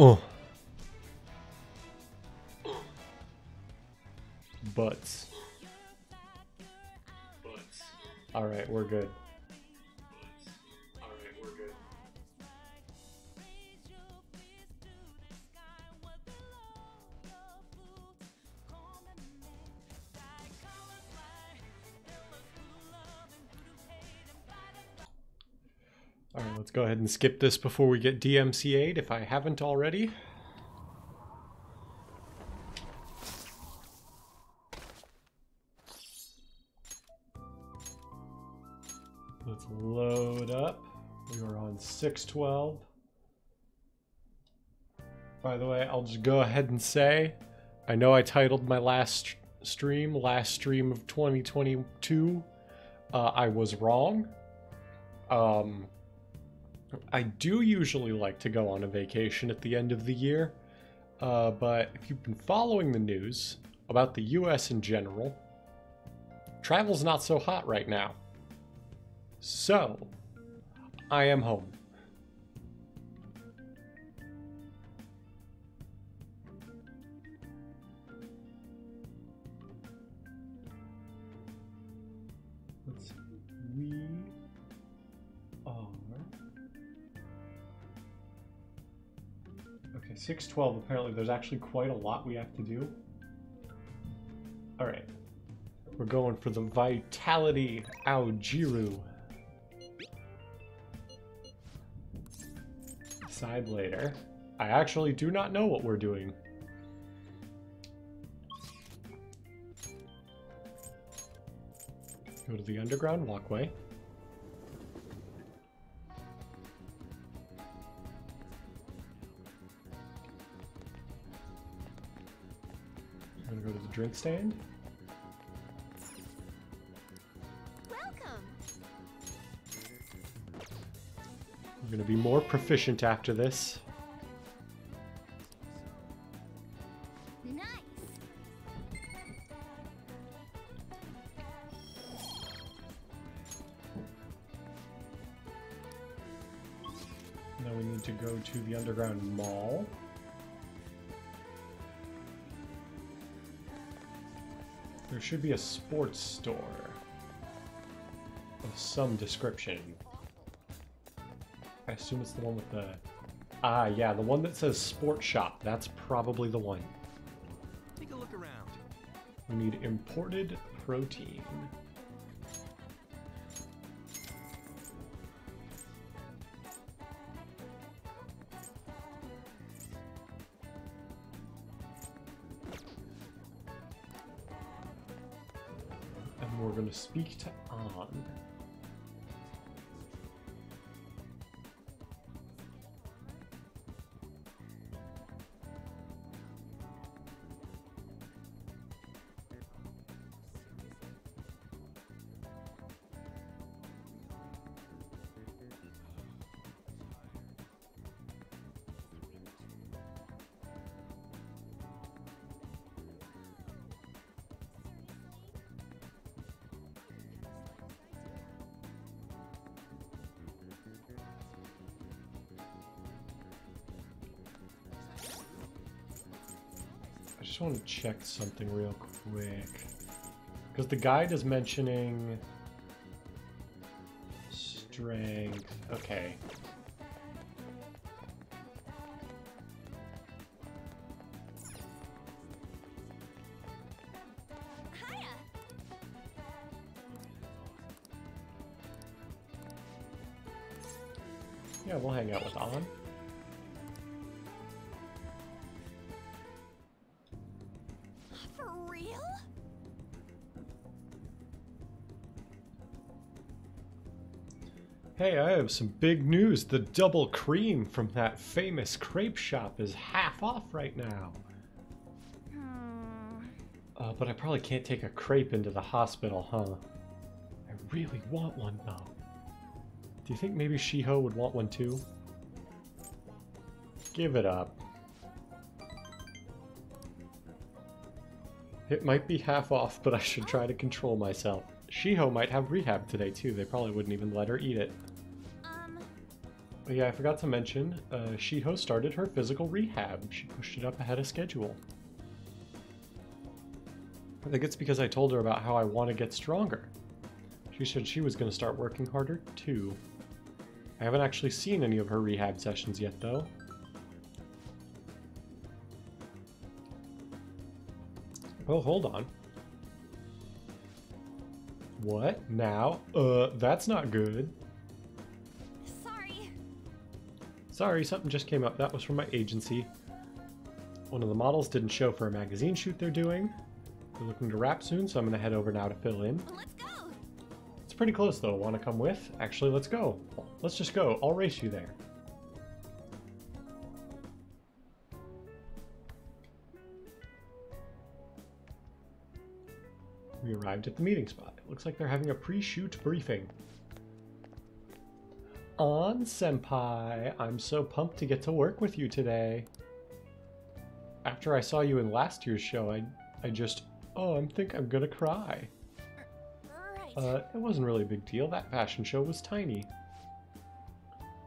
Oh. Butts. Alright, we're good. Alright, let's go ahead and skip this before we get DMCA'd if I haven't already. Let's load up. We were on 612. By the way, I'll just go ahead and say, I know I titled my last stream of 2022. I was wrong. I do usually like to go on a vacation at the end of the year, but if you've been following the news about the US in general, travel's not so hot right now. So, I am home. Let's see. We are... Okay, 612. Apparently there's actually quite a lot we have to do. Alright. We're going for the Vitality Aojiru. Decide later. I actually do not know what we're doing. Go to the underground walkway. I'm gonna go to the drink stand. I'm gonna be more proficient after this. Nice. Now we need to go to the underground mall. There should be a sports store of some description. I assume it's the one with the... Ah, yeah, the one that says Sport Shop. That's probably the one. Take a look around. We need imported protein. And we're going to speak to An. I just want to check something real quick. Because the guide is mentioning... strength. Okay. Hiya. Yeah, we'll hang out with An. For real? Hey, I have some big news. The double cream from that famous crepe shop is half off right now. But I probably can't take a crepe into the hospital, huh? I really want one, though. Do you think maybe Shiho would want one, too? Give it up. It might be half off, but I should try to control myself. Shiho might have rehab today, too. They probably wouldn't even let her eat it. Yeah, I forgot to mention, Shiho started her physical rehab. She pushed it up ahead of schedule. I think it's because I told her about how I want to get stronger. She said she was going to start working harder, too. I haven't actually seen any of her rehab sessions yet, though. Oh, hold on. What? Now? That's not good. Sorry. Sorry, something just came up. That was from my agency. One of the models didn't show for a magazine shoot they're doing. They're looking to wrap soon, so I'm going to head over now to fill in. Let's go. It's pretty close, though. Want to come with? Actually, let's go. Let's just go. I'll race you there. We arrived at the meeting spot. It looks like they're having a pre-shoot briefing. On, Senpai. I'm so pumped to get to work with you today. After I saw you in last year's show, I just... Oh, I think I'm gonna cry. Right. It wasn't really a big deal. That fashion show was tiny.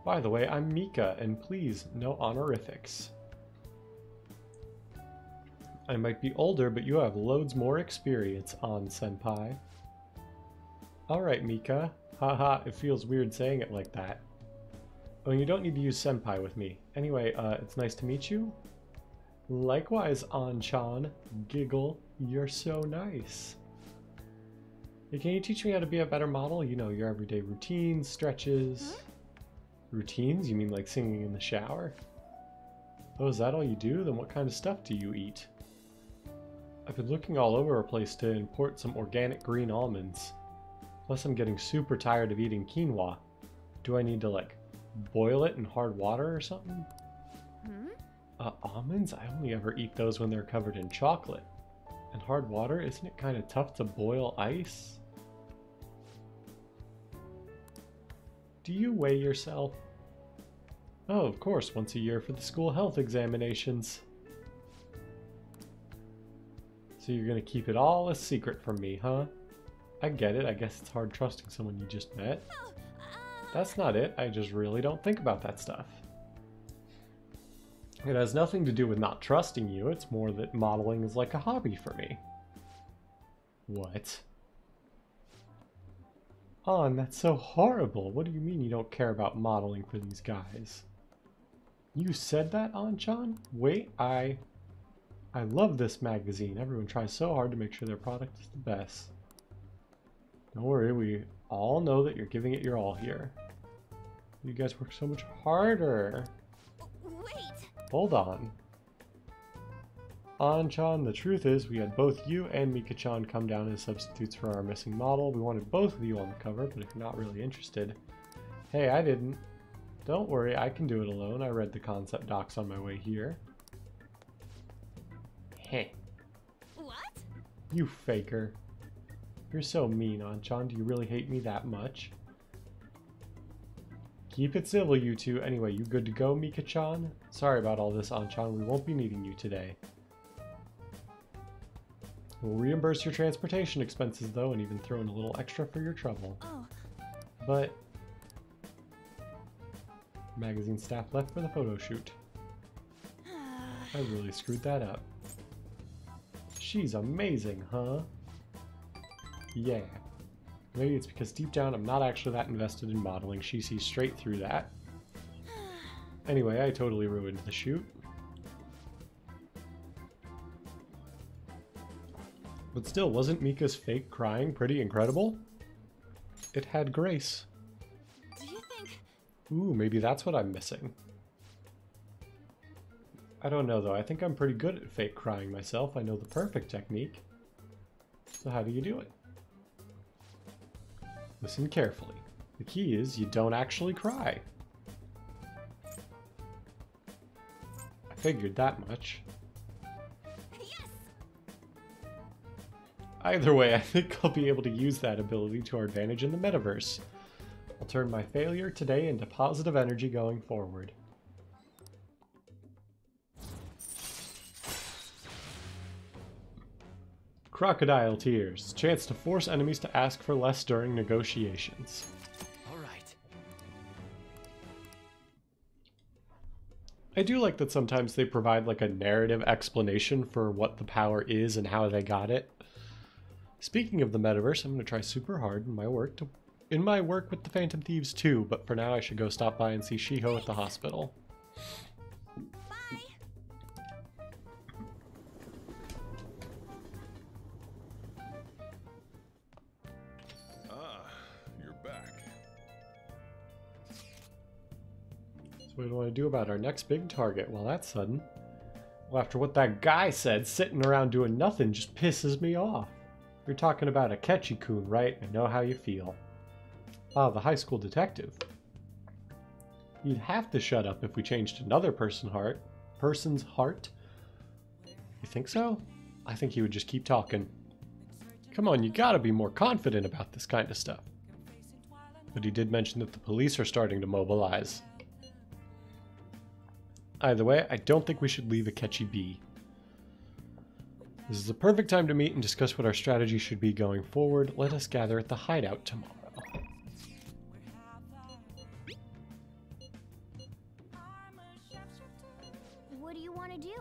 By the way, I'm Mika, and please, no honorifics. I might be older, but you have loads more experience, on Senpai. Alright, Mika. Haha, it feels weird saying it like that. Oh, and you don't need to use Senpai with me. Anyway, it's nice to meet you. Likewise, An-chan. Giggle. You're so nice. Hey, can you teach me how to be a better model? You know, your everyday routines, stretches... Huh? Routines? You mean like singing in the shower? Oh, is that all you do? Then what kind of stuff do you eat? I've been looking all over a place to import some organic green almonds. Plus I'm getting super tired of eating quinoa. Do I need to, like, boil it in hard water or something? Almonds? I only ever eat those when they're covered in chocolate. And hard water? Isn't it kind of tough to boil ice? Do you weigh yourself? Oh, of course, once a year for the school health examinations. So you're gonna keep it all a secret from me, huh? I get it, I guess it's hard trusting someone you just met. Oh, That's not it, I just really don't think about that stuff. It has nothing to do with not trusting you, it's more that modeling is like a hobby for me. What? On, that's so horrible. What do you mean you don't care about modeling for these guys? You said that, An-chan? Wait, I love this magazine. Everyone tries so hard to make sure their product is the best. Don't worry, we all know that you're giving it your all here. You guys work so much harder. wait. Hold on. An-chan, the truth is we had both you and Mika-chan come down as substitutes for our missing model. We wanted both of you on the cover, but if you're not really interested... Hey, I didn't. Don't worry, I can do it alone. I read the concept docs on my way here. Heh. What? You faker. You're so mean, An-chan. Do you really hate me that much? Keep it civil, you two. Anyway, you good to go, Mika-chan? Sorry about all this, An-chan. We won't be needing you today. We'll reimburse your transportation expenses, though, and even throw in a little extra for your trouble. Oh. But... magazine staff left for the photo shoot. I really screwed that up. She's amazing, huh? Yeah. Maybe it's because deep down I'm not actually that invested in modeling. She sees straight through that. Anyway, I totally ruined the shoot. But still, wasn't Mika's fake crying pretty incredible? It had grace. Do you think... Ooh, maybe that's what I'm missing. I don't know though, I think I'm pretty good at fake crying myself. I know the perfect technique. So how do you do it? Listen carefully. The key is you don't actually cry. I figured that much. Yes! Either way, I think I'll be able to use that ability to our advantage in the metaverse. I'll turn my failure today into positive energy going forward. Crocodile Tears. Chance to force enemies to ask for less during negotiations. All right. I do like that sometimes they provide like a narrative explanation for what the power is and how they got it. Speaking of the metaverse, I'm going to try super hard in my work with the Phantom Thieves too, but for now I should go stop by and see Shiho at the hospital. Bye. Ah, you're back. So what do I do about our next big target? Well, that's sudden. Well, after what that guy said, sitting around doing nothing just pisses me off. You're talking about Akechi-kun, right? I know how you feel. Ah, the high school detective. You'd have to shut up if we changed another person's heart. You think so? I think he would just keep talking. Come on, you gotta be more confident about this kind of stuff. But he did mention that the police are starting to mobilize. Either way, I don't think we should leave Akechi be. This is the perfect time to meet and discuss what our strategy should be going forward. Let us gather at the hideout tomorrow. What do you want to do?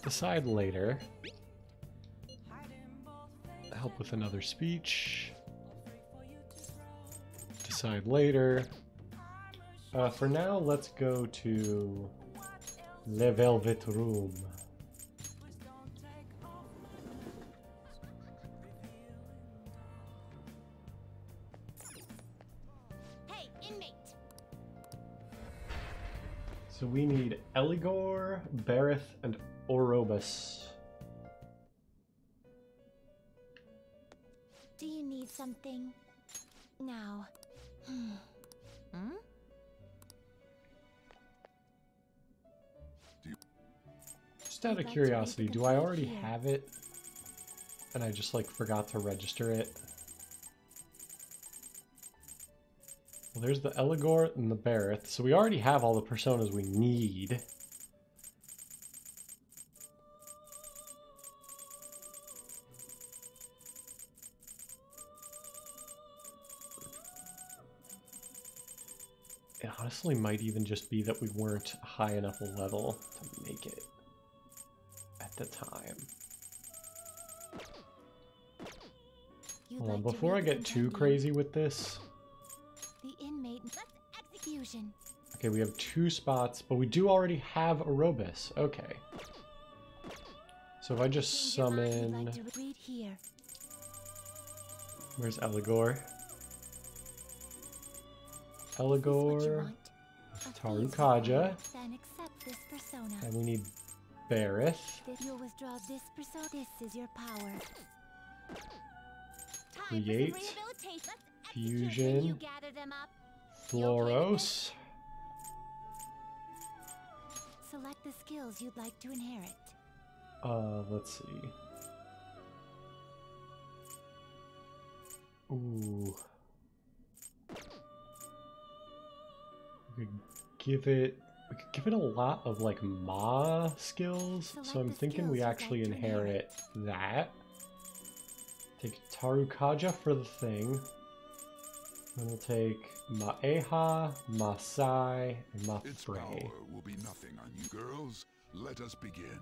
Decide later. Help with another speech. Decide later. For now, let's go to Le Velvet Room. Hey, inmate. So we need Eligor, Bareth, and Orobus. Do you need something? Now. Just out of I'd like to curiosity, make do the I food already here. have it? And I just like forgot to register it. Well, there's the Eligor and the Bareth. So we already have all the personas we need. It honestly might even just be that we weren't high enough level to make it at the time. You'd Hold on, like to before I read the get too compendium? crazy with this. The inmate. Let's execution. Okay, we have 2 spots, but we do already have Orobus. Okay. So if I just Change your mind, you'd summon... like to read here. Where's Eligor? Is this what you Eligor, want? A Taru thieves Kaja, required. Then accept this persona. and we need Bareth. You'll withdraw this persona. This is your power. Create, Fusion, You gather them up. Floros. Select the skills you'd like to inherit. Let's see. Ooh. We could give it a lot of like Ma skills. So Select I'm the thinking skills we you'd like actually to inherit that. Take Taru Kaja for the thing. Then we'll take Maeha, Masai, and Its Mafrey. power will be nothing on you girls. Let us begin.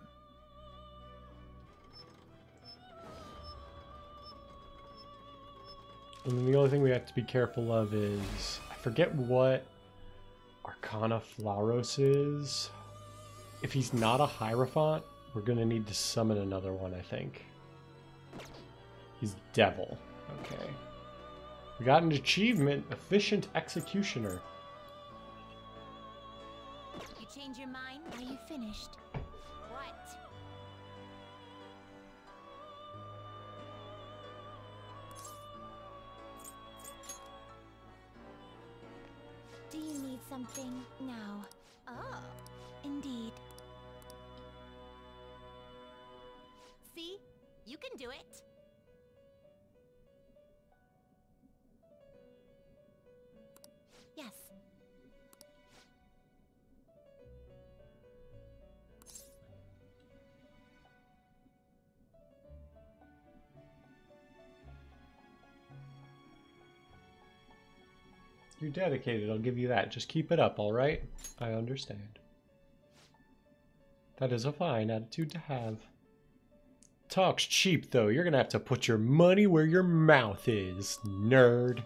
And then the only thing we have to be careful of is, I forget what Arcana Flaros is. If he's not a Hierophant, we're going to need to summon another one, I think. He's Devil. Okay. We got an achievement, Efficient Executioner. You change your mind? Are you finished? What? Do you need something now? Oh, indeed. See? You can do it. Yes. You're dedicated, I'll give you that. Just keep it up, alright? I understand. That is a fine attitude to have. Talk's cheap, though. You're gonna have to put your money where your mouth is, nerd.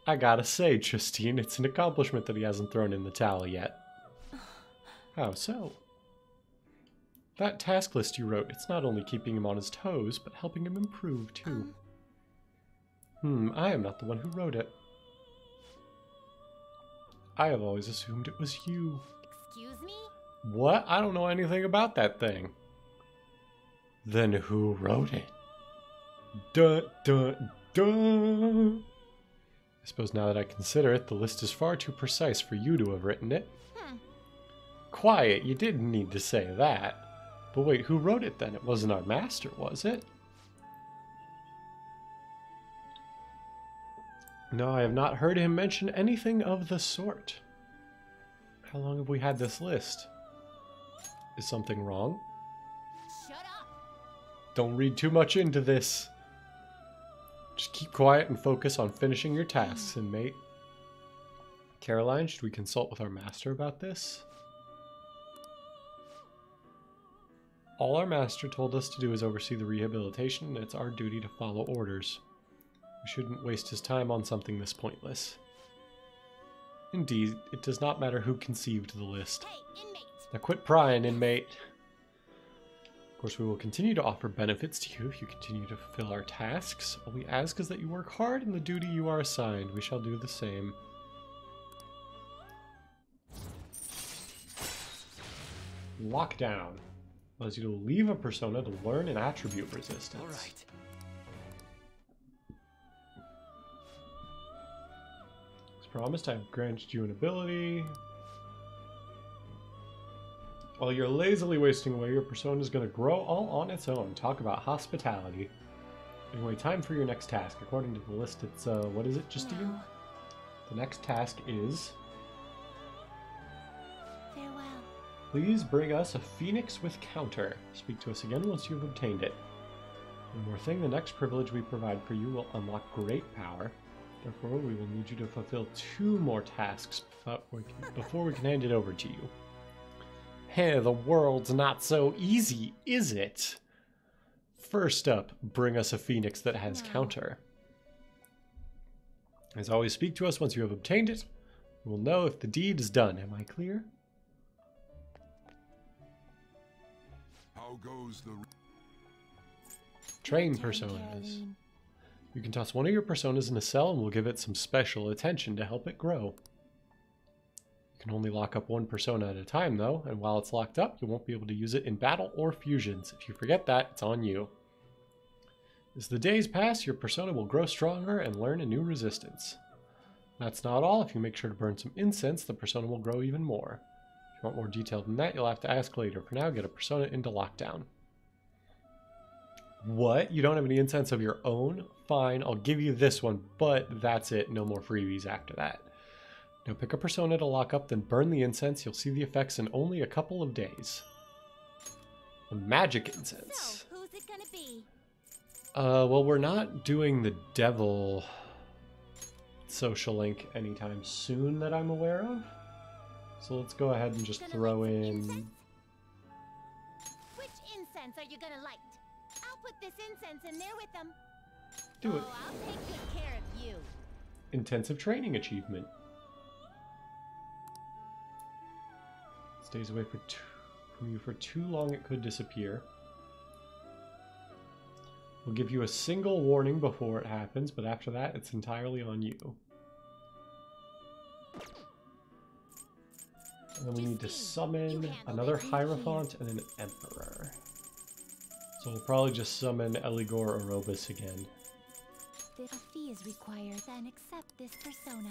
I gotta say, Justine, it's an accomplishment that he hasn't thrown in the towel yet. How so? That task list you wrote, it's not only keeping him on his toes, but helping him improve, too. I am not the one who wrote it. I have always assumed it was you. Excuse me? What? I don't know anything about that thing. Then who wrote it? Dun dun dun! I suppose now that I consider it, the list is far too precise for you to have written it. Quiet, you didn't need to say that. But wait, who wrote it then? It wasn't our master, was it? No, I have not heard him mention anything of the sort. How long have we had this list? Is something wrong? Shut up! Don't read too much into this. Just keep quiet and focus on finishing your tasks, inmate. Caroline, should we consult with our master about this? All our master told us to do is oversee the rehabilitation, and it's our duty to follow orders. We shouldn't waste his time on something this pointless. Indeed, it does not matter who conceived the list. Hey, inmate! Now quit prying, inmate. Of course, we will continue to offer benefits to you if you continue to fulfill our tasks. All we ask is that you work hard in the duty you are assigned. We shall do the same. Lockdown allows you to leave a persona to learn an attribute resistance. All right. As promised, I have granted you an ability. While you're lazily wasting away, your persona is going to grow all on its own. Talk about hospitality. Anyway, time for your next task. According to the list, it's, what is it, Justine? No. The next task is... Farewell. Please bring us a phoenix with counter. Speak to us again once you've obtained it. One more thing, the next privilege we provide for you will unlock great power. Therefore, we will need you to fulfill 2 more tasks before we can hand it over to you. Hey, the world's not so easy, is it? First up, bring us a phoenix that has counter. As always, speak to us once you have obtained it. We'll know if the deed is done. Am I clear? How goes the... Train Your turn, personas. Caroline. You can toss one of your personas in a cell and we'll give it some special attention to help it grow. You can only lock up one persona at a time though, and while it's locked up, you won't be able to use it in battle or fusions. If you forget that, it's on you. As the days pass, your persona will grow stronger and learn a new resistance. That's not all. If you make sure to burn some incense, the persona will grow even more. If you want more detail than that, you'll have to ask later. For now, get a persona into lockdown. What? You don't have any incense of your own? Fine, I'll give you this one, but that's it. No more freebies after that. Now pick a persona to lock up, then burn the incense. You'll see the effects in only a couple of days. A magic incense. So, who's it gonna be? Well, we're not doing the devil social link anytime soon that I'm aware of. So let's go ahead and just Gonna throw light some in... incense? Which incense are you gonna light? I'll put this incense in there with them. Do it. Oh, I'll take good care of you. Intensive training achievement. Stays away from you for too long, it could disappear. We'll give you a single warning before it happens, but after that, it's entirely on you. And then we need to summon another Hierophant and an Emperor. So we'll probably just summon Eligor Orobus again. If a fee is required, then accept this persona.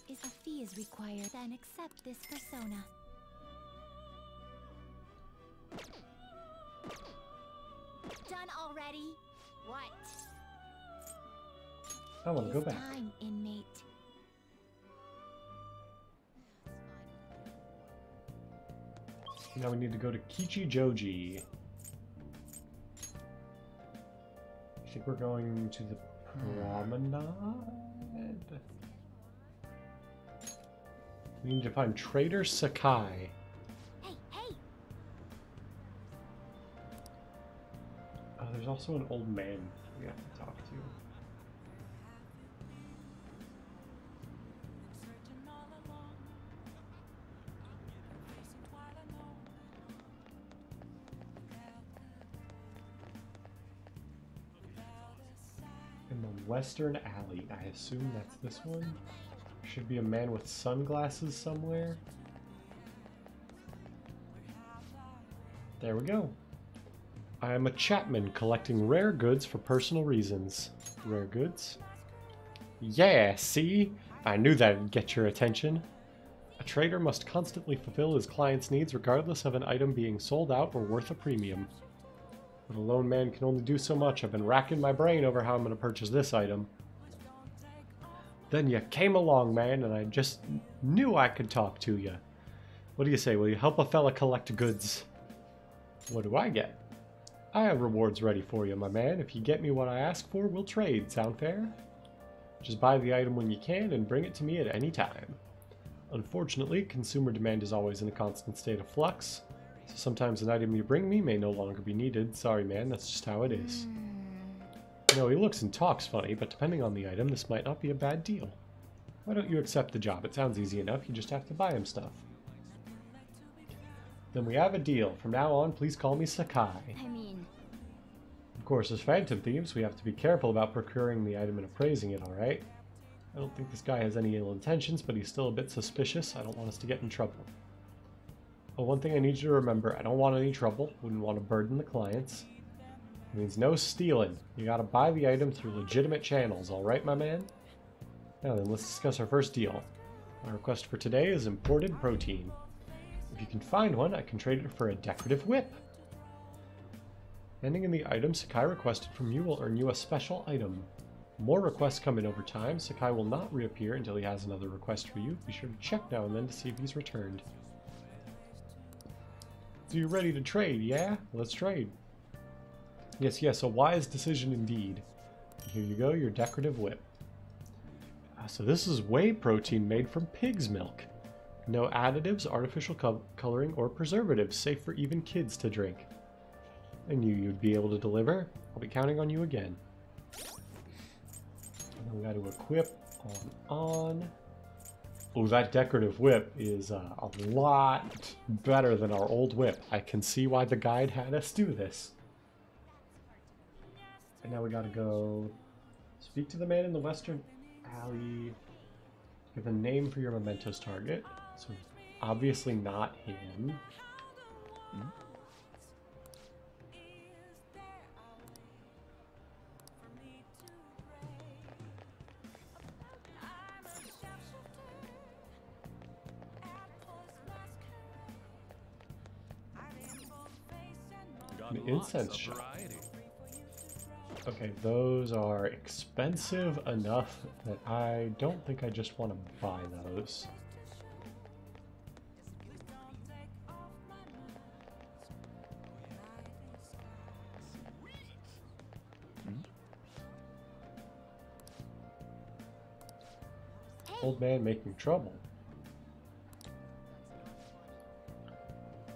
If a fee is required, then accept this persona. Done already? What? I want to go It's back. time, inmate. Now we need to go to Kichijoji. I think we're going to the promenade. We need to find Trader Sakai. Hey, hey! Oh, there's also an old man we have to talk to. In the Western Alley. I assume that's this one. Should be a man with sunglasses somewhere. There we go. I am a Chapman collecting rare goods for personal reasons. Rare goods? Yeah, see? I knew that'd get your attention. A trader must constantly fulfill his client's needs regardless of an item being sold out or worth a premium. But a lone man can only do so much. I've been racking my brain over how I'm going to purchase this item. Then you came along, man, and I just knew I could talk to you. What do you say? Will you help a fella collect goods? What do I get? I have rewards ready for you, my man. If you get me what I ask for, we'll trade. Sound fair? Just buy the item when you can and bring it to me at any time. Unfortunately, consumer demand is always in a constant state of flux. So sometimes an item you bring me may no longer be needed. Sorry, man, that's just how it is. You know, he looks and talks funny, but depending on the item, this might not be a bad deal. Why don't you accept the job? It sounds easy enough. You just have to buy him stuff. Then we have a deal. From now on, please call me Sakai. I mean... Of course, as Phantom Thieves, we have to be careful about procuring the item and appraising it, alright? I don't think this guy has any ill intentions, but he's still a bit suspicious. I don't want us to get in trouble. Oh, one thing I need you to remember, I don't want any trouble. Wouldn't want to burden the clients. It means no stealing. You gotta buy the item through legitimate channels, alright, my man? Now then, let's discuss our first deal. My request for today is imported protein. If you can find one, I can trade it for a decorative whip. Handing in the item Sakai requested from you will earn you a special item. More requests come in over time. Sakai will not reappear until he has another request for you. Be sure to check now and then to see if he's returned. So you're ready to trade, yeah? Let's trade. Yes, a wise decision indeed. Here you go, your decorative whip. So this is whey protein made from pig's milk. No additives, artificial coloring, or preservatives, safe for even kids to drink. I knew you'd be able to deliver. I'll be counting on you again. And then we got to equip on. Oh, that decorative whip is a lot better than our old whip. I can see why the guide had us do this. And now we gotta go speak to the man in the Western Alley. Give a name for your mementos target. So obviously not him. An incense shop. Okay, those are expensive enough that I don't think I just want to buy those. Old man making trouble.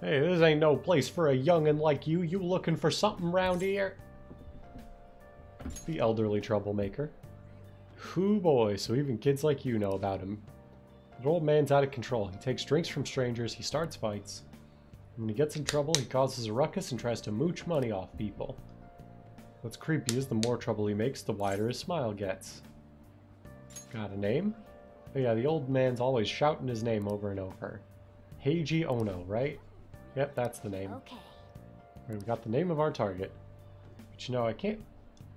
Hey, this ain't no place for a youngin' like you. You looking for something round here? The elderly troublemaker. Hoo boy, so even kids like you know about him. The old man's out of control. He takes drinks from strangers, he starts fights. When he gets in trouble, he causes a ruckus and tries to mooch money off people. What's creepy is the more trouble he makes, the wider his smile gets. Got a name? Oh yeah, the old man's always shouting his name over and over. Heiji Ono, right? Yep, that's the name. Okay. We've got the name of our target. But you know, I can't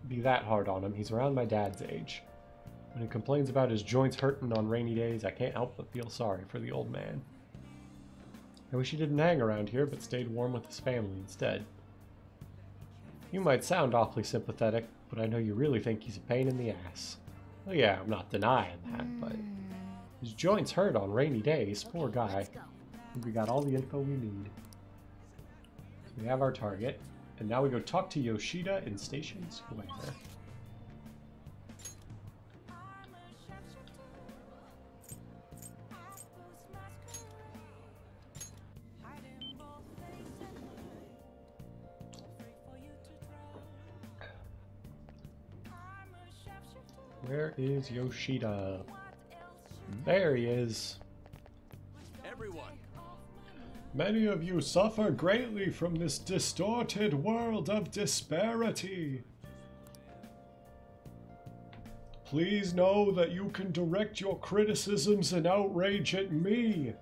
be that hard on him. He's around my dad's age. When he complains about his joints hurting on rainy days, I can't help but feel sorry for the old man. I wish he didn't hang around here, but stayed warm with his family instead. You might sound awfully sympathetic, but I know you really think he's a pain in the ass. Well, yeah, I'm not denying that, but his joints hurt on rainy days. Poor guy. Let's go. I think we got all the info we need. So we have our target, and now we go talk to Yoshida in Station Square. Where is Yoshida? There he is. Everyone, Many of you suffer greatly from this distorted world of disparity. Please know that you can direct your criticisms and outrage at me,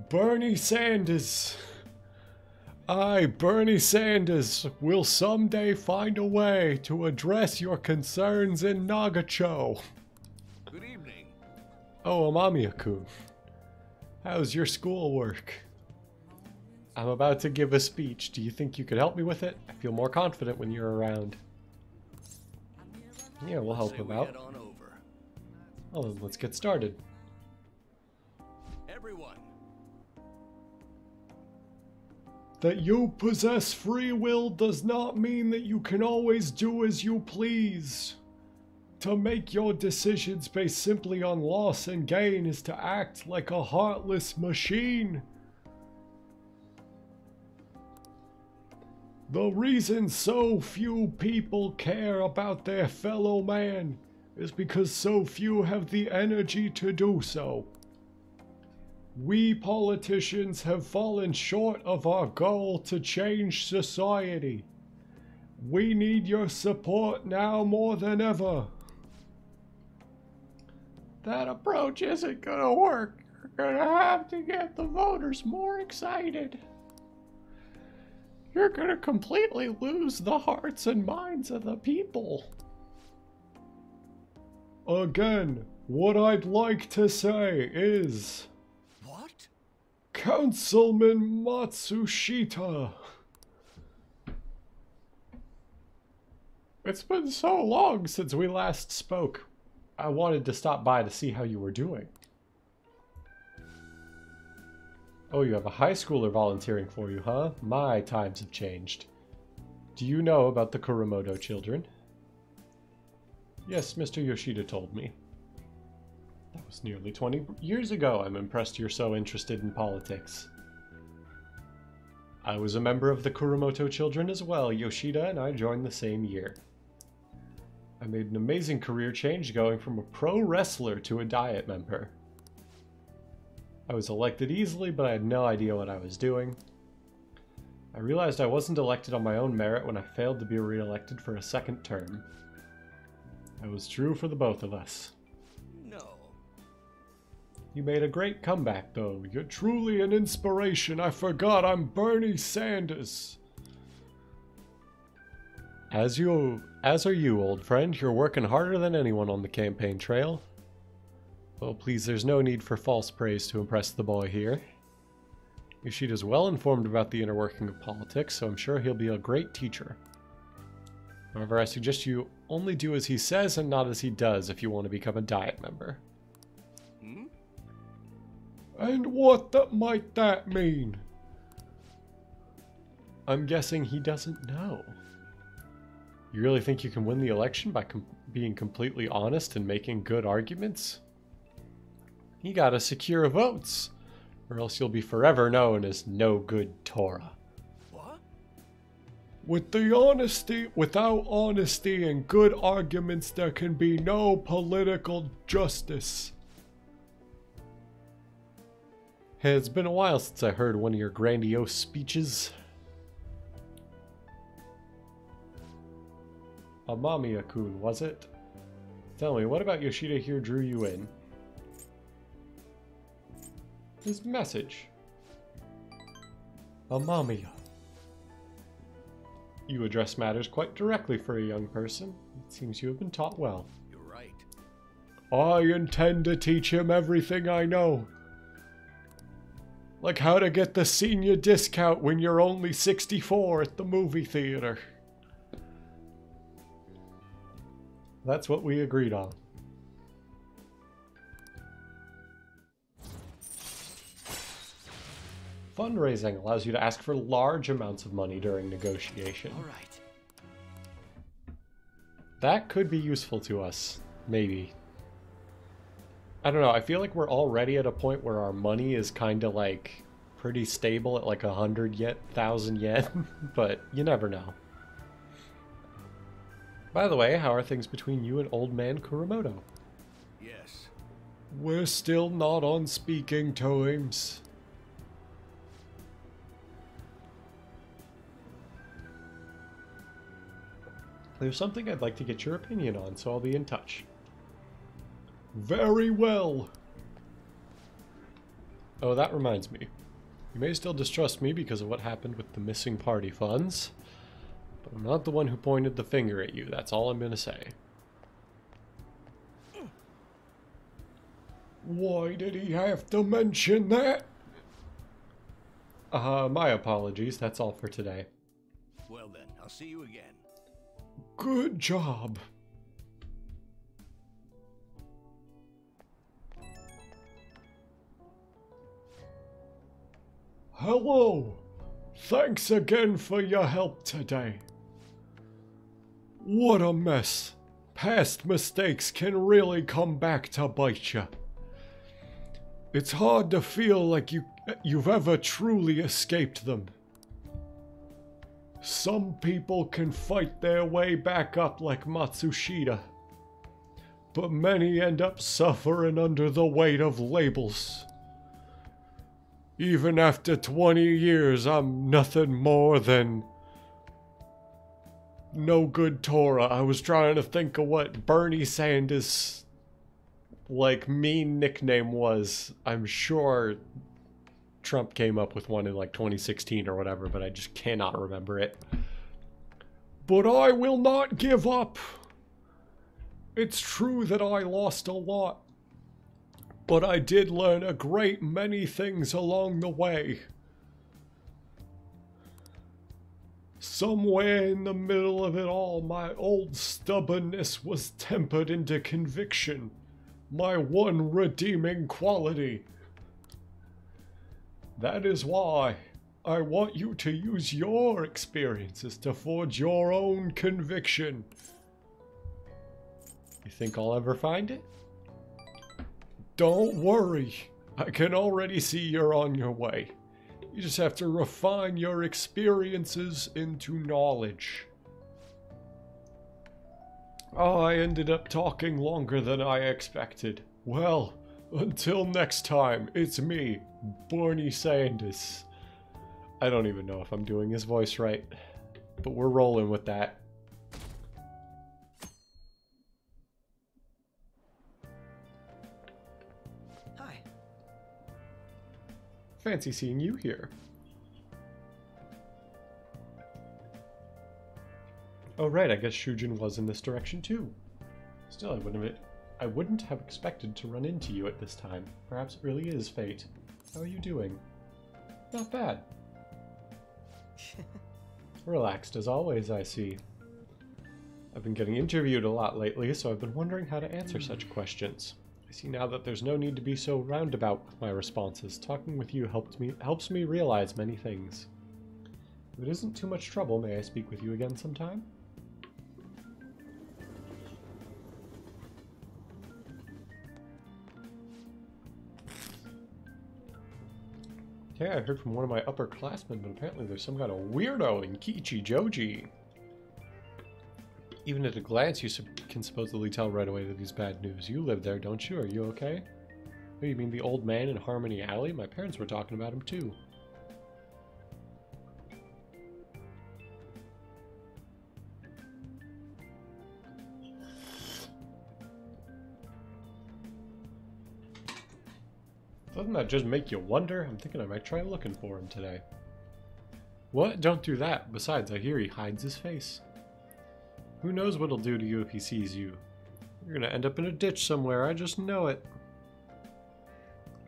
Bernie Sanders. I, Bernie Sanders, will someday find a way to address your concerns in Nagacho. good evening. Oh, Amamiya-kun. How's your schoolwork? I'm about to give a speech. Do you think you could help me with it? I feel more confident when you're around. Yeah, we'll help Say him we out. head on over. Well, then let's get started. Everyone, That you possess free will does not mean that you can always do as you please. To make your decisions based simply on loss and gain is to act like a heartless machine. The reason so few people care about their fellow man is because so few have the energy to do so. We politicians have fallen short of our goal to change society. We need your support now more than ever. That approach isn't gonna work. You're gonna have to get the voters more excited. You're gonna completely lose the hearts and minds of the people. Again, what I'd like to say is... what? Councilman Matsushita. It's been so long since we last spoke. I wanted to stop by to see how you were doing. Oh, you have a high schooler volunteering for you, huh? My times have changed. Do you know about the Kurumoto children? Yes, Mr. Yoshida told me. That was nearly 20 years ago. I'm impressed you're so interested in politics. I was a member of the Kurumoto children as well. Yoshida and I joined the same year. I made an amazing career change going from a pro wrestler to a diet member. I was elected easily, but I had no idea what I was doing. I realized I wasn't elected on my own merit when I failed to be re-elected for a second term. That was true for the both of us. No. You made a great comeback, though. You're truly an inspiration. I forgot I'm Bernie Sanders. As are you, old friend. You're working harder than anyone on the campaign trail. Well, please, there's no need for false praise to impress the boy here. Yoshida's well informed about the inner working of politics, so I'm sure he'll be a great teacher. However, I suggest you only do as he says and not as he does if you want to become a diet member. Hmm? And what might that mean? I'm guessing he doesn't know. You really think you can win the election by being completely honest and making good arguments? You gotta secure votes, or else you'll be forever known as no good Torah. What? Without honesty and good arguments, there can be no political justice. Hey, it's been a while since I heard one of your grandiose speeches. Amamiya-kun, was it? Tell me, what about Yoshida here drew you in? His message. Amamiya. You address matters quite directly for a young person. It seems you have been taught well. You're right. I intend to teach him everything I know. Like how to get the senior discount when you're only 64 at the movie theater. That's what we agreed on. Fundraising allows you to ask for large amounts of money during negotiation. All right. That could be useful to us. Maybe. I don't know, I feel like we're already at a point where our money is kind of like pretty stable at like 100,000 yen, but you never know. By the way, how are things between you and Old Man Kuromoto? Yes. We're still not on speaking terms. There's something I'd like to get your opinion on, so I'll be in touch. Very well. Oh, that reminds me. You may still distrust me because of what happened with the missing party funds, but I'm not the one who pointed the finger at you. That's all I'm going to say. Why did he have to mention that? My apologies. That's all for today. Well then, I'll see you again. Good job. Hello. Thanks again for your help today. What a mess. Past mistakes can really come back to bite you. It's hard to feel like you've ever truly escaped them. Some people can fight their way back up like Matsushita, but many end up suffering under the weight of labels. Even after 20 years, I'm nothing more than no good Torah. I was trying to think of what Bernie Sanders' mean nickname was. I'm sure Trump came up with one in 2016 or whatever, but I just cannot remember it. But I will not give up. It's true that I lost a lot, but I did learn a great many things along the way. Somewhere in the middle of it all, my old stubbornness was tempered into conviction, my one redeeming quality. That is why I want you to use your experiences to forge your own conviction. You think I'll ever find it? Don't worry. I can already see you're on your way. You just have to refine your experiences into knowledge. Oh, I ended up talking longer than I expected. Well, until next time, it's me, Bernie Sanders. I don't even know if I'm doing his voice right, but we're rolling with that. Hi. Fancy seeing you here. Oh right, I guess Shujin was in this direction too. Still, I wouldn't have expected to run into you at this time. Perhaps it really is fate. How are you doing? Not bad. Relaxed as always, I see. I've been getting interviewed a lot lately, so I've been wondering how to answer such questions. I see now that there's no need to be so roundabout with my responses. Talking with you helps me realize many things. If it isn't too much trouble, may I speak with you again sometime? Yeah, I heard from one of my upperclassmen, but apparently there's some kind of weirdo in Kichijoji. Even at a glance, you can supposedly tell right away that he's bad news. You live there, don't you? Are you okay? Oh, you mean the old man in Harmony Alley? My parents were talking about him too. Doesn't that just make you wonder? I'm thinking I might try looking for him today. What? Don't do that. Besides, I hear he hides his face. Who knows what he'll do to you if he sees you? You're gonna end up in a ditch somewhere, I just know it.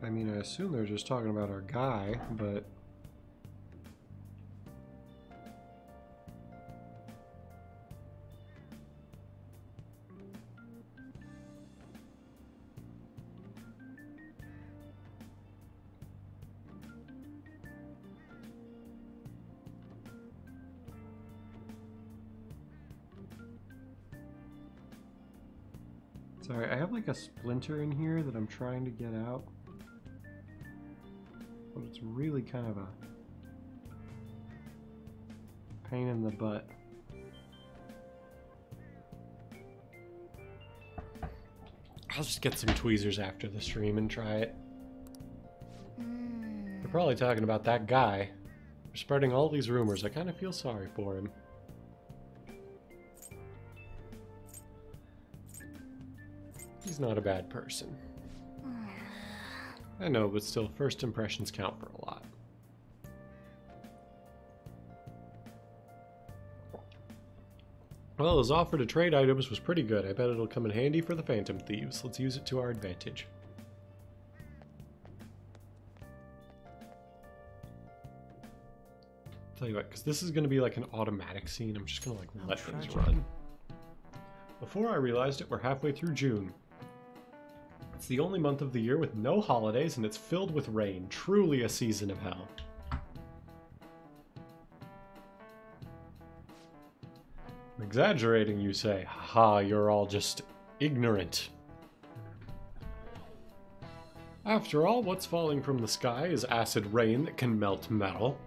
I mean, I assume they're just talking about our guy, but... Sorry, I have like a splinter in here that I'm trying to get out. But it's really kind of a pain in the butt. I'll just get some tweezers after the stream and try it. They're probably talking about that guy. They're spreading all these rumors. I kind of feel sorry for him. He's not a bad person. I know, but still, first impressions count for a lot. Well, his offer to trade items was pretty good. I bet it'll come in handy for the Phantom Thieves. Let's use it to our advantage. Tell you what, because this is going to be like an automatic scene, I'm just going to like let things run. Before I realized it, we're halfway through June. It's the only month of the year with no holidays, and it's filled with rain. Truly a season of hell. I'm exaggerating, you say. Haha, you're all just ignorant. After all, what's falling from the sky is acid rain that can melt metal.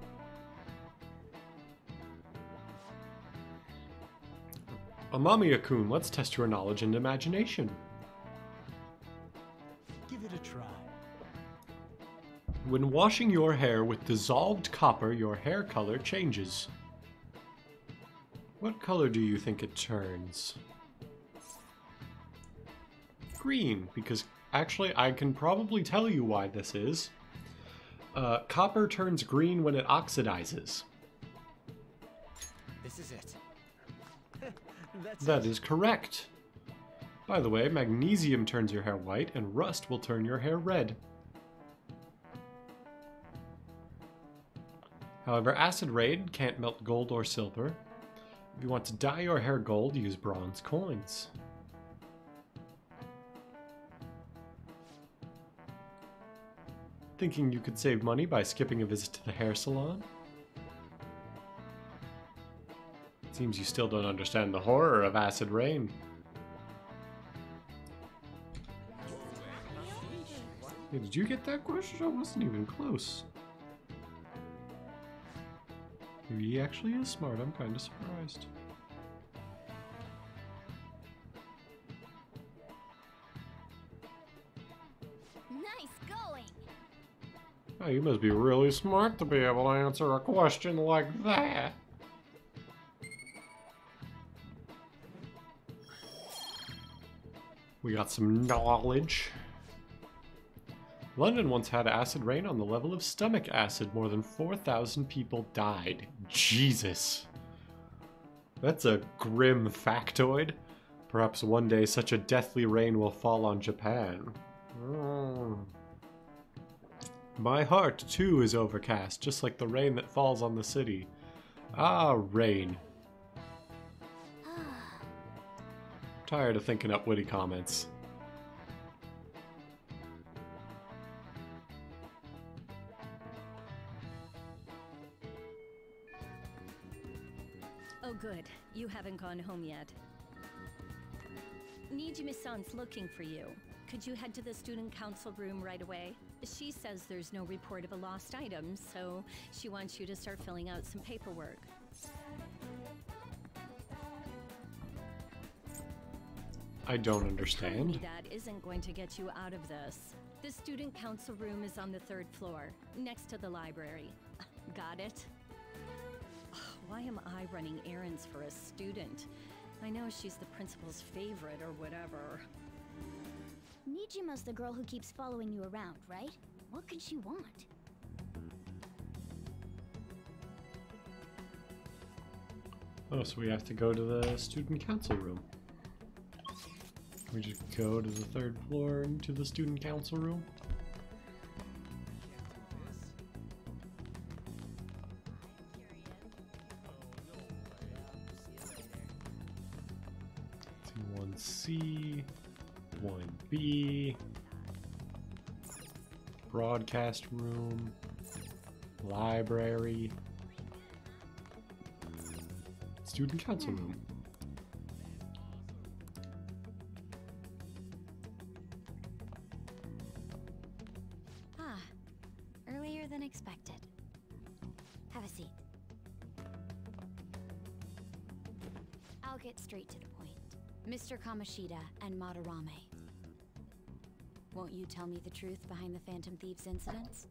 Amamiya-kun, let's test your knowledge and imagination. Give it a try. When washing your hair with dissolved copper, your hair color changes. What color do you think it turns? Green, because actually I can probably tell you why this is. Copper turns green when it oxidizes. This is it. That is correct. By the way, magnesium turns your hair white, and rust will turn your hair red. However, acid rain can't melt gold or silver. If you want to dye your hair gold, use bronze coins. Thinking you could save money by skipping a visit to the hair salon? Seems you still don't understand the horror of acid rain. Hey, did you get that question? I wasn't even close. Maybe he actually is smart. I'm kind of surprised. Nice going. Oh, you must be really smart to be able to answer a question like that. We got some knowledge. London once had acid rain on the level of stomach acid. More than 4,000 people died. Jesus. That's a grim factoid. Perhaps one day such a deathly rain will fall on Japan. My heart, too, is overcast, just like the rain that falls on the city. Ah, rain. Tired of thinking up witty comments. Oh good, you haven't gone home yet. Nijimi-san's looking for you. Could you head to the student council room right away? She says there's no report of a lost item, so she wants you to start filling out some paperwork. I don't Telling understand. me that isn't going to get you out of this. The student council room is on the 3rd floor, next to the library. Got it? Why am I running errands for a student? I know she's the principal's favorite or whatever. Nijima's the girl who keeps following you around, right? What could she want? Oh, so we have to go to the student council room. We just go to the 3rd floor into the student council room. C, 1B, broadcast room, library, student council room. Ah, earlier than expected. Have a seat. I'll get straight to the point. Mr. Kamoshida and Madarame. Won't you tell me the truth behind the Phantom Thieves incidents?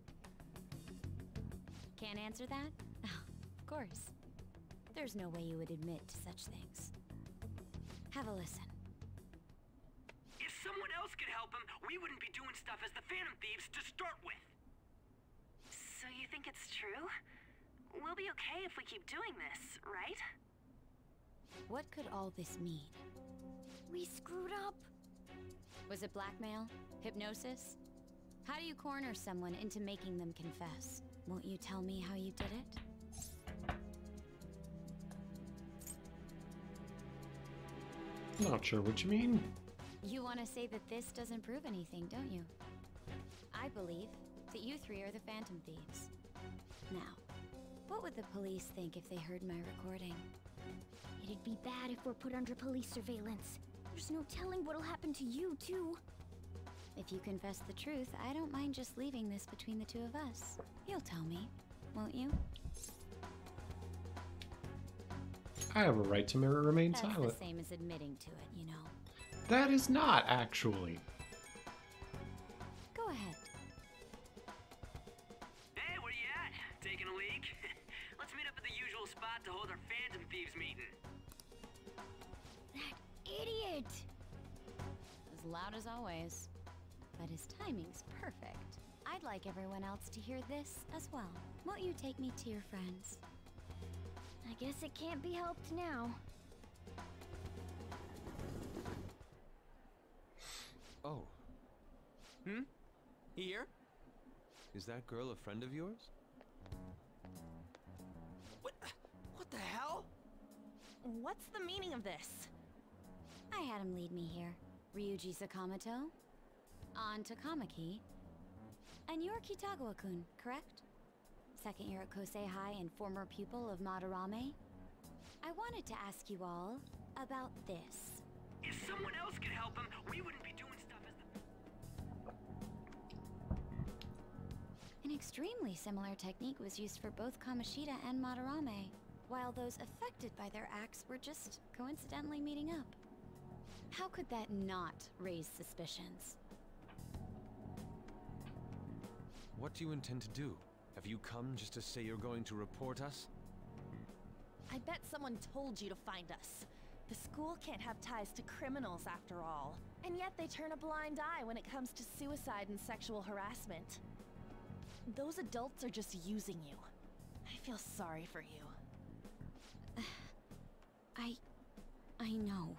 Can't answer that? Of course. There's no way you would admit to such things. Have a listen. If someone else could help him, we wouldn't be doing stuff as the Phantom Thieves to start with. So you think it's true? We'll be okay if we keep doing this, right? What could all this mean? We screwed up. Was it blackmail? Hypnosis? How do you corner someone into making them confess? Won't you tell me how you did it? Not sure what you mean. You want to say that this doesn't prove anything, don't you? I believe that you three are the Phantom Thieves. Now, what would the police think if they heard my recording? It'd be bad if we're put under police surveillance. There's no telling what'll happen to you, too. If you confess the truth, I don't mind just leaving this between the two of us. You'll tell me, won't you? I have a right to remain That's silent. the same as admitting to it, you know. That is not, actually. Go ahead. Hey, where you at? Taking a leak? Let's meet up at the usual spot to hold our Phantom Thieves meeting. That idiot! As loud as always. But his timing's perfect. I'd like everyone else to hear this as well. Won't you take me to your friends? I guess it can't be helped now. Oh, Here? is that girl a friend of yours? What the hell? What's the meaning of this? I had him lead me here. Ryuji Sakamoto, on to Kamaki, and you're Kitagawa-kun, correct? Second year at Kosei High and former pupil of Madarame. I wanted to ask you all about this. If someone else could help him, we wouldn't be doing stuff as the... An extremely similar technique was used for both Kamoshida and Madarame, while those affected by their acts were just coincidentally meeting up. How could that not raise suspicions? What do you intend to do? Have you come just to say you're going to report us? I bet someone told you to find us. The school can't have ties to criminals after all. And yet they turn a blind eye when it comes to suicide and sexual harassment. Those adults are just using you. I feel sorry for you. I know.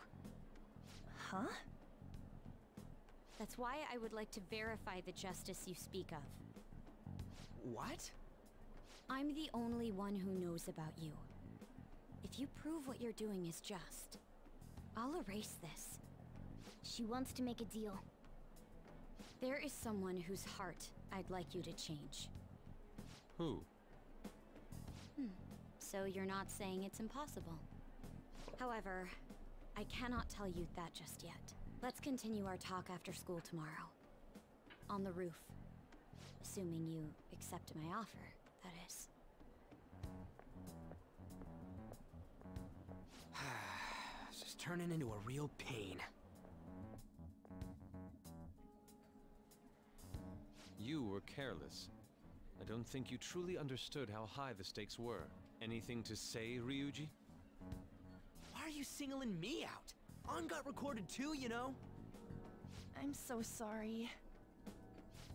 Huh? That's why I would like to verify the justice you speak of. What? I'm the only one who knows about you. If you prove what you're doing is just, I'll erase this. She wants to make a deal. There is someone whose heart I'd like you to change. Who? So you're not saying it's impossible. However, I cannot tell you that just yet. Let's continue our talk after school tomorrow. On the roof. Assuming you accept my offer, that is. It's just turning into a real pain. You were careless. I don't think you truly understood how high the stakes were. Anything to say, Ryuji? Why are you singling me out? On got recorded too, you know? I'm so sorry.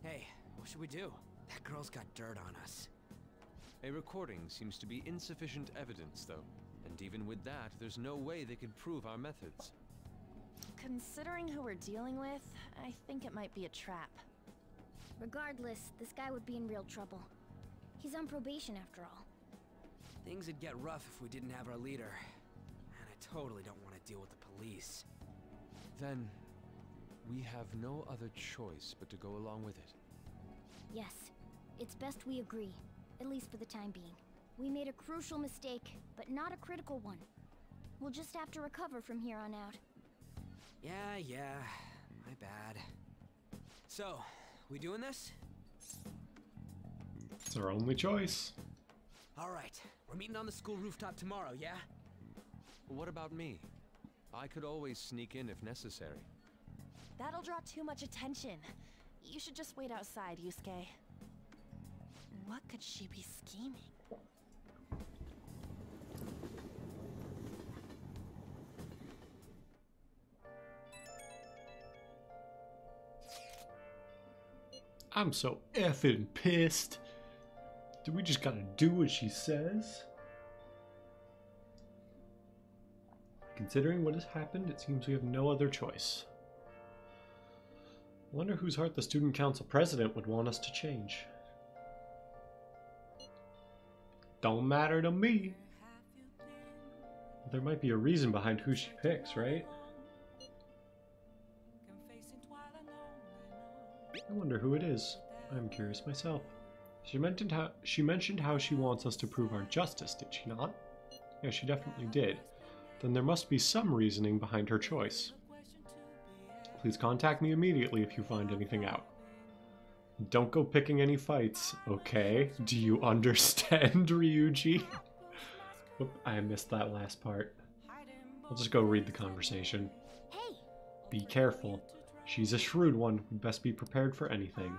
Hey, what should we do? That girl's got dirt on us. A recording seems to be insufficient evidence, though. And even with that, there's no way they could prove our methods. Considering who we're dealing with, I think it might be a trap. Regardless, this guy would be in real trouble. He's on probation after all. Things would get rough if we didn't have our leader. And I totally don't want to deal with the police. Then, we have no other choice but to go along with it. Yes, it's best we agree, at least for the time being. We made a crucial mistake, but not a critical one. We'll just have to recover from here on out. Yeah, my bad. So, we doing this? It's our only choice. Alright, we're meeting on the school rooftop tomorrow, yeah? What about me? I could always sneak in if necessary. That'll draw too much attention. You should just wait outside, Yusuke. What could she be scheming? I'm so effing pissed. Do we just gotta do what she says? Considering what has happened, it seems we have no other choice. I wonder whose heart the student council president would want us to change. Don't matter to me. There might be a reason behind who she picks, right? I wonder who it is. I'm curious myself. She mentioned how she wants us to prove our justice, did she not? Yeah, she definitely did. Then there must be some reasoning behind her choice. Please contact me immediately if you find anything out. Don't go picking any fights, okay? Do you understand, Ryuji? Whoop, I missed that last part. I'll just go read the conversation. Hey! Be careful. She's a shrewd one. We'd best be prepared for anything.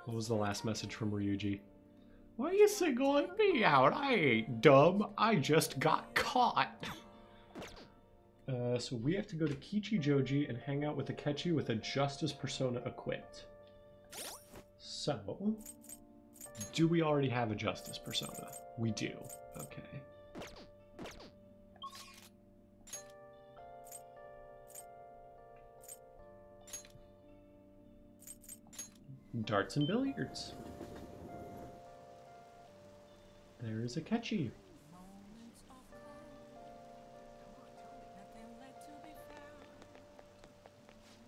What was the last message from Ryuji? Why are you singling me out? I ain't dumb. I just got caught. So we have to go to Kichijoji and hang out with Akechi with a Justice persona equipped. So, do we already have a Justice persona? We do. Okay. Darts and billiards. There's Akechi.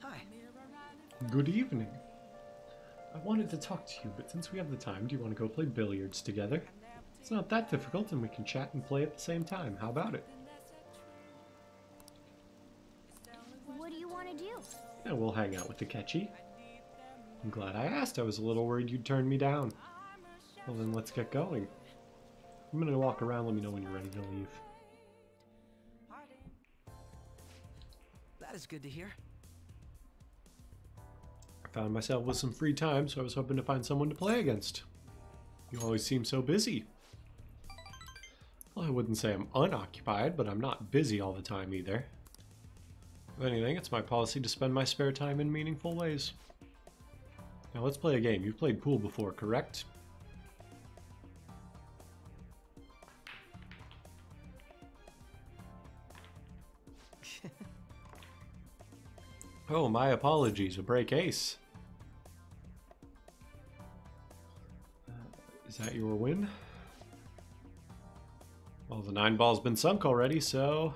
Hi. Good evening. I wanted to talk to you, but since we have the time, do you want to go play billiards together? It's not that difficult, and we can chat and play at the same time. How about it? What do you want to do? Yeah, we'll hang out with Akechi. I'm glad I asked. I was a little worried you'd turn me down. Well, then let's get going. I'm gonna walk around. Let me know when you're ready to leave. That is good to hear. I found myself with some free time, so I was hoping to find someone to play against. You always seem so busy. Well, I wouldn't say I'm unoccupied, but I'm not busy all the time either. If anything, it's my policy to spend my spare time in meaningful ways. Now let's play a game. You've played pool before, correct? Oh, my apologies. A break ace. Is that your win? Well, the 9-ball's been sunk already, so...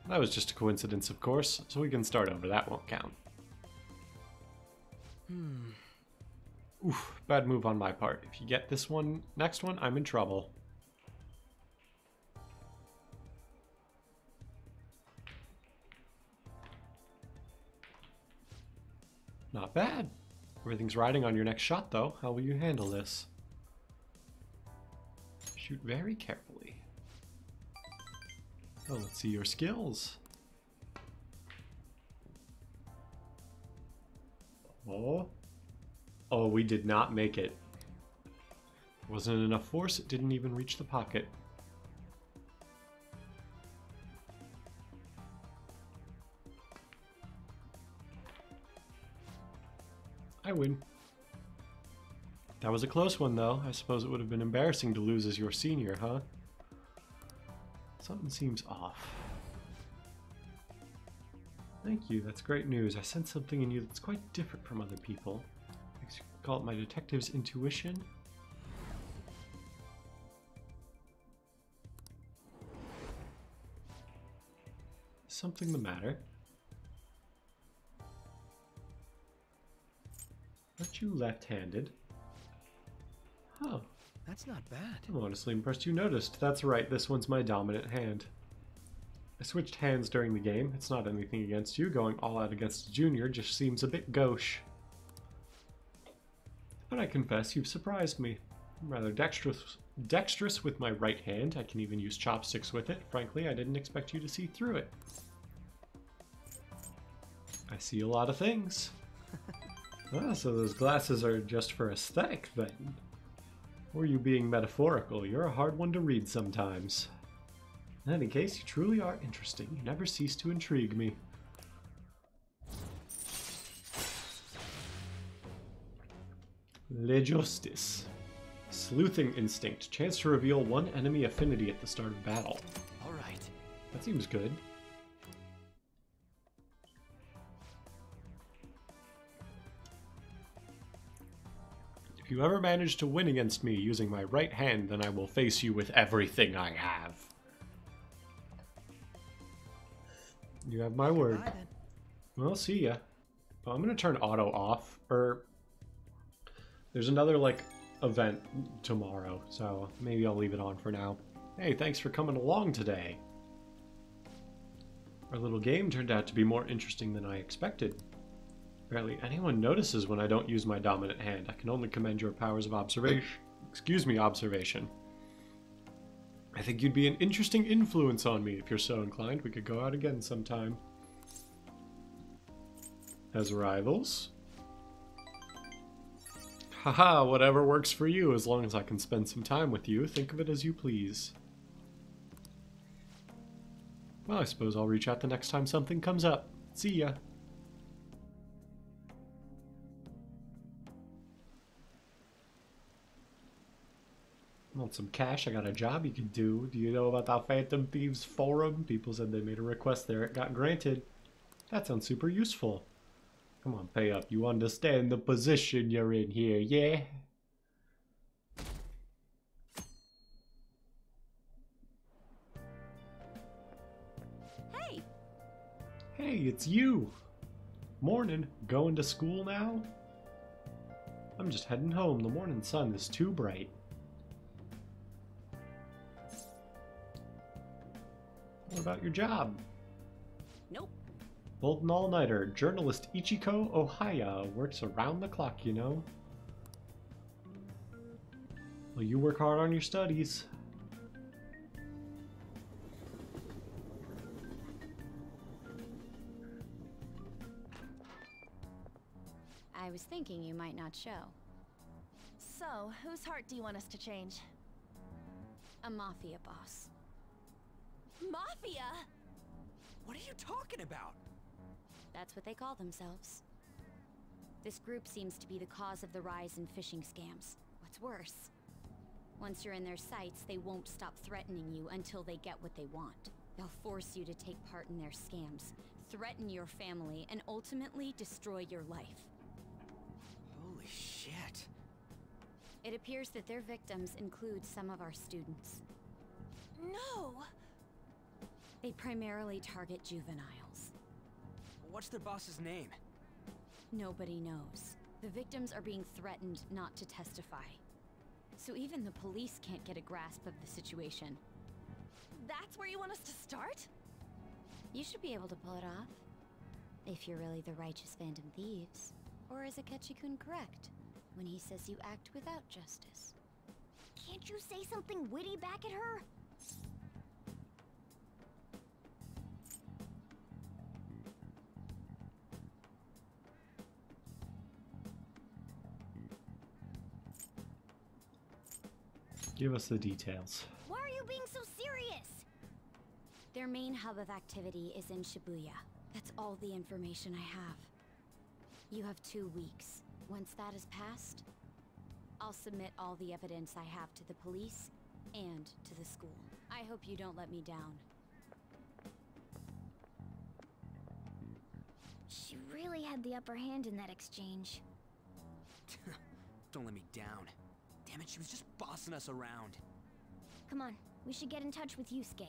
That was just a coincidence, of course, so we can start over. That won't count. Oof, bad move on my part. If you get this one, next one, I'm in trouble. Not bad. Everything's riding on your next shot, though. How will you handle this? Shoot very carefully. Oh, let's see your skills. Oh. Oh, we did not make it. There wasn't enough force. It didn't even reach the pocket. I win. That was a close one, though. I suppose it would have been embarrassing to lose as your senior, huh? Something seems off. Thank you, that's great news. I sense something in you that's quite different from other people. I guess you could call it my detective's intuition. Is something the matter? Aren't you left-handed? Oh. That's not bad. I'm honestly impressed you noticed. That's right, this one's my dominant hand. I switched hands during the game. It's not anything against you. Going all out against a junior just seems a bit gauche. But I confess, you've surprised me. I'm rather dexterous with my right hand. I can even use chopsticks with it. Frankly, I didn't expect you to see through it. I see a lot of things. Ah, so those glasses are just for aesthetic then. Or you being metaphorical, you're a hard one to read sometimes. In any case, you truly are interesting. You never cease to intrigue me. Le Justice. Sleuthing Instinct. Chance to reveal one enemy affinity at the start of battle. Alright. That seems good. If you ever manage to win against me using my right hand, then I will face you with everything I have. You have my word. Bye, then. Well, see ya. Well, I'm gonna turn auto off, or there's another, like, event tomorrow, so maybe I'll leave it on for now. Hey, thanks for coming along today. Our little game turned out to be more interesting than I expected. Barely anyone notices when I don't use my dominant hand. I can only commend your powers of observation. Observation. I think you'd be an interesting influence on me. If you're so inclined, we could go out again sometime. As rivals? Haha, whatever works for you, as long as I can spend some time with you. Think of it as you please. Well, I suppose I'll reach out the next time something comes up. See ya. Want some cash? I got a job you can do. Do you know about the Phantom Thieves forum? People said they made a request there. It got granted. That sounds super useful. Come on, pay up. You understand the position you're in here, yeah? Hey! Hey, it's you! Morning. Going to school now? I'm just heading home. The morning sun is too bright. What about your job? Nope. Bolton All-Nighter. Journalist Ichiko Ohaya works around the clock, you know. Well, you work hard on your studies. I was thinking you might not show. So, whose heart do you want us to change? A mafia boss. Mafia? What are you talking about? That's what they call themselves. This group seems to be the cause of the rise in phishing scams. What's worse, once you're in their sights, they won't stop threatening you until they get what they want. They'll force you to take part in their scams, threaten your family, and ultimately destroy your life. Holy shit. It appears that their victims include some of our students. No! They primarily target juveniles. What's their boss's name? Nobody knows. The victims are being threatened not to testify. So even the police can't get a grasp of the situation. That's where you want us to start? You should be able to pull it off. If you're really the righteous Phantom Thieves. Or is Akechi-kun correct when he says you act without justice? Can't you say something witty back at her? Give us the details. Why are you being so serious? Their main hub of activity is in Shibuya. That's all the information I have. You have 2 weeks. Once that is passed, I'll submit all the evidence I have to the police and to the school. I hope you don't let me down. She really had the upper hand in that exchange. Don't let me down. Damn it, she was just bossing us around. Come on, we should get in touch with Yusuke.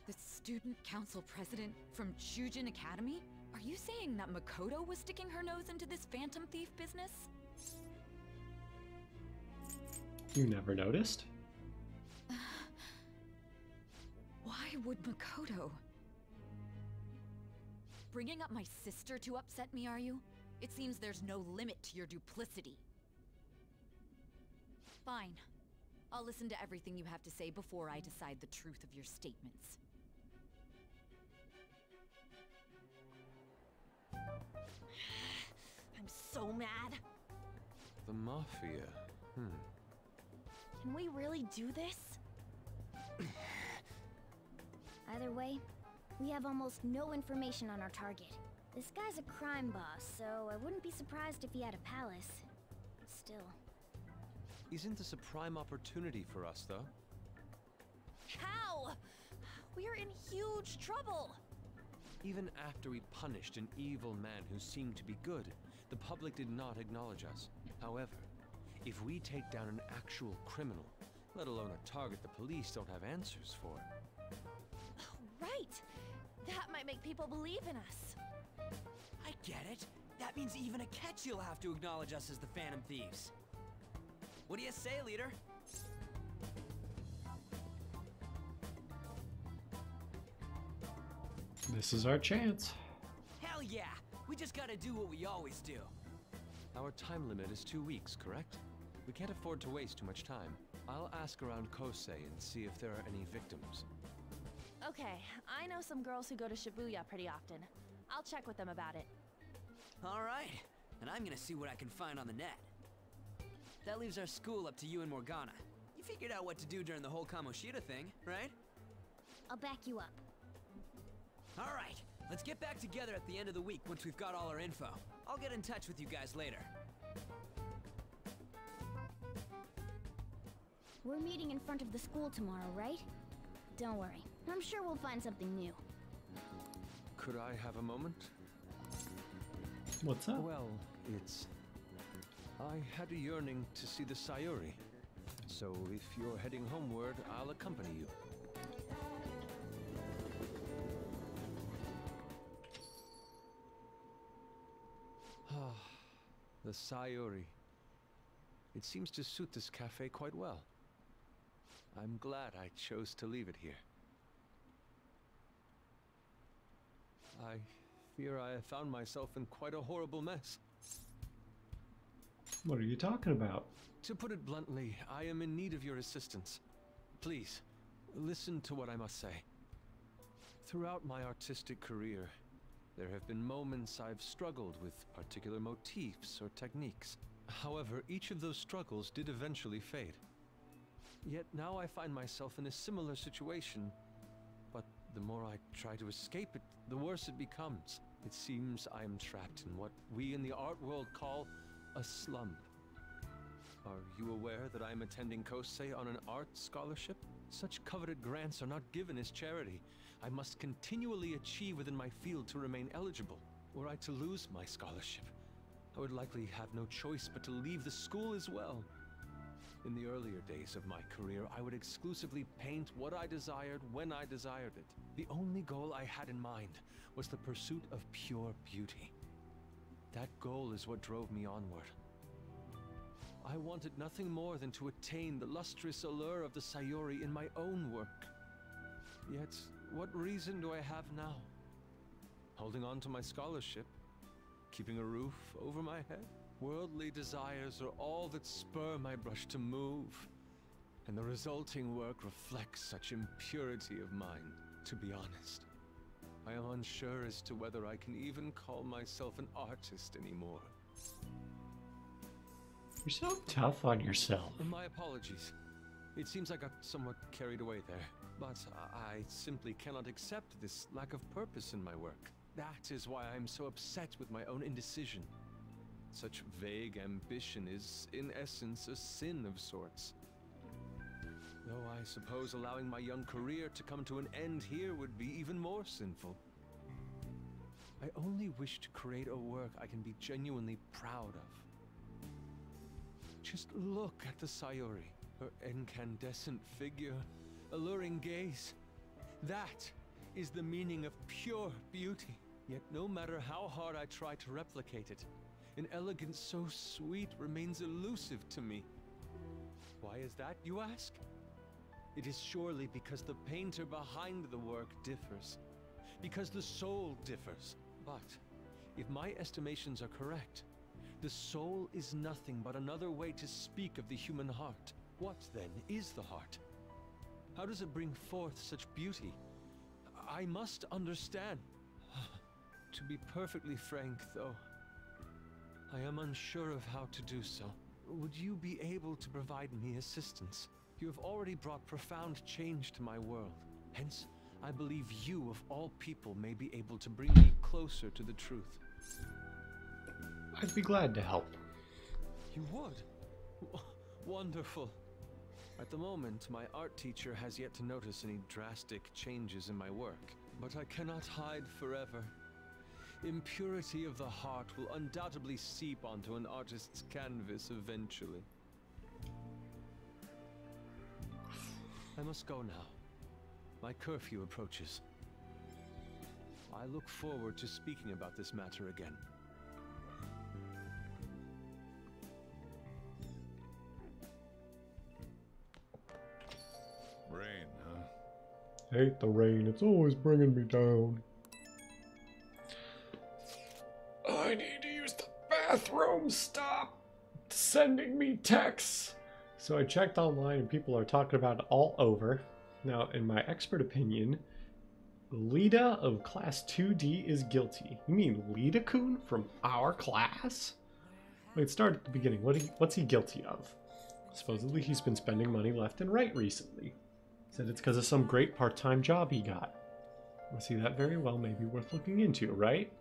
The student council president from Chujin Academy? Are you saying that Makoto was sticking her nose into this phantom thief business? You never noticed? Why would Makoto? bringing up my sister to upset me, are you? It seems there's no limit to your duplicity. Fine. I'll listen to everything you have to say before I decide the truth of your statements. I'm so mad. The Mafia. Can we really do this? Either way, we have almost no information on our target. This guy's a crime boss, so I wouldn't be surprised if he had a palace. Still. Isn't this a prime opportunity for us, though? How? We're in huge trouble. Even after we punished an evil man who seemed to be good, the public did not acknowledge us. However, if we take down an actual criminal, let alone a target the police don't have answers for. Right. That might make people believe in us. I get it. That means even a catch you'll have to acknowledge us as the Phantom Thieves. What do you say, leader? This is our chance. Hell yeah! We just gotta do what we always do. Our time limit is 2 weeks, correct? We can't afford to waste too much time. I'll ask around Kosei and see if there are any victims. Okay, I know some girls who go to Shibuya pretty often. I'll check with them about it. Alright, and I'm gonna see what I can find on the net. That leaves our school up to you and Morgana. You figured out what to do during the whole Kamoshida thing, right? I'll back you up. Alright, let's get back together at the end of the week once we've got all our info. I'll get in touch with you guys later. We're meeting in front of the school tomorrow, right? Don't worry. I'm sure we'll find something new. Could I have a moment? What's up? Well, I had a yearning to see the Sayuri. So if you're heading homeward, I'll accompany you. The Sayuri. It seems to suit this cafe quite well. I'm glad I chose to leave it here. I fear I have found myself in quite a horrible mess. What are you talking about? To put it bluntly, I am in need of your assistance. Please, listen to what I must say. Throughout my artistic career, there have been moments I've struggled with particular motifs or techniques. However, each of those struggles did eventually fade. Yet now I find myself in a similar situation, but the more I try to escape it, the worse it becomes. It seems I am trapped in what we in the art world call a slump. Are you aware that I am attending Kosei on an art scholarship? Such coveted grants are not given as charity. I must continually achieve within my field to remain eligible. Were I to lose my scholarship, I would likely have no choice but to leave the school as well. In the earlier days of my career, I would exclusively paint what I desired when I desired it. The only goal I had in mind was the pursuit of pure beauty. That goal is what drove me onward. I wanted nothing more than to attain the lustrous allure of the Sayuri in my own work. Yet, what reason do I have now? Holding on to my scholarship? Keeping a roof over my head? Worldly desires are all that spur my brush to move, and the resulting work reflects such impurity of mind. To be honest, I am unsure as to whether I can even call myself an artist anymore. You're so tough on yourself. My apologies. It seems I got somewhat carried away there, but I simply cannot accept this lack of purpose in my work. That is why I am so upset with my own indecision. Such vague ambition is, in essence, a sin of sorts. Though I suppose allowing my young career to come to an end here would be even more sinful. I only wish to create a work I can be genuinely proud of. Just look at the Sayuri, her incandescent figure, alluring gaze. That is the meaning of pure beauty. Yet no matter how hard I try to replicate it, an elegance so sweet remains elusive to me. Why is that, you ask? It is surely because the painter behind the work differs. Because the soul differs. But if my estimations are correct, the soul is nothing but another way to speak of the human heart. What, then, is the heart? How does it bring forth such beauty? I must understand. To be perfectly frank, though, I am unsure of how to do so. Would you be able to provide me assistance? You have already brought profound change to my world. Hence, I believe you, of all people, may be able to bring me closer to the truth. I'd be glad to help. You would? Wonderful. At the moment, my art teacher has yet to notice any drastic changes in my work. But I cannot hide forever. Impurity of the heart will undoubtedly seep onto an artist's canvas eventually. I must go now. My curfew approaches. I look forward to speaking about this matter again. Rain, huh? Hate the rain. It's always bringing me down. I need to use the bathroom. Stop sending me texts. So I checked online and people are talking about it all over. Now, in my expert opinion, Lita of Class 2D is guilty. You mean Lita-kun from our class? Wait, start at the beginning. What's he guilty of? Supposedly he's been spending money left and right recently. Said it's because of some great part-time job he got. I see that very well may be worth looking into, right?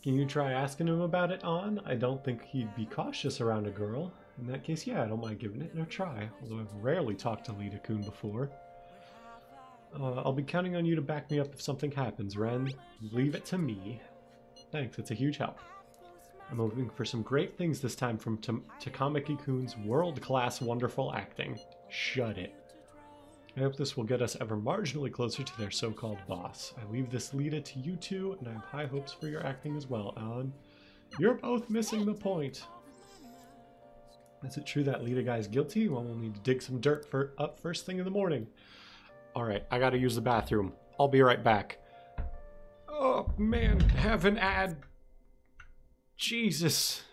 Can you try asking him about it, On? I don't think he'd be cautious around a girl. In that case, yeah, I don't mind giving it a try, although I've rarely talked to Lita-kun before. I'll be counting on you to back me up if something happens, Ren. Leave it to me. Thanks, it's a huge help. I'm hoping for some great things this time from Takamaki-kun's world-class wonderful acting. Shut it. I hope this will get us ever marginally closer to their so-called boss. I leave this Lita to you two, and I have high hopes for your acting as well, Alan. You're both missing the point. Is it true that Lita guy's guilty? Well, we'll need to dig some dirt up first thing in the morning. Alright, I gotta use the bathroom. I'll be right back. Oh, man, have an ad. Jesus.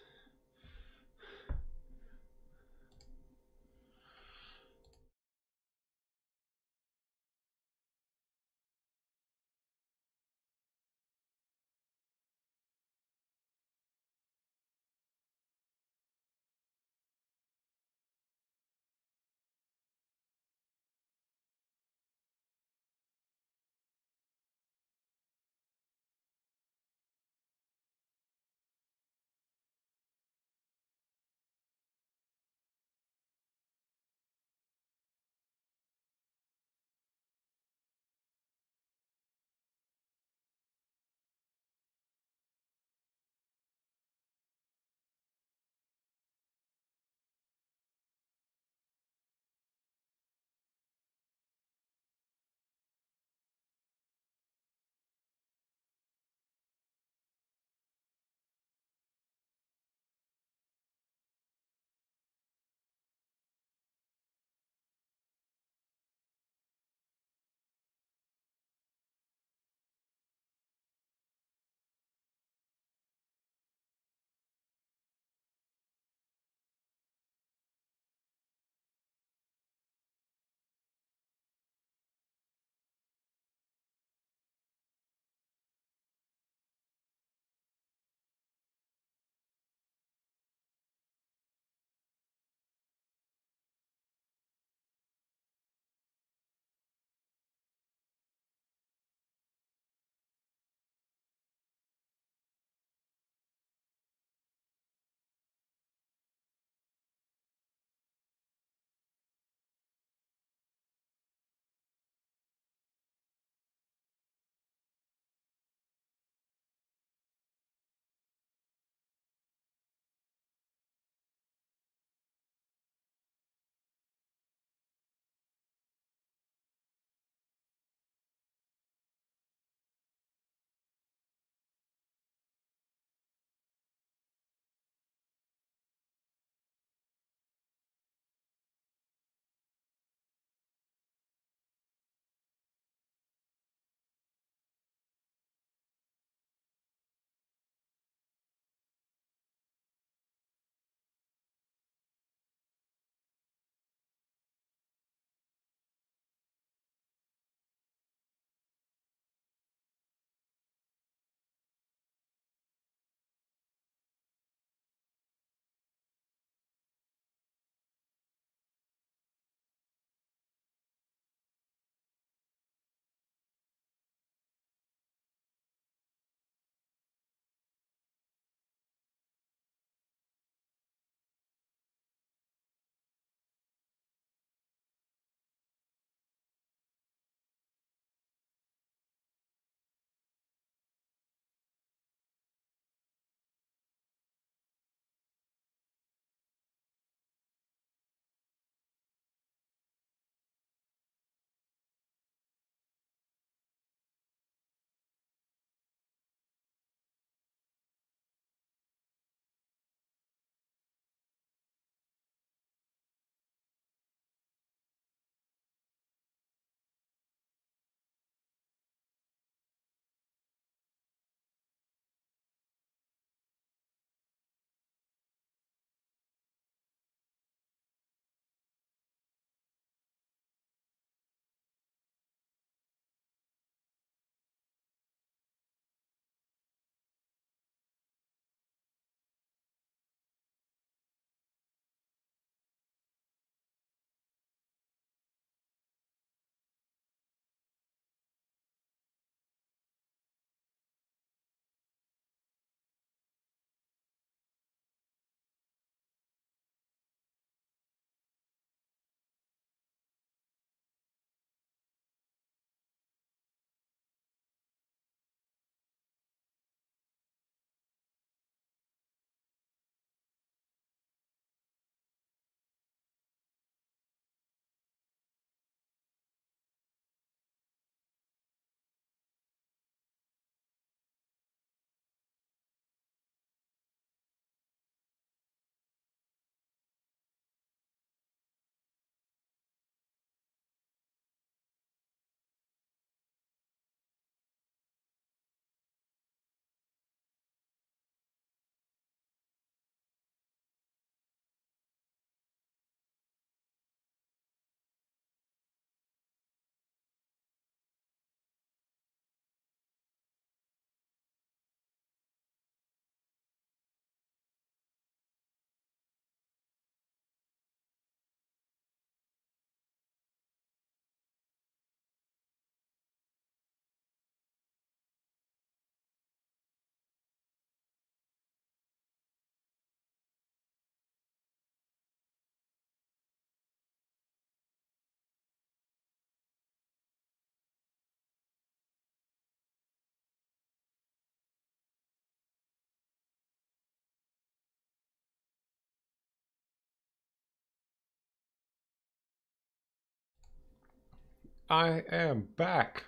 I am back.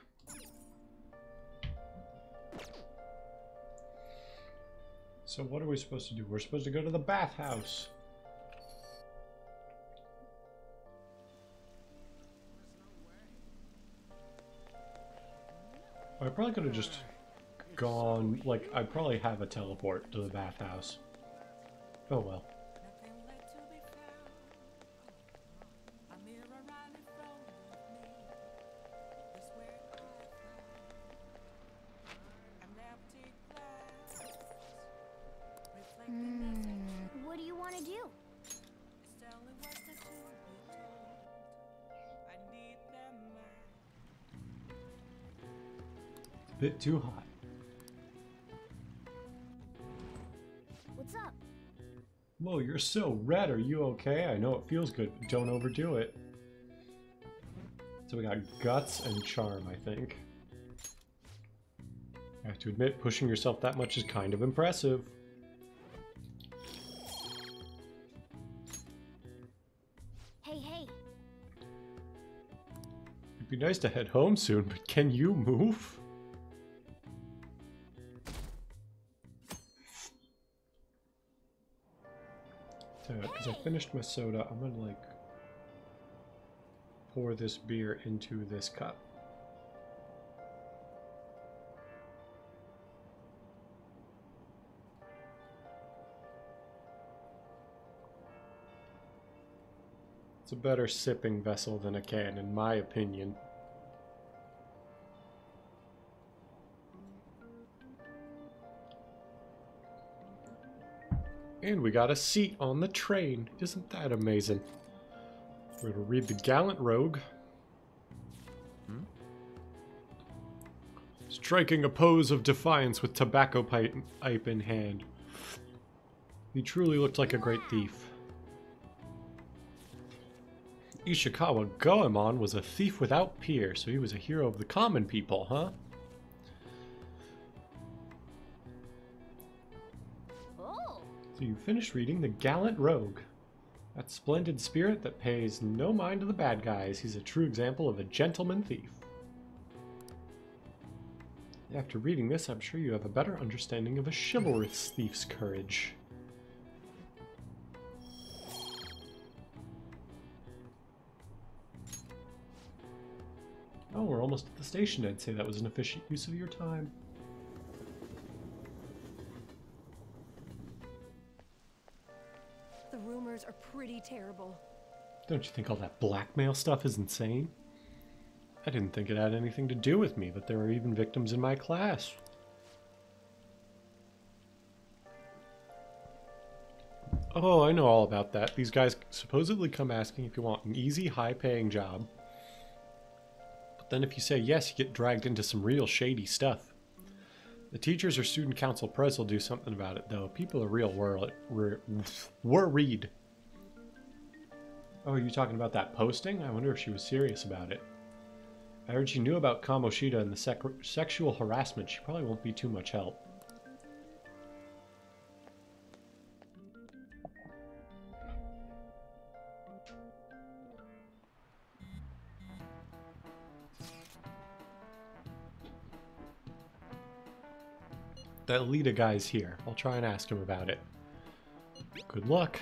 So what are we supposed to do? We're supposed to go to the bathhouse. I probably could have just gone, like, I probably have a teleport to the bathhouse. Oh well. What do you want to do? Bit too hot. What's up? Whoa, you're so red. Are you okay? I know it feels good, but don't overdo it. So we got guts and charm, I think. I have to admit, pushing yourself that much is kind of impressive. Hey. It'd be nice to head home soon, but can you move? As I finished my soda, I'm gonna like pour this beer into this cup. It's a better sipping vessel than a can, in my opinion. And we got a seat on the train. Isn't that amazing? We're going to read The Gallant Rogue. Striking a pose of defiance with tobacco pipe in hand. He truly looked like a great thief. Ishikawa Goemon was a thief without peer, so he was a hero of the common people, huh? So you finished reading The Gallant Rogue. That splendid spirit that pays no mind to the bad guys. He's a true example of a gentleman thief. After reading this, I'm sure you have a better understanding of a chivalrous thief's courage. Oh, we're almost at the station. I'd say that was an efficient use of your time. The rumors are pretty terrible. Don't you think all that blackmail stuff is insane? I didn't think it had anything to do with me, but there are even victims in my class. Oh, I know all about that. These guys supposedly come asking if you want an easy, high-paying job. But then if you say yes, you get dragged into some real shady stuff. The teachers or student council pres will do something about it, though. People are real worried. Oh, are you talking about that posting? I wonder if she was serious about it. I heard she knew about Kamoshida and the sexual harassment. She probably won't be too much help. That Lita guy's here. I'll try and ask him about it. Good luck.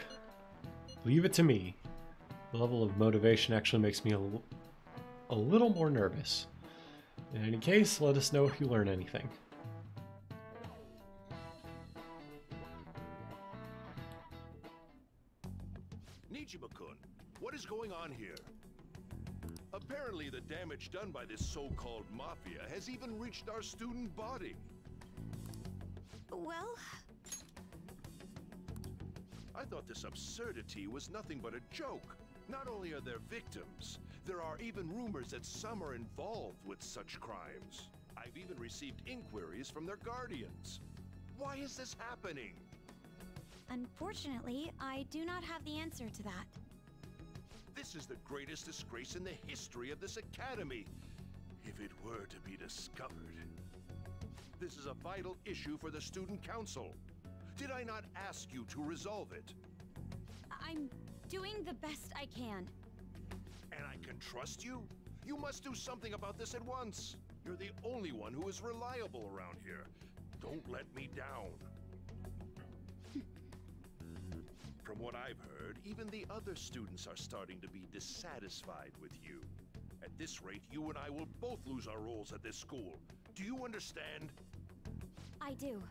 Leave it to me. The level of motivation actually makes me a little more nervous. In any case, let us know if you learn anything. Nijima-kun, what is going on here? Apparently the damage done by this so-called mafia has even reached our student body. Well... I thought this absurdity was nothing but a joke. Not only are there victims, there are even rumors that some are involved with such crimes. I've even received inquiries from their guardians. Why is this happening? Unfortunately, I do not have the answer to that. This is the greatest disgrace in the history of this academy, if it were to be discovered. This is a vital issue for the student council. Did I not ask you to resolve it? I'm doing the best I can. And I can trust you? You must do something about this at once. You're the only one who is reliable around here. Don't let me down. From what I've heard, even the other students are starting to be dissatisfied with you. At this rate, you and I will both lose our roles at this school. Do you understand? I do.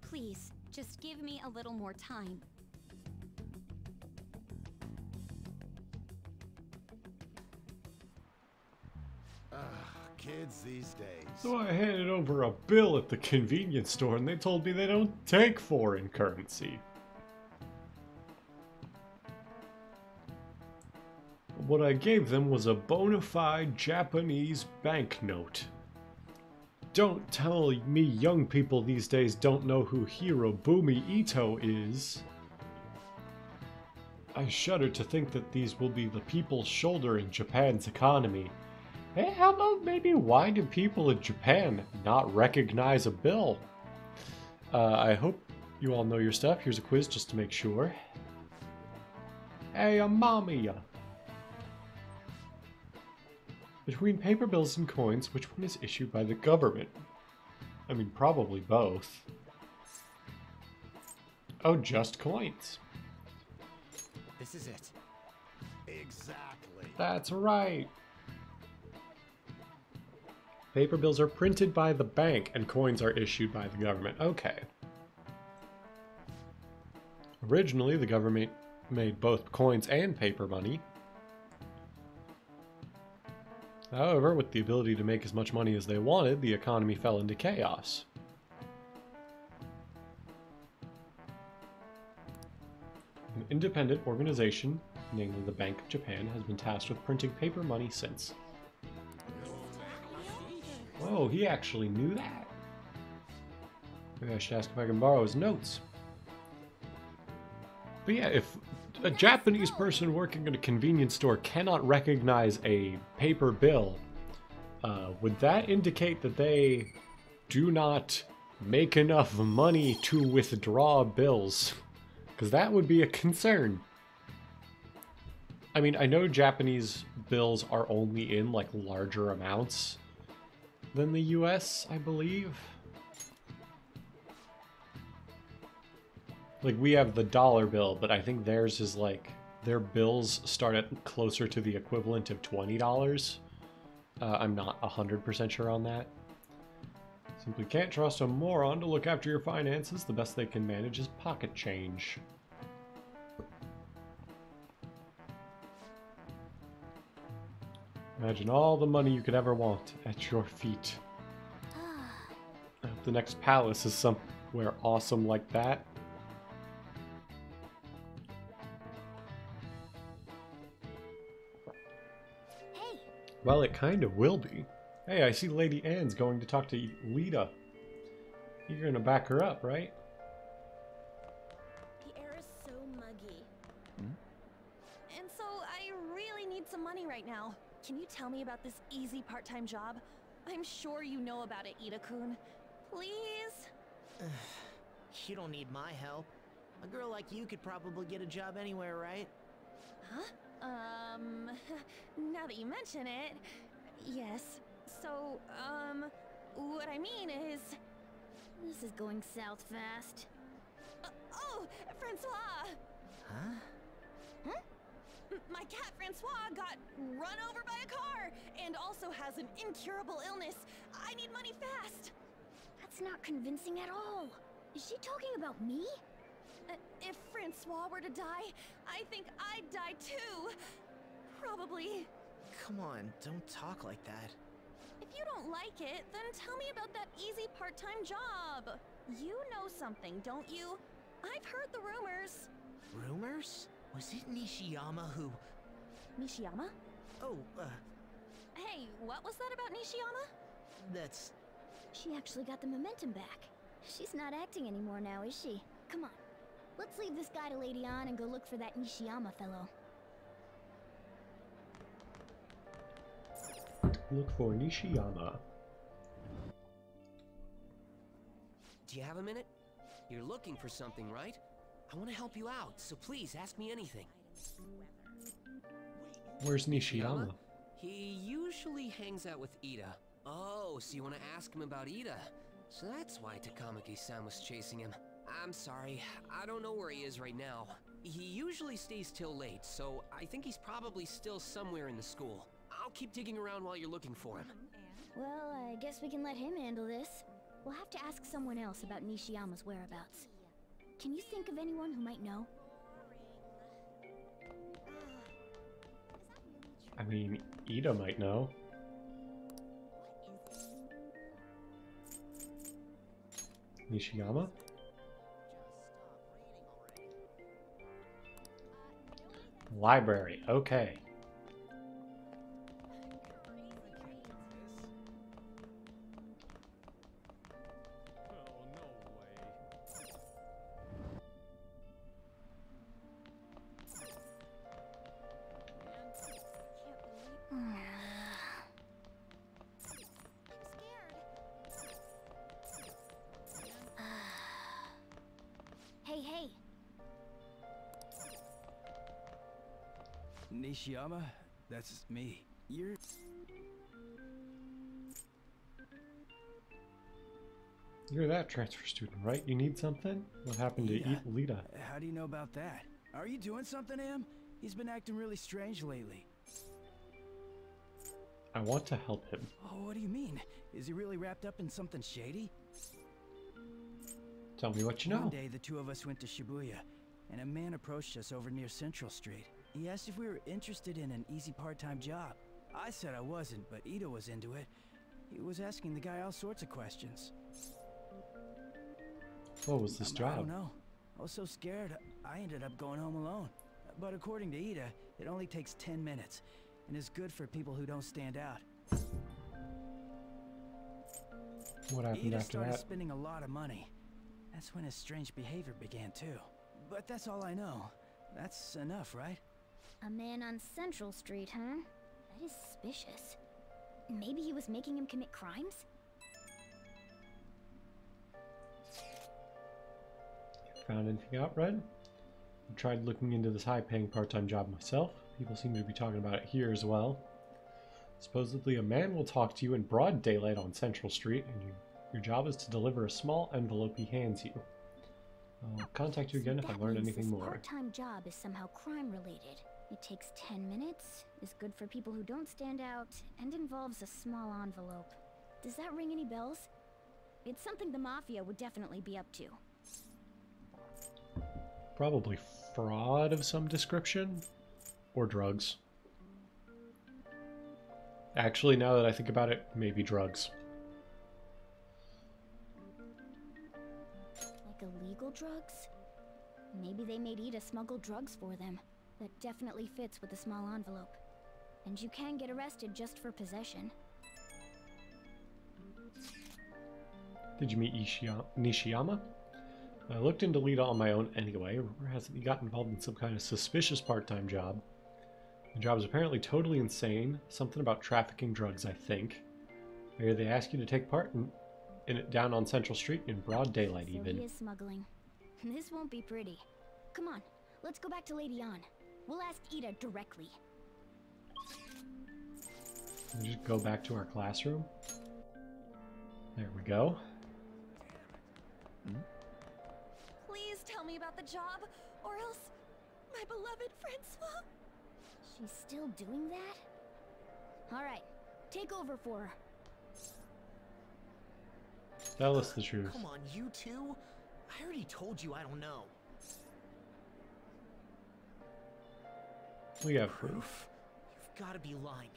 Please, just give me a little more time. Kids these days. So I handed over a bill at the convenience store and they told me they don't take foreign currency. What I gave them was a bona fide Japanese banknote. Don't tell me young people these days don't know who Hirobumi Ito is. I shudder to think that these will be the people's shoulder in Japan's economy. Hey, how about maybe why do people in Japan not recognize a bill? I hope you all know your stuff. Here's a quiz just to make sure. Hey, Amamiya. Between paper bills and coins, which one is issued by the government? I mean, probably both. Oh, just coins. This is it. Exactly. That's right. Paper bills are printed by the bank and coins are issued by the government. Okay. Originally, the government made both coins and paper money. However, with the ability to make as much money as they wanted, the economy fell into chaos. An independent organization, namely the Bank of Japan, has been tasked with printing paper money since. Whoa, he actually knew that. Maybe I should ask if I can borrow his notes. But yeah, if a Japanese person working at a convenience store cannot recognize a paper bill, would that indicate that they do not make enough money to withdraw bills? Because that would be a concern. I mean, I know Japanese bills are only in like larger amounts than the US, I believe. Like, we have the dollar bill, but I think theirs is like, their bills start at closer to the equivalent of $20. I'm not 100% sure on that. Simply can't trust a moron to look after your finances. The best they can manage is pocket change. Imagine all the money you could ever want at your feet. I hope the next palace is somewhere awesome like that. Hey. Well, it kind of will be. Hey, I see Lady Anne's going to talk to Lita. You're gonna back her up, right? The air is so muggy. And so I really need some money right now. Can you tell me about this easy part-time job? I'm sure you know about it, Ida-kun. Please? You don't need my help. A girl like you could probably get a job anywhere, right? Huh? Now that you mention it, yes. So, what I mean is... This is going south fast. Oh, Francois! Huh? My cat Francois got run over by a car and also has an incurable illness. I need money fast. That's not convincing at all. Is she talking about me? If Francois were to die, I think I'd die too. Probably. Come on, don't talk like that. If you don't like it, then tell me about that easy part-time job. You know something, don't you? I've heard the rumors. Rumors? Was it Nishiyama who... Nishiyama? Oh, Hey, what was that about Nishiyama? That's... She actually got the momentum back. She's not acting anymore now, is she? Come on. Let's leave this guy to Lady Anne and go look for that Nishiyama fellow. Look for Nishiyama. Do you have a minute? You're looking for something, right? I want to help you out, so please ask me anything. Where's Nishiyama? He usually hangs out with Ida. Oh, so you want to ask him about Ida? So that's why Takamaki-san was chasing him. I'm sorry, I don't know where he is right now. He usually stays till late, so I think he's probably still somewhere in the school. I'll keep digging around while you're looking for him. Well, I guess we can let him handle this. We'll have to ask someone else about Nishiyama's whereabouts. Can you think of anyone who might know? I mean, Ida might know. Nishiyama? Library, okay. Hey, hey! Nishiyama? That's me. You're... You're that transfer student, right? You need something? What happened to Lita? How do you know about that? Are you doing something to him? He's been acting really strange lately. I want to help him. Oh, what do you mean? Is he really wrapped up in something shady? Tell me what you know. One day, the two of us went to Shibuya, and a man approached us over near Central Street. He asked if we were interested in an easy part-time job. I said I wasn't, but Ito was into it. He was asking the guy all sorts of questions. What was this job? I don't know. I was so scared, I ended up going home alone. But according to Ida, it only takes 10 minutes, and is good for people who don't stand out. What happened Ida after started that? spending a lot of money. That's when his strange behavior began too. But that's all I know. That's enough, right? A man on Central Street, huh? That is suspicious. Maybe he was making him commit crimes? Found anything out, Red? I tried looking into this high-paying part-time job myself. People seem to be talking about it here as well. Supposedly, a man will talk to you in broad daylight on Central Street, and your job is to deliver a small envelope he hands you. I'll contact you again if I learn anything more. Part-time job is somehow crime-related. It takes 10 minutes, is good for people who don't stand out, and involves a small envelope. Does that ring any bells? It's something the Mafia would definitely be up to. Probably fraud of some description, or drugs. Actually, now that I think about it, maybe drugs. Like illegal drugs? Maybe they made Ida smuggle drugs for them. That definitely fits with the small envelope. And you can get arrested just for possession. Did you meet Nishiyama? I looked into Lita on my own anyway, or hasn't he got involved in some kind of suspicious part-time job? The job is apparently totally insane, something about trafficking drugs, I think. Maybe they ask you to take part in it down on Central Street in broad daylight So even. he is smuggling. This won't be pretty. Come on, let's go back to Lady Ann. We'll ask Ida directly. We'll just go back to our classroom. There we go. Please tell me about the job, or else my beloved Francois. She's still doing that? Alright, take over for her. Tell us the truth. Come on, you two? I already told you I don't know. We have proof. You've got to be lying.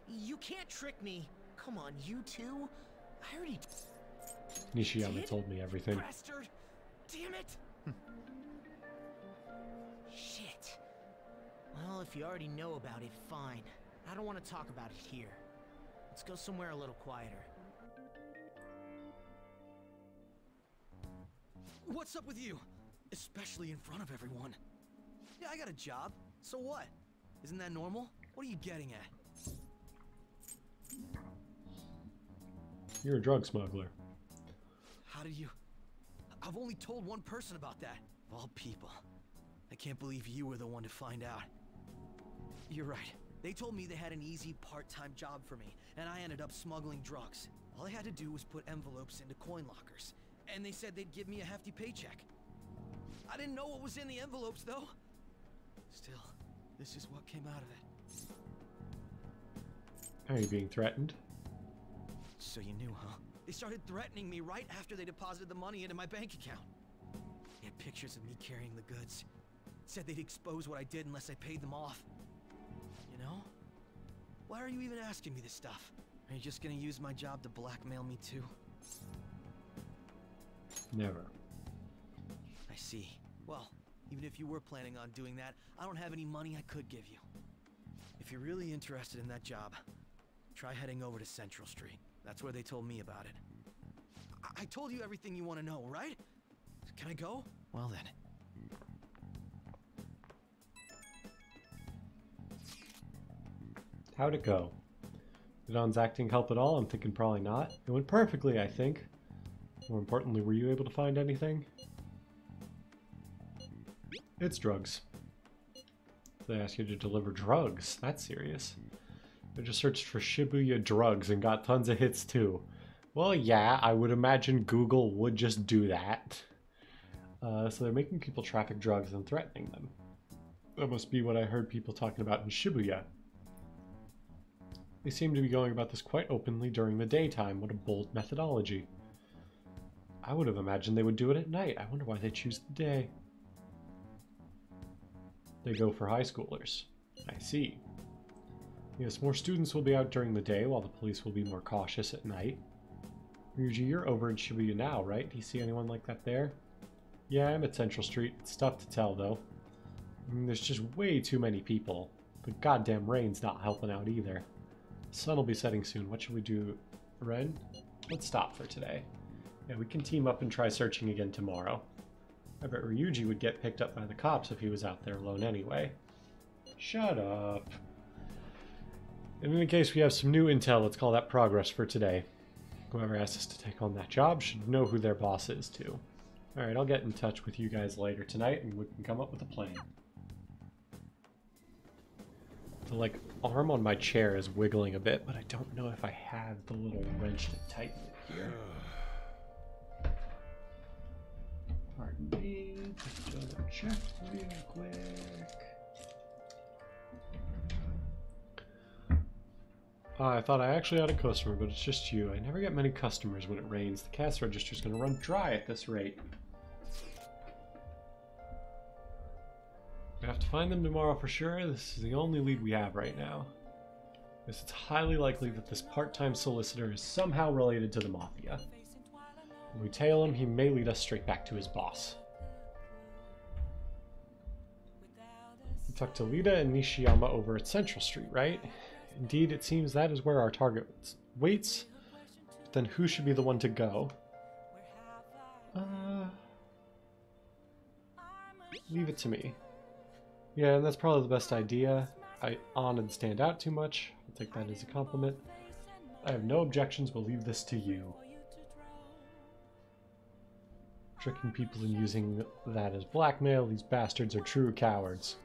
You can't trick me. Come on, you two? I already... Nishiyama told me everything. Bastard! Damn it! Shit. Well, if you already know about it, fine. I don't want to talk about it here. Let's go somewhere a little quieter. What's up with you? Especially in front of everyone. Yeah, I got a job. So what? Isn't that normal? What are you getting at? You're a drug smuggler. How did you... I've only told one person about that. Of all people. I can't believe you were the one to find out. You're right. They told me they had an easy part-time job for me, and I ended up smuggling drugs. All I had to do was put envelopes into coin lockers, and they said they'd give me a hefty paycheck. I didn't know what was in the envelopes, though. Still, this is what came out of it. Are you being threatened? So you knew, huh? They started threatening me right after they deposited the money into my bank account. They had pictures of me carrying the goods. Said they'd expose what I did unless I paid them off. You know? Why are you even asking me this stuff? Are you just gonna use my job to blackmail me too? Never. I see. Well, even if you were planning on doing that, I don't have any money I could give you. If you're really interested in that job, try heading over to Central Street. That's where they told me about it. I told you everything you want to know, right? Can I go? Well then. How'd it go? Did Don's acting help at all? I'm thinking probably not. It went perfectly, I think. More importantly, were you able to find anything? It's drugs. They ask you to deliver drugs. That's serious. I just searched for Shibuya drugs and got tons of hits too. Well, yeah, I would imagine Google would just do that. So they're making people traffic drugs and threatening them. That must be what I heard people talking about in Shibuya. They seem to be going about this quite openly during the daytime. What a bold methodology. I would have imagined they would do it at night. I wonder why they choose the day. They go for high schoolers. I see. Yes, more students will be out during the day, while the police will be more cautious at night. Ryuji, you're over in Shibuya now, right? Do you see anyone like that there? Yeah, I'm at Central Street. It's tough to tell, though. There's just way too many people. The goddamn rain's not helping out either. The sun will be setting soon. What should we do, Ren? Let's stop for today. Yeah, we can team up and try searching again tomorrow. I bet Ryuji would get picked up by the cops if he was out there alone anyway. Shut up. In any case, we have some new intel. Let's call that progress for today. Whoever asked us to take on that job should know who their boss is, too. Alright, I'll get in touch with you guys later tonight, and we can come up with a plan. The, like, arm on my chair is wiggling a bit, but I don't know if I have the little wrench to tighten it here. Pardon me, just double check real quick. I thought I actually had a customer, but it's just you. I never get many customers when it rains. The cash register's gonna run dry at this rate. We have to find them tomorrow for sure. This is the only lead we have right now. Because it's highly likely that this part-time solicitor is somehow related to the Mafia. When we tail him, he may lead us straight back to his boss. We talked to Lita and Nishiyama over at Central Street, right? Indeed, it seems that is where our target waits. But then who should be the one to go? Leave it to me. Yeah, and that's probably the best idea. I on and stand out too much. I'll take that as a compliment. I have no objections, we'll leave this to you. Tricking people and using that as blackmail, these bastards are true cowards.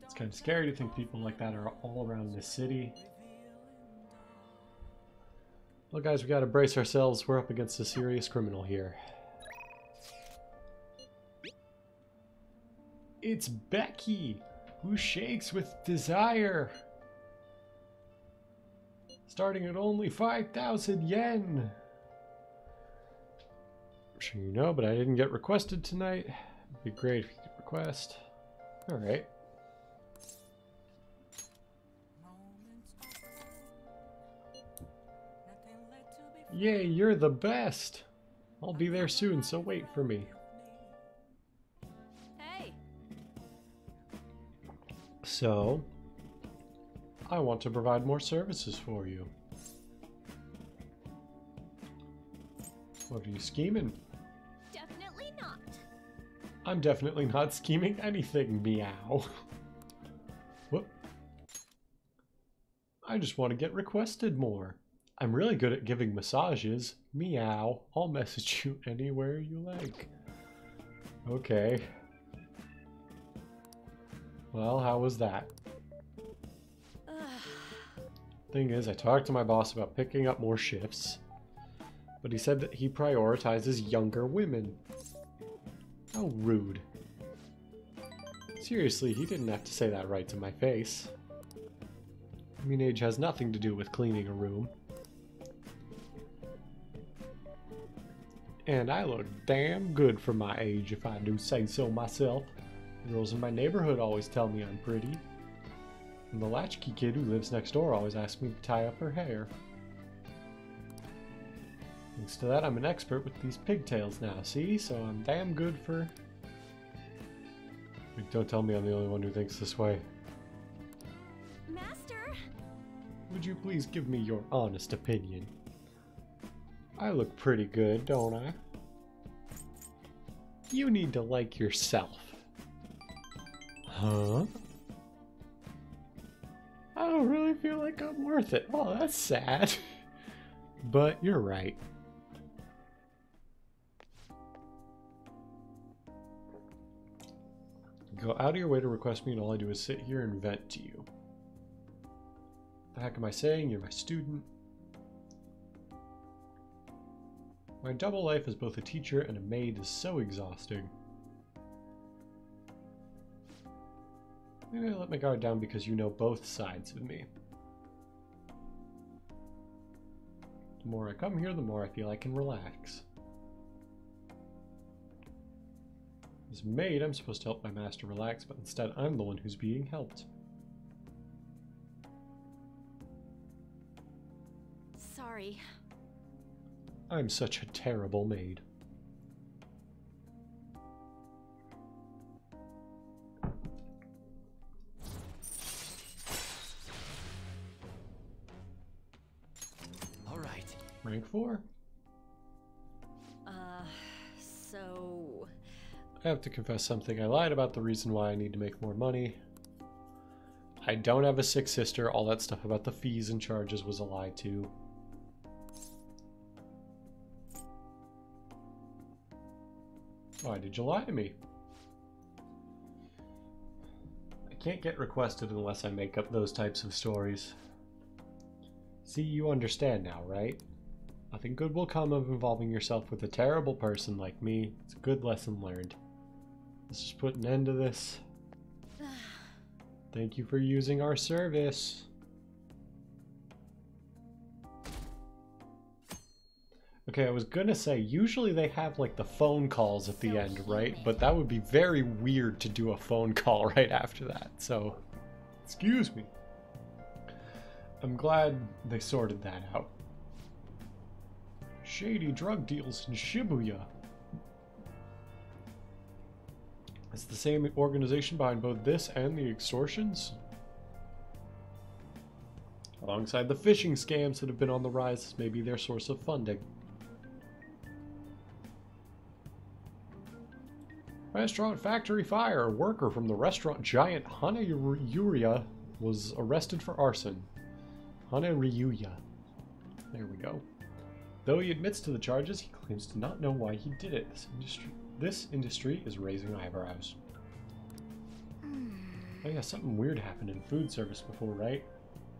It's kind of scary to think people like that are all around this city. Well guys, we gotta brace ourselves. We're up against a serious criminal here. It's Becky, who shakes with desire. Starting at only 5,000 yen. I'm sure you know, but I didn't get requested tonight. It'd be great if you could request. Alright. Yay, you're the best! I'll be there soon, so wait for me. Hey! So, I want to provide more services for you. What are you scheming? Definitely not. I'm definitely not scheming anything, meow. Whoop. I just want to get requested more. I'm really good at giving massages. Meow. I'll message you anywhere you like. Okay. Well, how was that? Thing is, I talked to my boss about picking up more shifts, but he said that he prioritizes younger women. How rude. Seriously, he didn't have to say that right to my face. I mean, age has nothing to do with cleaning a room. And I look damn good for my age, if I do say so myself. The girls in my neighborhood always tell me I'm pretty. And the latchkey kid who lives next door always asks me to tie up her hair. Thanks to that, I'm an expert with these pigtails now, see? So I'm damn good for... Wait, don't tell me I'm the only one who thinks this way. Master! Would you please give me your honest opinion? I look pretty good, don't I? You need to like yourself. Huh? I don't really feel like I'm worth it. Oh, that's sad. But you're right. Go out of your way to request me and all I do is sit here and vent to you. What the heck am I saying? You're my student. My double life as both a teacher and a maid is so exhausting. Maybe I let my guard down because you know both sides of me. The more I come here, the more I feel I can relax. As maid, I'm supposed to help my master relax, but instead I'm the one who's being helped. Sorry. I'm such a terrible maid. All right. Rank 4? So... I have to confess something. I lied about the reason why I need to make more money. I don't have a sick sister. All that stuff about the fees and charges was a lie too. Why did you lie to me? I can't get requested unless I make up those types of stories. See, you understand now, right? Nothing good will come of involving yourself with a terrible person like me. It's a good lesson learned. Let's just put an end to this. Thank you for using our service. Okay, I was gonna say, usually they have like the phone calls at the end, right? But that would be very weird to do a phone call right after that, so excuse me. I'm glad they sorted that out. Shady drug deals in Shibuya. It's the same organization behind both this and the extortions? Alongside the phishing scams that have been on the rise as maybe their source of funding. Restaurant factory fire. A worker from the restaurant giant Hana-Ryuya was arrested for arson. Hana-Ryuya. There we go. Though he admits to the charges, he claims to not know why he did it. This industry is raising eyebrows. Oh yeah, something weird happened in food service before, right?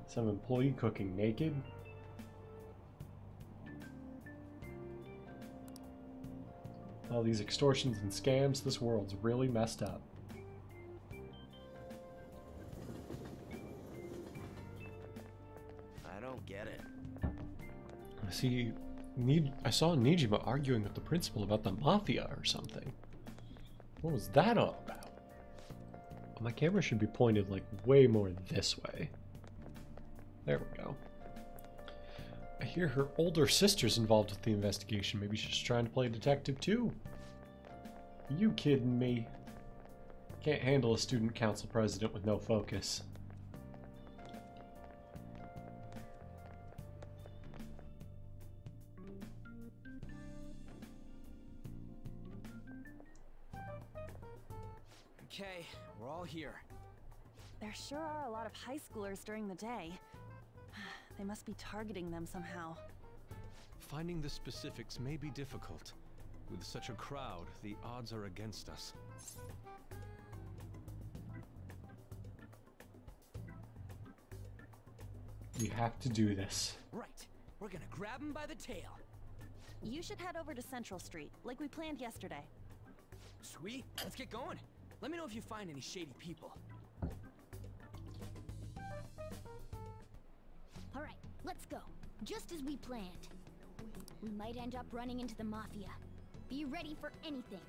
Some employee cooking naked. All these extortions and scams, this world's really messed up. I don't get it. See, I saw Nijima arguing with the principal about the mafia or something. What was that all about? My camera should be pointed like way more this way. There we go. I hear her older sister's involved with the investigation. Maybe she's trying to play detective too. Are you kidding me? Can't handle a student council president with no focus. Okay, we're all here. There sure are a lot of high schoolers during the day. They must be targeting them somehow. Finding the specifics may be difficult. With such a crowd, the odds are against us. We have to do this. Right. We're gonna grab him by the tail. You should head over to Central Street, like we planned yesterday. Sweet. Let's get going. Let me know if you find any shady people. Alright, let's go. Just as we planned. We might end up running into the Mafia. Be ready for anything.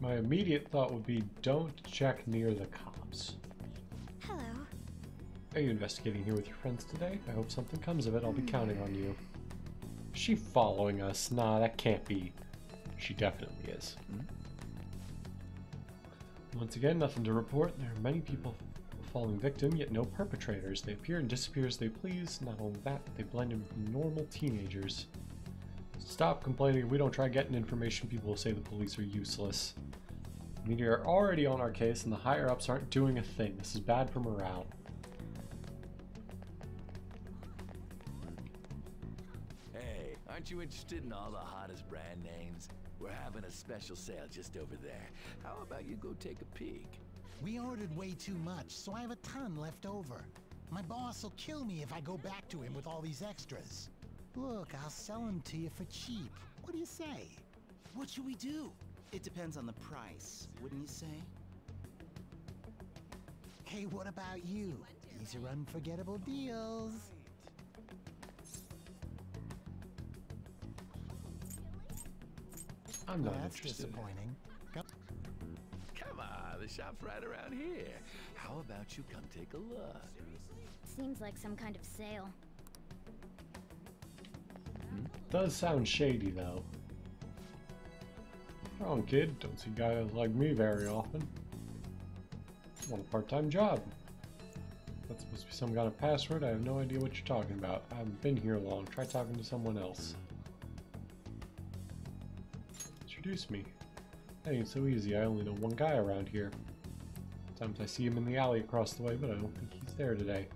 My immediate thought would be don't check near the cops. Hello. Are you investigating here with your friends today? I hope something comes of it. I'll be counting on you. Is she following us? Nah, that can't be. She definitely is. Once again, nothing to report. There are many people falling victim, yet no perpetrators. They appear and disappear as they please. Not only that, but they blend in with normal teenagers. Stop complaining. If we don't try getting information, people will say the police are useless. The media are already on our case, and the higher-ups aren't doing a thing. This is bad for morale. Hey, aren't you interested in all the hottest brand names? We're having a special sale just over there. How about you go take a peek? We ordered way too much, so I have a ton left over. My boss will kill me if I go back to him with all these extras. Look, I'll sell them to you for cheap. What do you say? What should we do? It depends on the price, wouldn't you say? Hey, what about you? These are unforgettable deals. I'm not That's interested. disappointing. Come on, the shop's right around here. How about you come take a look? Seems like some kind of sale. Does sound shady, though. Wrong, kid. Don't see guys like me very often. Want a part-time job. That's supposed to be some kind of password. I have no idea what you're talking about. I haven't been here long. Try talking to someone else. Introduce me. That ain't so easy. I only know one guy around here. Sometimes I see him in the alley across the way, but I don't think he's there today.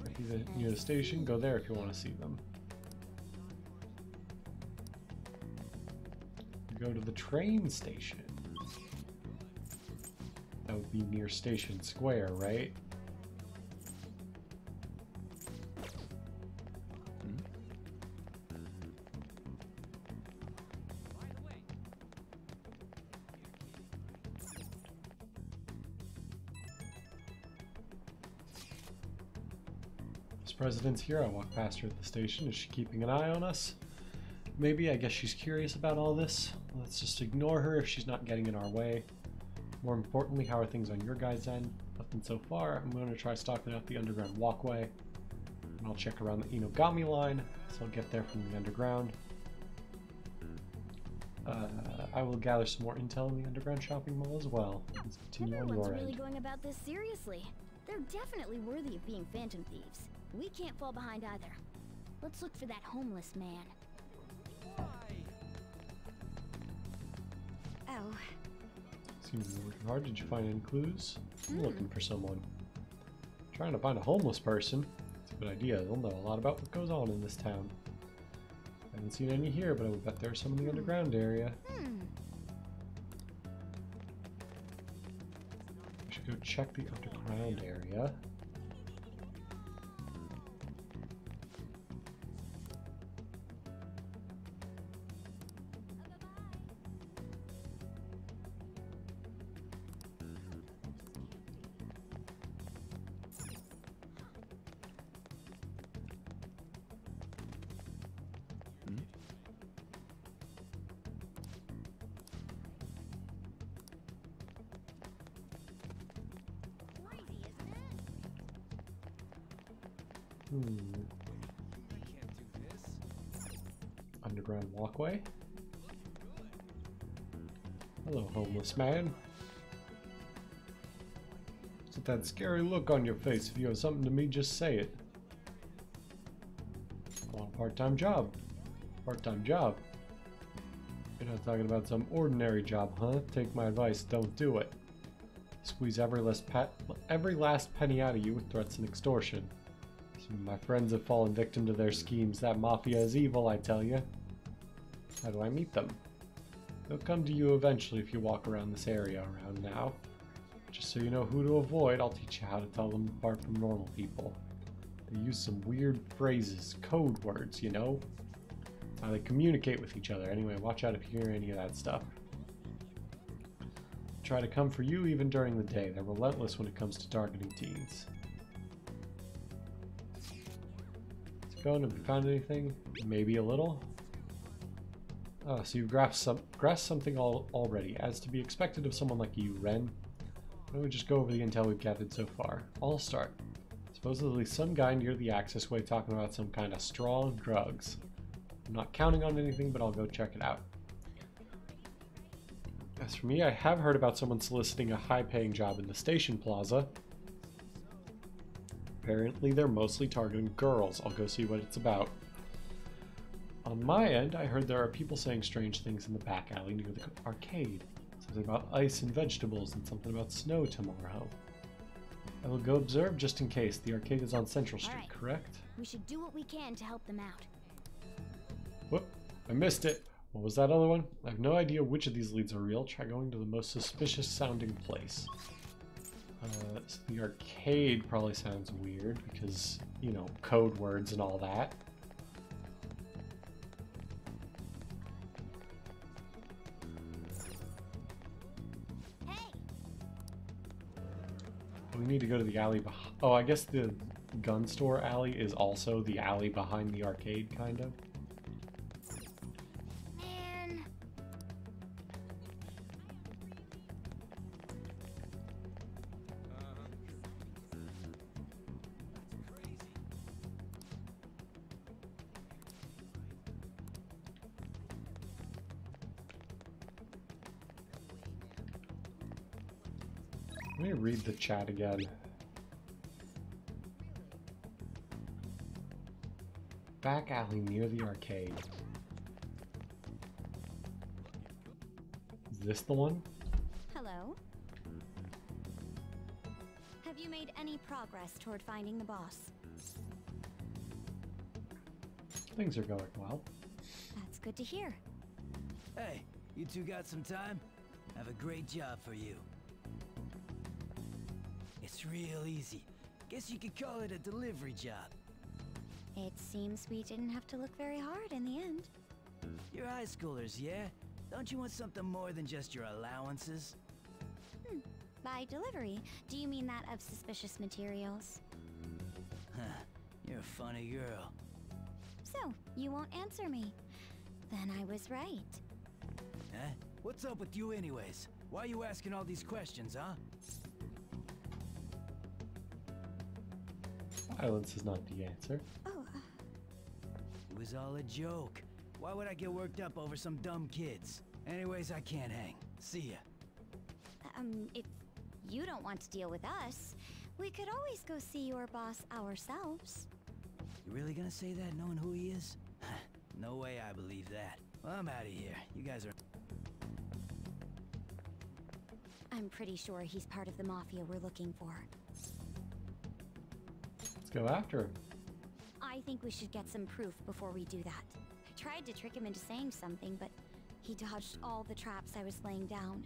If he's near the station, go there if you want to see them. Go to the train station. That would be near Station Square, right? This president's here. I walk past her at the station. Is she keeping an eye on us? Maybe. I guess she's curious about all this. Let's just ignore her if she's not getting in our way. More importantly, how are things on your guys' end? Nothing so far. I'm going to try stalking out the underground walkway. And I'll check around the Inogami line, so I'll get there from the underground. I will gather some more intel in the underground shopping mall as well. Let's continue on Everyone's your really end. going about this seriously. They're definitely worthy of being phantom thieves. We can't fall behind either. Let's look for that homeless man. Oh. Seems to be working hard. Did you find any clues? I'm looking for someone. Trying to find a homeless person. It's a good idea. They'll know a lot about what goes on in this town. I haven't seen any here, but I would bet there are some in the underground area. We should go check the underground area. Underground walkway. Hello, homeless man. What's with that scary look on your face? If you have something to me, just say it. I want a part-time job. Part-time job? You're not talking about some ordinary job, huh? Take my advice, don't do it. Squeeze every last penny out of you with threats and extortion. Some of my friends have fallen victim to their schemes. That mafia is evil, I tell you. How do I meet them? They'll come to you eventually if you walk around this area around now. Just so you know who to avoid, I'll teach you how to tell them apart from normal people. They use some weird phrases, code words, you know? How they communicate with each other. Anyway, watch out if you hear any of that stuff. Try to come for you even during the day. They're relentless when it comes to targeting teens. Let's go. Have we found anything? Maybe a little. Oh, so you've grasped something already. As to be expected of someone like you, Ren. Why don't we just go over the intel we've gathered so far? I'll start. Supposedly some guy near the access way talking about some kind of strong drugs. I'm not counting on anything, but I'll go check it out. As for me, I have heard about someone soliciting a high-paying job in the station plaza. Apparently they're mostly targeting girls. I'll go see what it's about. On my end, I heard there are people saying strange things in the back alley near the arcade. Something about ice and vegetables and something about snow tomorrow. I will go observe just in case. The arcade is on Central Street, correct? We should do what we can to help them out. Whoop, I missed it. What was that other one? I have no idea which of these leads are real. Try going to the most suspicious sounding place. So the arcade probably sounds weird because, you know, code words and all that. We need to go to the alley behind. Oh, I guess the gun store alley is also the alley behind the arcade, kind of. Man. Let me read the chat again. Back alley near the arcade. Is this the one? Hello? Have you made any progress toward finding the boss? Things are going well. That's good to hear. Hey, you two got some time? I have a great job for you. It's real easy. Guess you could call it a delivery job. It seems we didn't have to look very hard in the end. You're high schoolers, yeah? Don't you want something more than just your allowances? By delivery, do you mean that of suspicious materials? Huh, you're a funny girl. So, you won't answer me. Then I was right. Huh? What's up with you anyways? Why are you asking all these questions, huh? Violence is not the answer. Oh. It was all a joke. Why would I get worked up over some dumb kids? Anyways, I can't hang. See ya. If you don't want to deal with us, we could always go see your boss ourselves. You really gonna say that knowing who he is? No way I believe that. Well, I'm out of here. You guys are... I'm pretty sure he's part of the Mafia we're looking for. Let's go after him. I think we should get some proof before we do that. I tried to trick him into saying something, but he dodged all the traps I was laying down.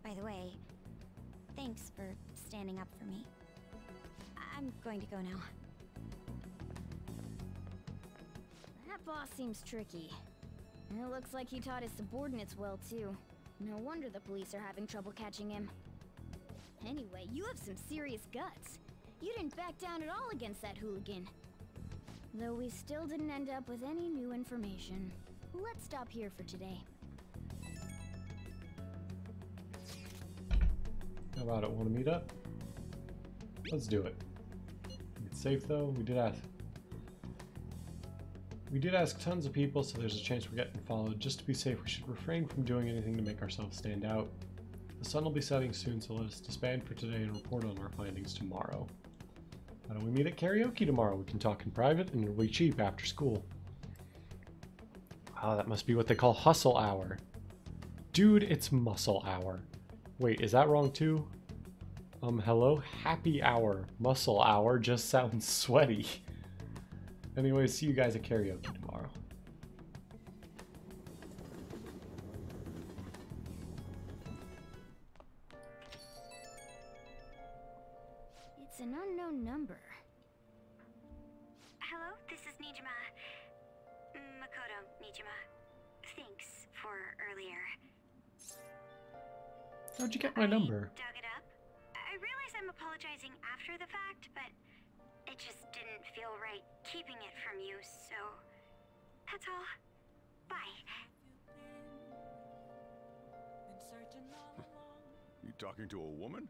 By the way, thanks for standing up for me. I'm going to go now. That boss seems tricky. And it looks like he taught his subordinates well, too. No wonder the police are having trouble catching him. Anyway, you have some serious guts. You didn't back down at all against that hooligan. Though we still didn't end up with any new information. Let's stop here for today. How about it? Want to meet up? Let's do it. It's safe though. We did ask tons of people, so there's a chance we're getting followed. Just to be safe, we should refrain from doing anything to make ourselves stand out. The sun will be setting soon, so let us disband for today and report on our findings tomorrow. Why don't we meet at karaoke tomorrow? We can talk in private and it'll be cheap after school. Oh, that must be what they call hustle hour. Dude, it's muscle hour. Wait, is that wrong too? Hello? Happy hour. Muscle hour just sounds sweaty. Anyway, see you guys at karaoke tomorrow. an unknown number. Hello, this is Nijima. Makoto Nijima. Thanks for earlier. How'd you get my number? Dug it up. I realize I'm apologizing after the fact, but it just didn't feel right keeping it from you, so that's all. Bye. You talking to a woman?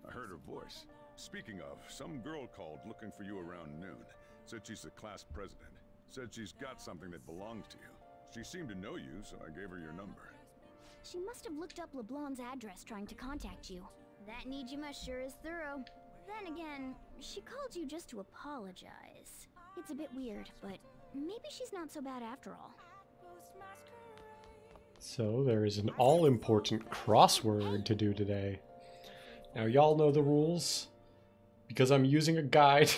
I heard her voice. Speaking of, some girl called looking for you around noon. Said she's the class president. Said she's got something that belongs to you. She seemed to know you, so I gave her your number. She must have looked up LeBlanc's address trying to contact you. That Nijima sure is thorough. Then again, she called you just to apologize. It's a bit weird, but maybe she's not so bad after all. So there is an all-important crossword to do today. Now y'all know the rules. Because I'm using a guide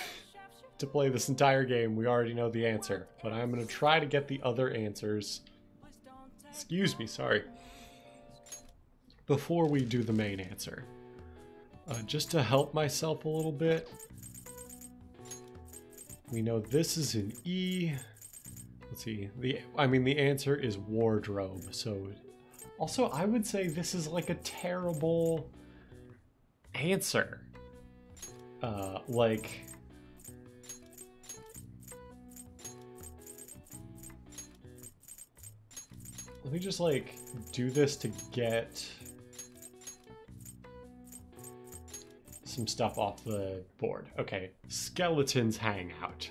to play this entire game, we already know the answer. But I'm going to try to get the other answers. Excuse me, sorry. Before we do the main answer. Just to help myself a little bit. We know this is an E. Let's see. The answer is wardrobe. So, also, I would say this is like a terrible answer. Like, let me just like do this to get some stuff off the board. Okay, skeletons hangout.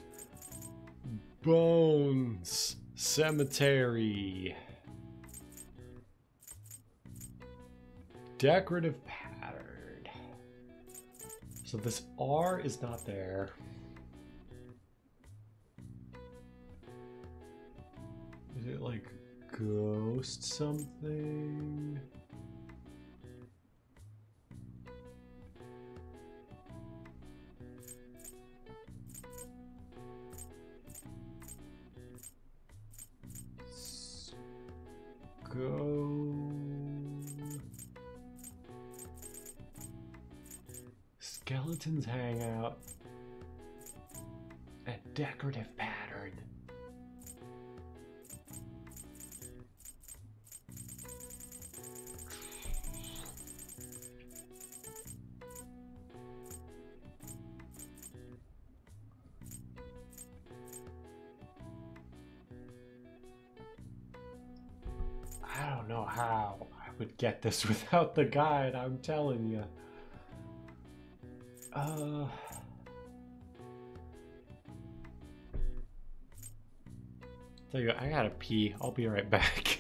Bones cemetery. Decorative pattern. So this R is not there. Is it like ghost something? Skeletons hang out. A decorative pattern. I don't know how I would get this without the guide, I'm telling you. Tell you what, I gotta pee. I'll be right back.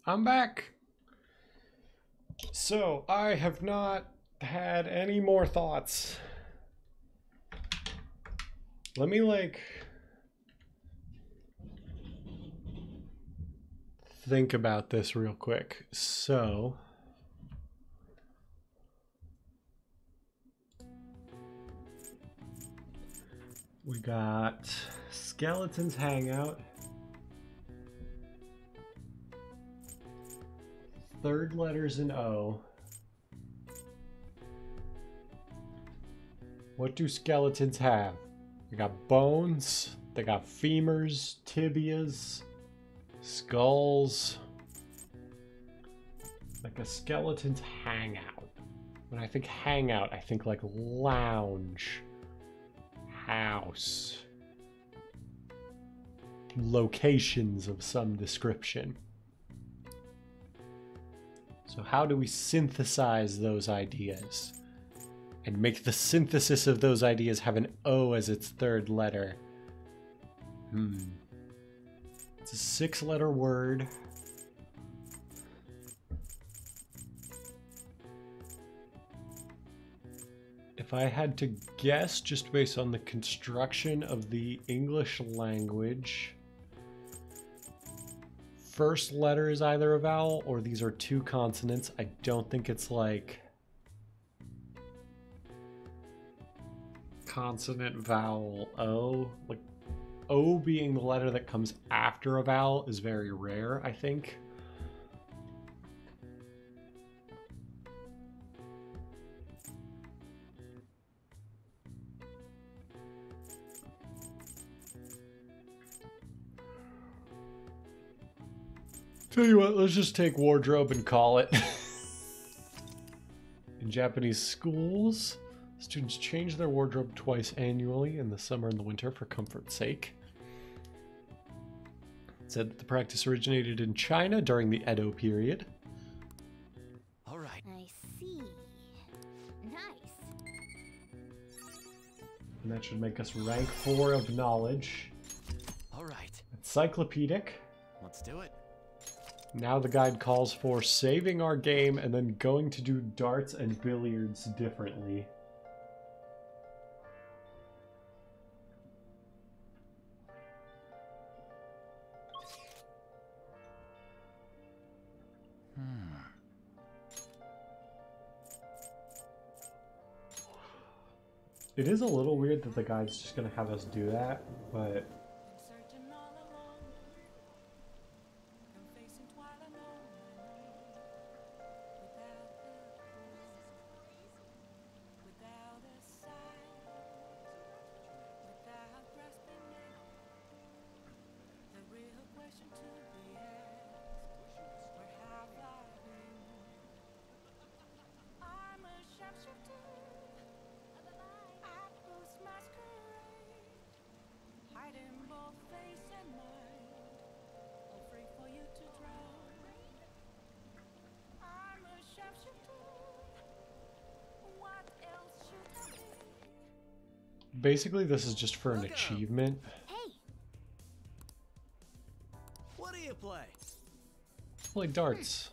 I'm back. So, I have not had any more thoughts. Let me, like, think about this real quick. So, we got Skeleton's Hangout. Third letter's an O. What do skeletons have? They got bones, they got femurs, tibias, skulls. Like a skeleton's hangout. When I think hangout, I think like lounge, house, locations of some description. So how do we synthesize those ideas and make the synthesis of those ideas have an O as its third letter? It's a 6-letter word. If I had to guess, just based on the construction of the English language, first letter is either a vowel or these are two consonants. I don't think it's like consonant vowel O. Like O being the letter that comes after a vowel is very rare, I think. Tell you what, let's just take wardrobe and call it. In Japanese schools, students change their wardrobe twice annually, in the summer and the winter, for comfort's sake. It said that the practice originated in China during the Edo period. All right. I see. Nice. And that should make us rank 4 of knowledge. All right. Encyclopedic. Let's do it. Now the guide calls for saving our game and then going to do darts and billiards differently. It is a little weird that the guide's just going to have us do that, but... Basically, this is just for an achievement. Hey. What do you play? Play darts.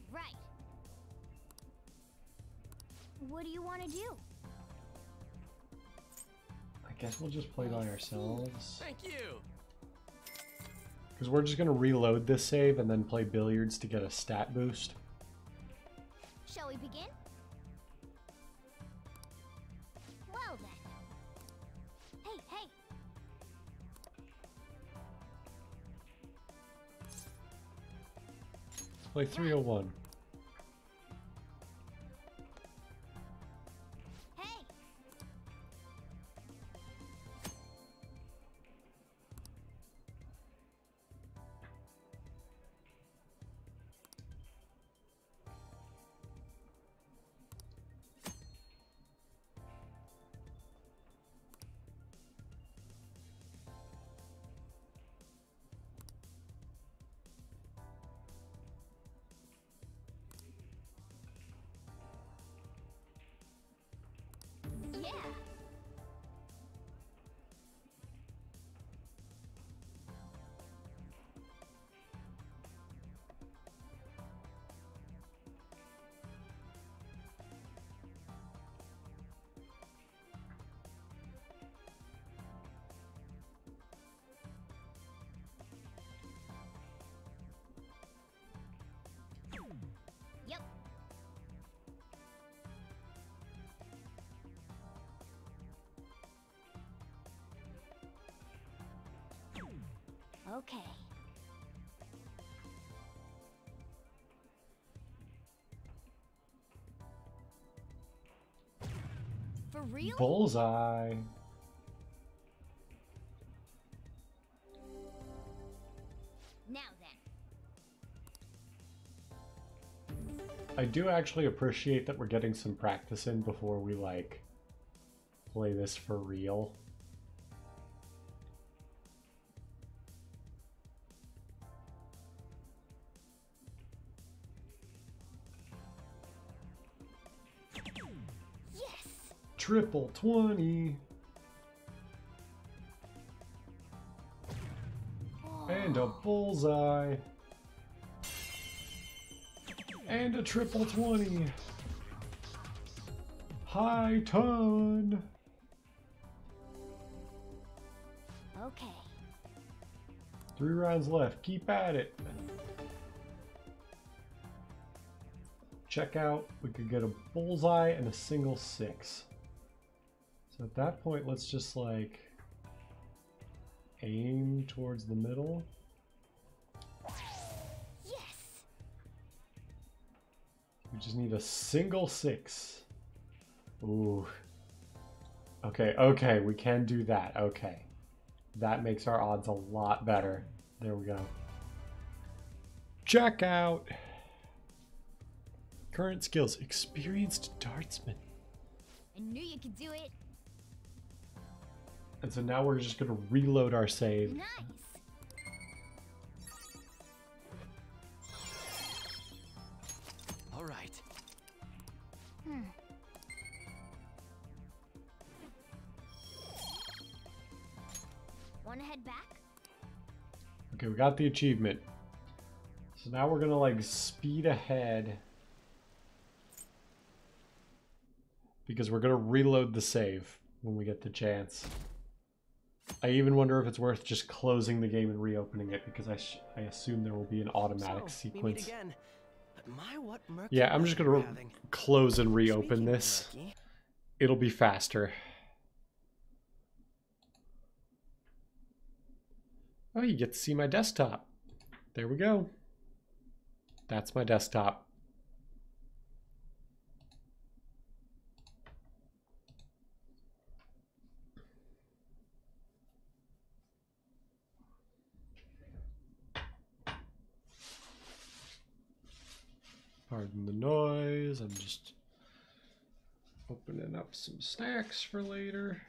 Right. What do you want to do? I guess we'll just play by ourselves. Thank you. Because we're just going to reload this save and then play billiards to get a stat boost. Shall we begin? Well then. Hey, hey. Play 301. Hey. Okay. For real? Bullseye. Now then. I do actually appreciate that we're getting some practice in before we, like, play this for real. Yes. Triple 20. And a bullseye. And a triple 20. High ton. Okay. 3 rounds left. Keep at it. Check out. We could get a bullseye and a single 6. So at that point, let's just like aim towards the middle. Yes. We just need a single 6. Ooh. Okay, okay, we can do that. Okay. That makes our odds a lot better. There we go. Check out. Current skills. Experienced dartsman. I knew you could do it. And so now we're just going to reload our save. Nice. All right. Wanna head back? Okay, we got the achievement. So now we're going to like speed ahead. Because we're going to reload the save when we get the chance. I even wonder if it's worth just closing the game and reopening it, because I assume there will be an automatic sequence. Yeah, I'm just going to close and reopen this. It'll be faster. Oh, you get to see my desktop. There we go. That's my desktop. Pardon the noise, I'm just opening up some snacks for later.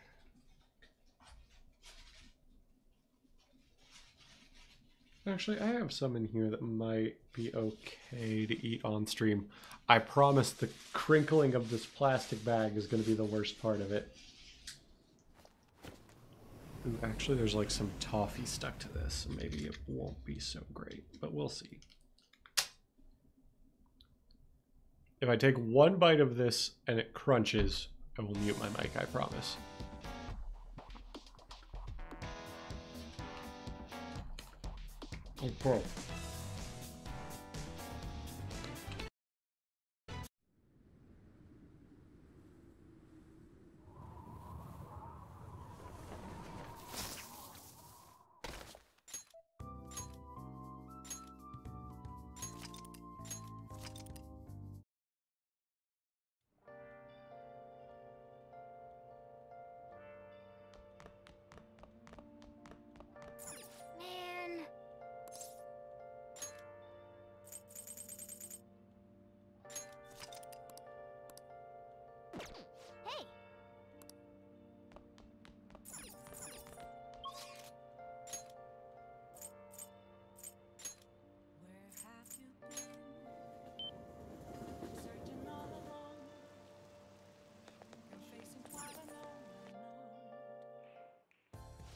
Actually, I have some in here that might be okay to eat on stream. I promise the crinkling of this plastic bag is going to be the worst part of it. Ooh, actually, there's like some toffee stuck to this, so maybe it won't be so great, but we'll see. If I take one bite of this and it crunches, I will mute my mic, I promise. Okay. Man. Hey.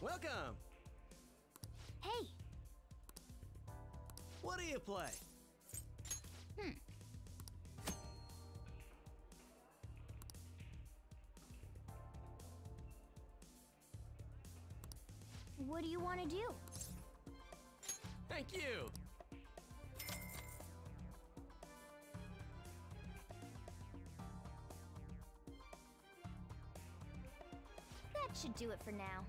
Welcome. Hey. What do you play? What do you want to do? Thank you. That should do it for now.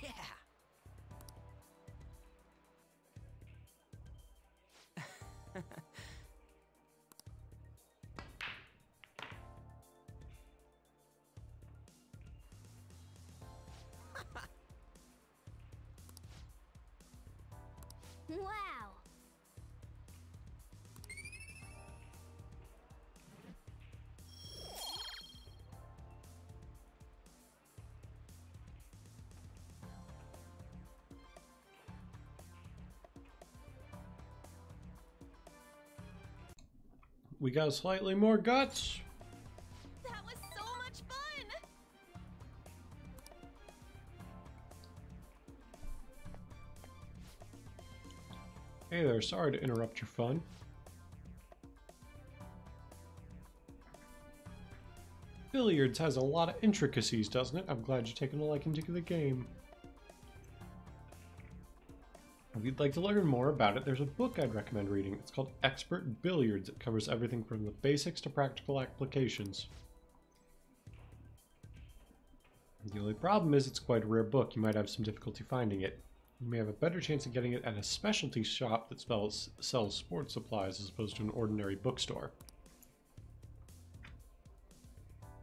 Yeah. Wow! We got slightly more guts. That was so much fun! Hey there, sorry to interrupt your fun. Billiards has a lot of intricacies, doesn't it? I'm glad you're taking a liking to the game. If you'd like to learn more about it, there's a book I'd recommend reading. It's called Expert Billiards. It covers everything from the basics to practical applications. The only problem is it's quite a rare book. You might have some difficulty finding it. You may have a better chance of getting it at a specialty shop that sells sports supplies as opposed to an ordinary bookstore.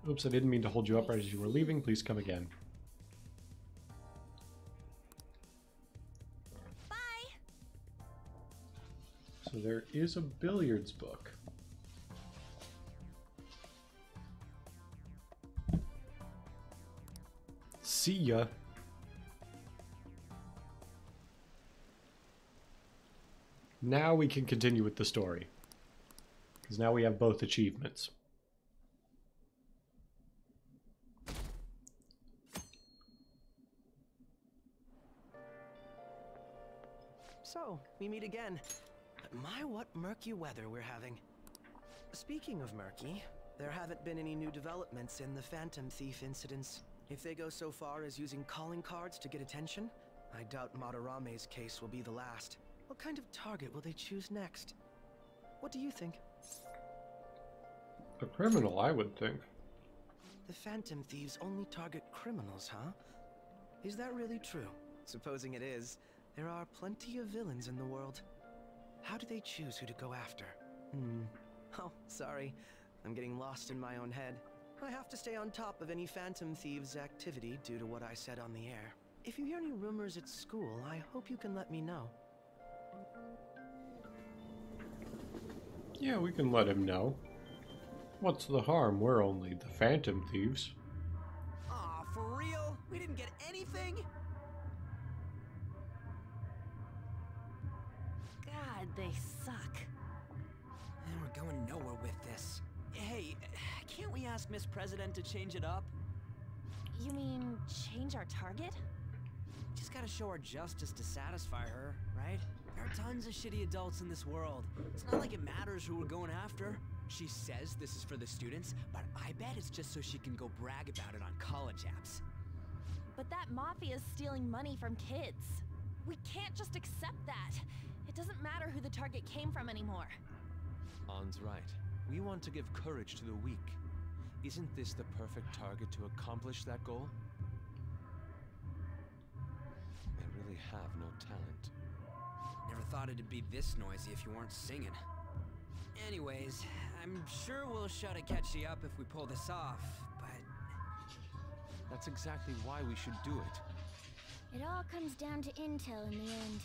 Oops, I didn't mean to hold you up right as you were leaving. Please come again. So there is a billiards book. See ya. Now we can continue with the story. Because now we have both achievements. So, we meet again. My, what murky weather we're having. Speaking of murky, there haven't been any new developments in the Phantom Thief incidents. If they go so far as using calling cards to get attention, I doubt Madarame's case will be the last. What kind of target will they choose next? What do you think? A criminal, I would think. The Phantom Thieves only target criminals, huh? Is that really true? Supposing it is, there are plenty of villains in the world. How do they choose who to go after? Oh, sorry. I'm getting lost in my own head. I have to stay on top of any Phantom Thieves activity due to what I said on the air. If you hear any rumors at school, I hope you can let me know. Yeah, we can let him know. What's the harm? We're only the Phantom Thieves. Aw, for real? We didn't get anything? God, they suck. And we're going nowhere with this. Hey, can't we ask Miss President to change it up? You mean change our target? Just gotta show our justice to satisfy her, right? There are tons of shitty adults in this world. It's not like it matters who we're going after. She says this is for the students, but I bet it's just so she can go brag about it on college apps. But that mafia's stealing money from kids. We can't just accept that. It doesn't matter who the target came from anymore. An's right. We want to give courage to the weak. Isn't this the perfect target to accomplish that goal? They really have no talent. Never thought it'd be this noisy if you weren't singing. Anyways, I'm sure we'll shut a catchy up if we pull this off, but... That's exactly why we should do it. It all comes down to intel in the end.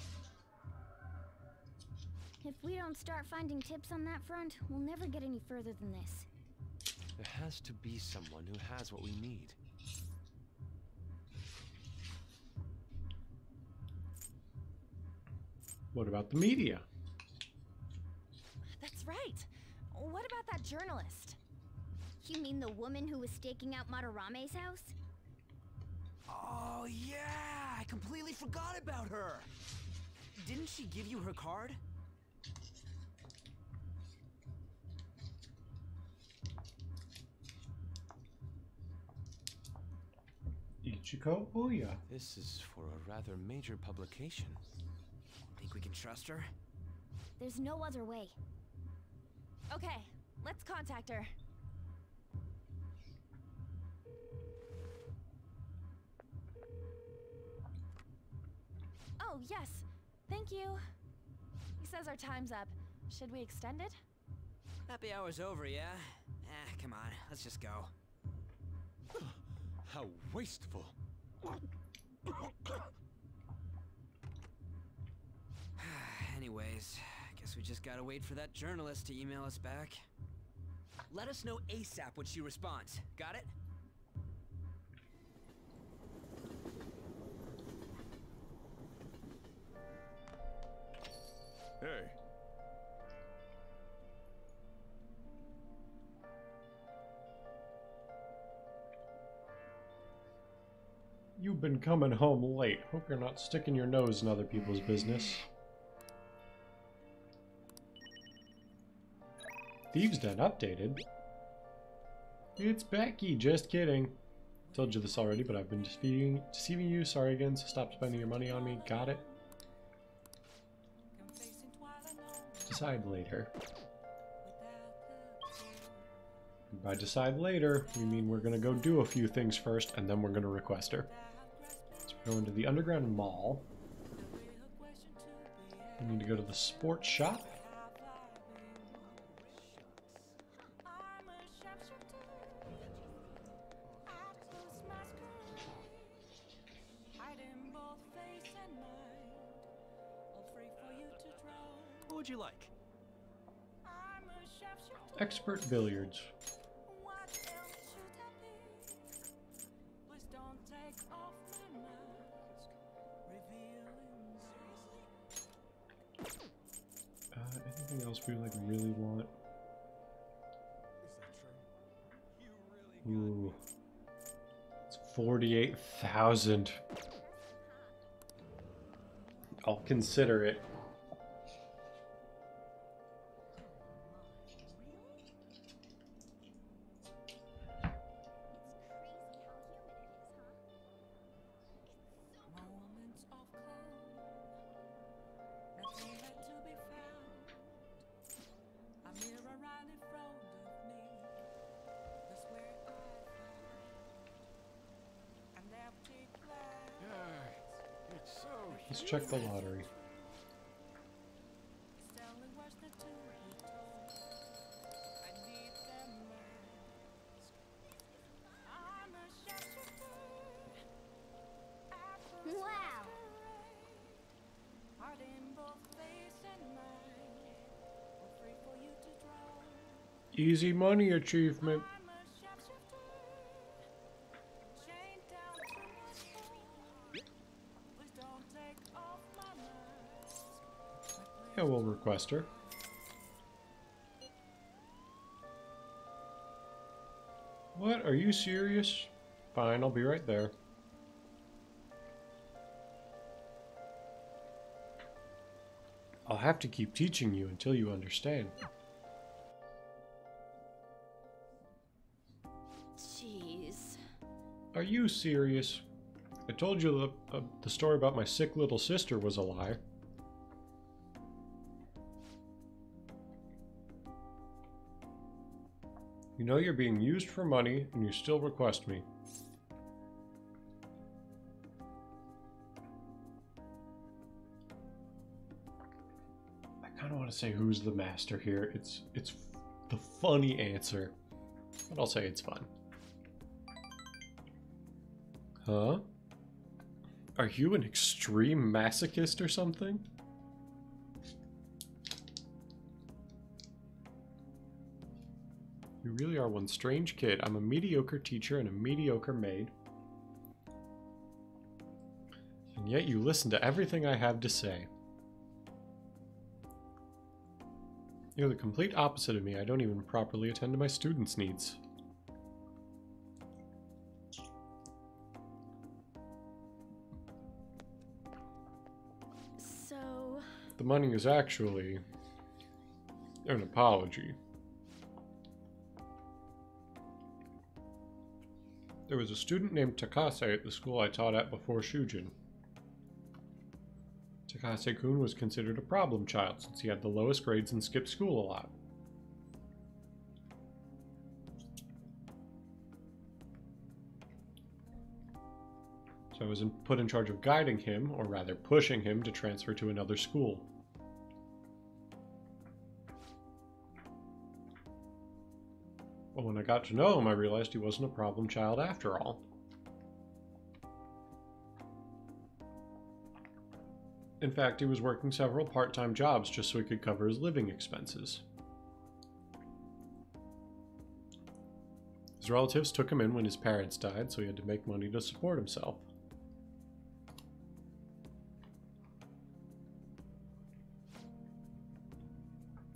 If we don't start finding tips on that front, we'll never get any further than this. There has to be someone who has what we need. What about the media? That's right. What about that journalist? You mean the woman who was staking out Madarame's house? Oh yeah! I completely forgot about her! Didn't she give you her card? Ichiko Ouya. This is for a rather major publication. Think we can trust her? There's no other way. Okay, let's contact her. Oh, yes. Thank you. He says our time's up. Should we extend it? Happy hour's over, yeah? Come on, let's just go. How wasteful. Anyways, guess we just gotta wait for that journalist to email us back. Let us know ASAP when she responds. Got it? Hey. You've been coming home late. Hope you're not sticking your nose in other people's business. Thieves' Den updated. It's Becky, just kidding. Told you this already, but I've been deceiving you. Sorry again, so stop spending your money on me. Got it? Decide later. And by decide later, we mean we're gonna go do a few things first, and then we're gonna request her. So we're going to the Underground Mall. We need to go to the sports shop. What would you like? Expert billiards. Anything else we like really want? Ooh, it's 48,000. I'll consider it. Let's check the lottery. Wow. Easy money achievement. Yeah, we'll request her. What? Are you serious? Fine, I'll be right there. I'll have to keep teaching you until you understand. Jeez. Are you serious? I told you the story about my sick little sister was a lie. You know you're being used for money, and you still request me. I kind of want to say who's the master here. It's the funny answer, but I'll say it's fun. Huh? Are you an extreme masochist or something? You really are one strange kid. I'm a mediocre teacher and a mediocre maid. And yet you listen to everything I have to say. You're the complete opposite of me. I don't even properly attend to my students' needs. So... The money is actually an apology. There was a student named Takase at the school I taught at before Shujin. Takase-kun was considered a problem child since he had the lowest grades and skipped school a lot. So I was put in charge of guiding him, or rather pushing him, to transfer to another school. Well, when I got to know him, I realized he wasn't a problem child after all. In fact, he was working several part-time jobs just so he could cover his living expenses. His relatives took him in when his parents died, so he had to make money to support himself.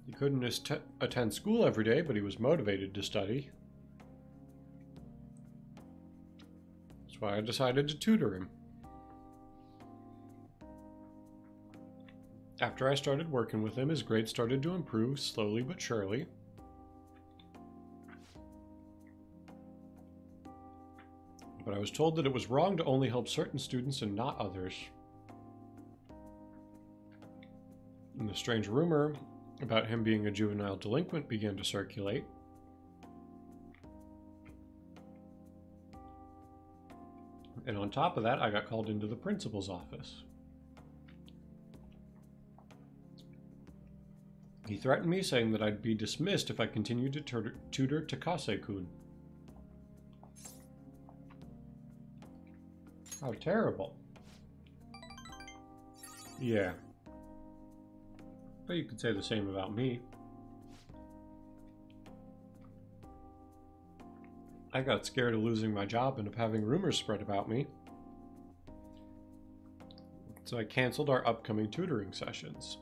He couldn't attend school every day, but he was motivated to study. That's why I decided to tutor him. After I started working with him, his grades started to improve slowly but surely. But I was told that it was wrong to only help certain students and not others. And the strange rumor about him being a juvenile delinquent began to circulate. And on top of that, I got called into the principal's office. He threatened me, saying that I'd be dismissed if I continued to tutor Takase-kun. How terrible. Yeah. But you could say the same about me. I got scared of losing my job and of having rumors spread about me. So I canceled our upcoming tutoring sessions.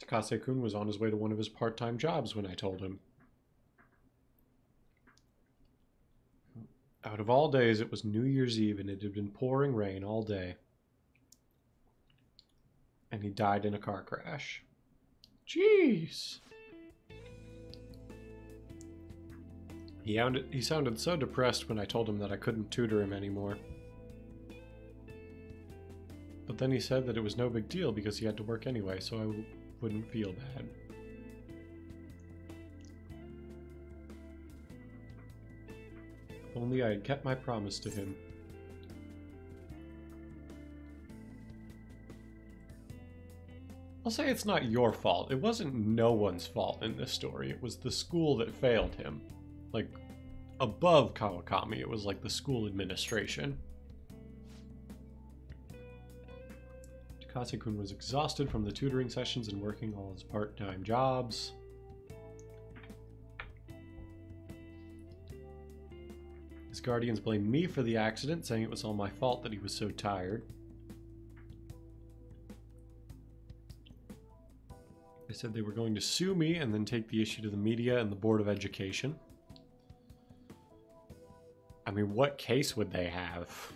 Takase-kun was on his way to one of his part-time jobs when I told him. Out of all days, it was New Year's Eve and it had been pouring rain all day. And he died in a car crash. Jeez! He sounded so depressed when I told him that I couldn't tutor him anymore. But then he said that it was no big deal because he had to work anyway, so I wouldn't feel bad. If only I had kept my promise to him. I'll say it's not your fault. It wasn't no one's fault in this story. It was the school that failed him. Like, above Kawakami, it was like the school administration. Takase-kun was exhausted from the tutoring sessions and working all his part-time jobs. His guardians blamed me for the accident, saying it was all my fault that he was so tired. They said they were going to sue me and then take the issue to the media and the Board of Education. I mean, what case would they have?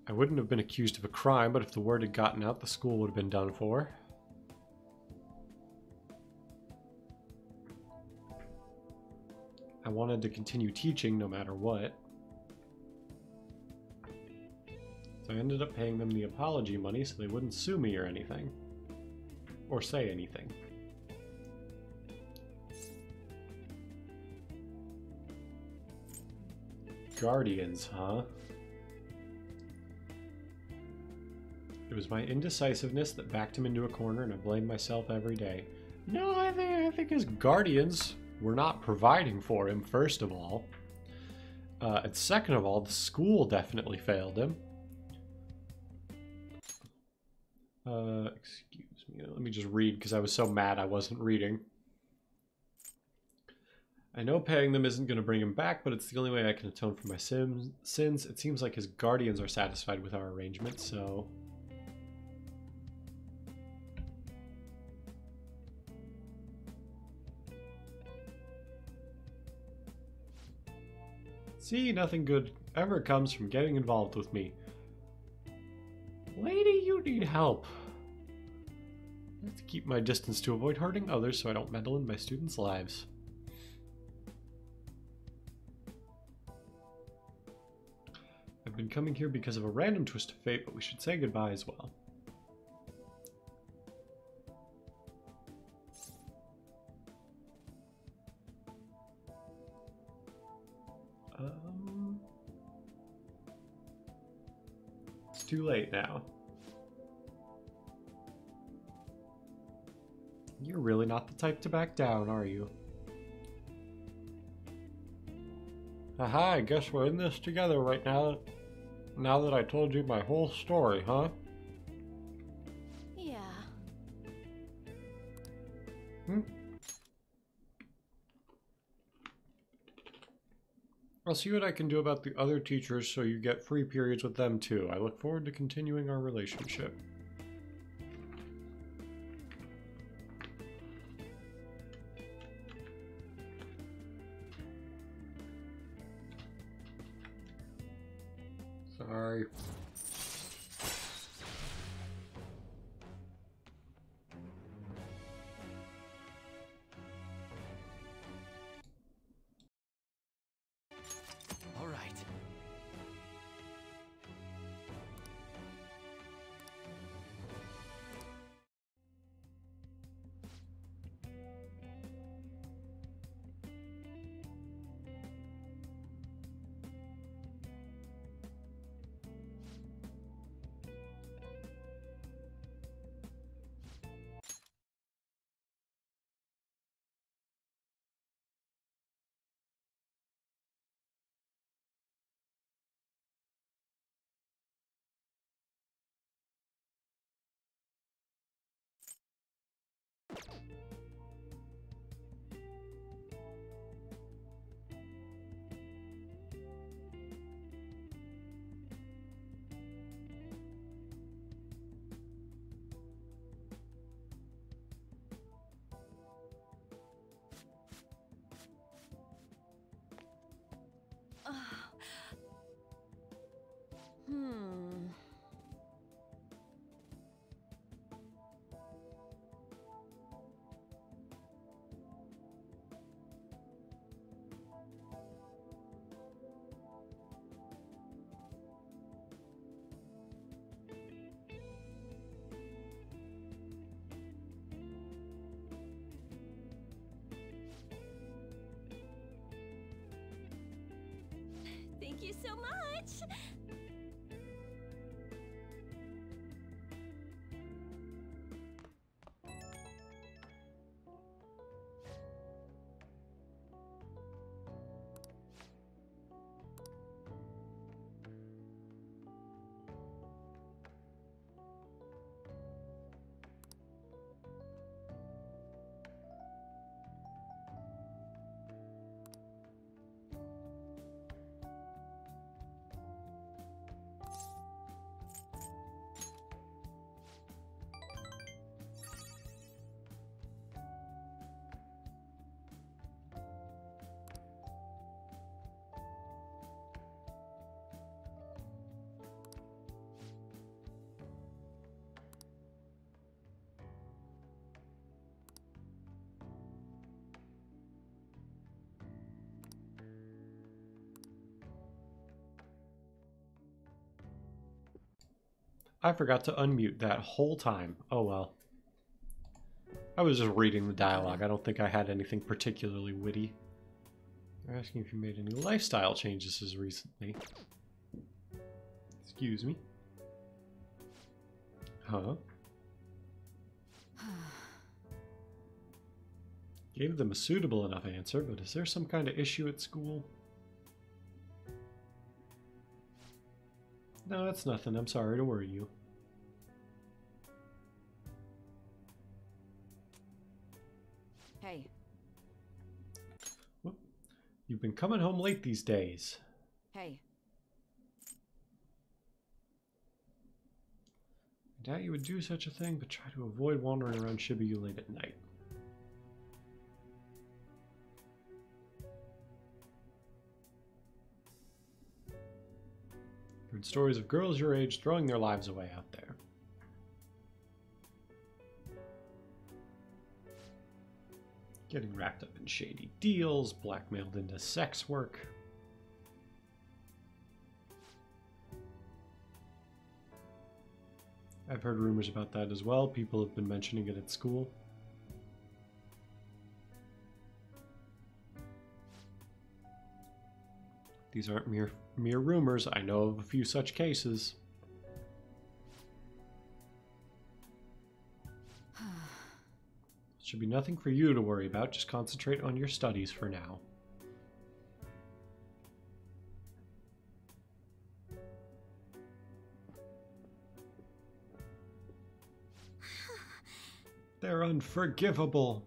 I wouldn't have been accused of a crime, but if the word had gotten out, the school would have been done for. I wanted to continue teaching no matter what. So I ended up paying them the apology money so they wouldn't sue me or anything. Or say anything. Guardians, huh? It was my indecisiveness that backed him into a corner, and I blamed myself every day. No, I think his guardians were not providing for him, first of all. And second of all, the school definitely failed him. Excuse me, let me just read, because I was so mad I wasn't reading. I know paying them isn't going to bring him back, but it's the only way I can atone for my sins. It seems like his guardians are satisfied with our arrangement, so... See, nothing good ever comes from getting involved with me. Lady, you need help. I have to keep my distance to avoid hurting others so I don't meddle in my students' lives. I've been coming here because of a random twist of fate, but we should say goodbye as well. too late now. You're really not the type to back down, are you? Aha, I guess we're in this together right now. Now that I told you my whole story, huh? Yeah. I'll see what I can do about the other teachers so you get free periods with them too. I look forward to continuing our relationship. Sorry. All right. Thank you so much! I forgot to unmute that whole time. Oh well. I was just reading the dialogue. I don't think I had anything particularly witty. They're asking if you made any lifestyle changes as recently. Excuse me. Huh? Gave them a suitable enough answer, but is there some kind of issue at school? No, it's nothing. I'm sorry to worry you. Hey. Whoop. You've been coming home late these days. Hey. I doubt you would do such a thing, but try to avoid wandering around Shibuya late at night. Heard stories of girls your age throwing their lives away out there. Getting wrapped up in shady deals, blackmailed into sex work. I've heard rumors about that as well. People have been mentioning it at school. These aren't mere rumors. I know of a few such cases. Should be nothing for you to worry about. Just concentrate on your studies for now. They're unforgivable.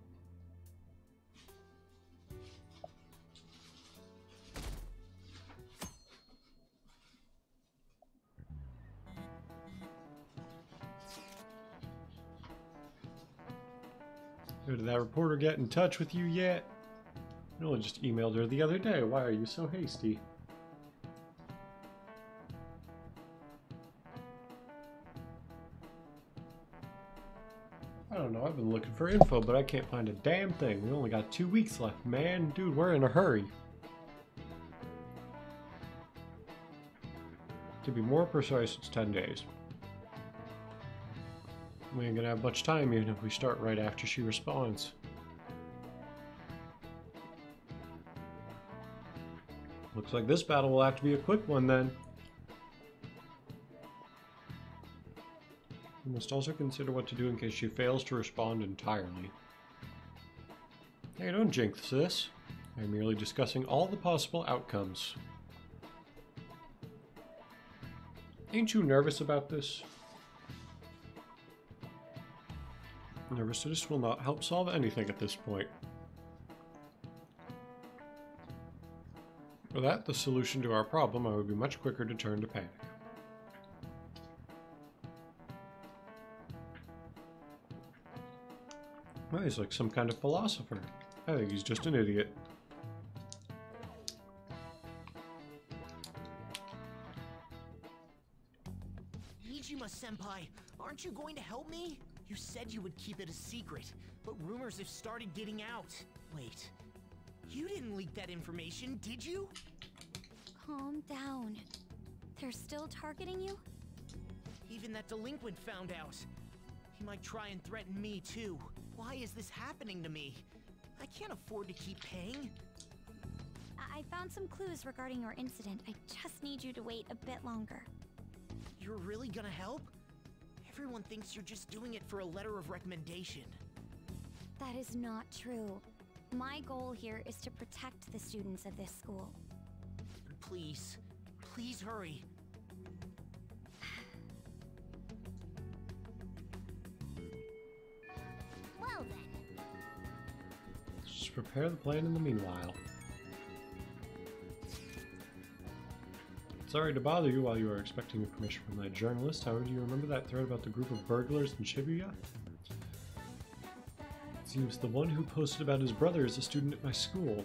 Did that reporter get in touch with you yet? I only just emailed her the other day. Why are you so hasty? I don't know, I've been looking for info, but I can't find a damn thing. We only got 2 weeks left, man. Dude, we're in a hurry. To be more precise, it's 10 days. We ain't gonna have much time even if we start right after she responds. Looks like this battle will have to be a quick one then. We must also consider what to do in case she fails to respond entirely. Hey, don't jinx this. I'm merely discussing all the possible outcomes. Ain't you nervous about this? Nervousness will not help solve anything at this point. For that, the solution to our problem, I would be much quicker to turn to panic. Well, he's like some kind of philosopher. I think he's just an idiot. Nijima-senpai, aren't you going to help me? You said you would keep it a secret, but rumors have started getting out. Wait, you didn't leak that information, did you? Calm down. They're still targeting you? Even that delinquent found out. He might try and threaten me too. Why is this happening to me? I can't afford to keep paying. I found some clues regarding your incident. I just need you to wait a bit longer. You're really gonna help? Everyone thinks you're just doing it for a letter of recommendation. That is not true. My goal here is to protect the students of this school. Please, please hurry. Well then. Just prepare the plan in the meanwhile. Sorry to bother you while you were expecting information from that journalist. However, do you remember that thread about the group of burglars in Shibuya? It seems the one who posted about his brother is a student at my school.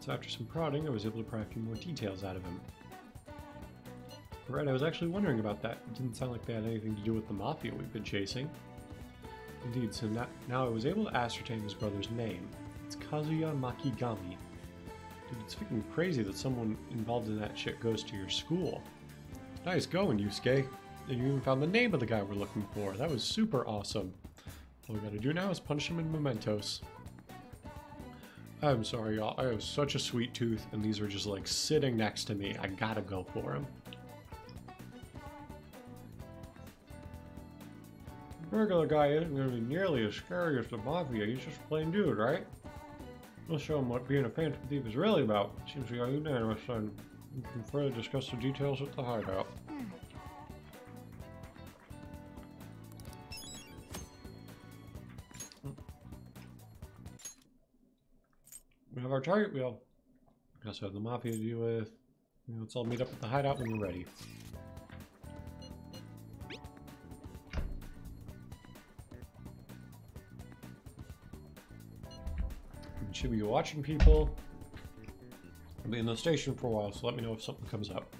So after some prodding, I was able to pry a few more details out of him. Right, I was actually wondering about that. It didn't sound like they had anything to do with the Mafia we've been chasing. Indeed, so now I was able to ascertain his brother's name. It's Kazuya Makigami. Dude, it's freaking crazy that someone involved in that shit goes to your school. Nice going, Yusuke. And you even found the name of the guy we're looking for. That was super awesome. All we gotta do now is punish him in mementos. I'm sorry, y'all. I have such a sweet tooth, and these are just like sitting next to me. I gotta go for him. Regular guy isn't gonna be nearly as scary as the Mafia. He's just a plain dude, right? We'll show him what being a phantom thief is really about. Seems we are unanimous, and we can further discuss the details at the hideout. We have our target wheel. We also have the Mafia to deal with. Let's all meet up at the hideout when you're ready. Should be watching people. I'll be in the station for a while, so let me know if something comes up.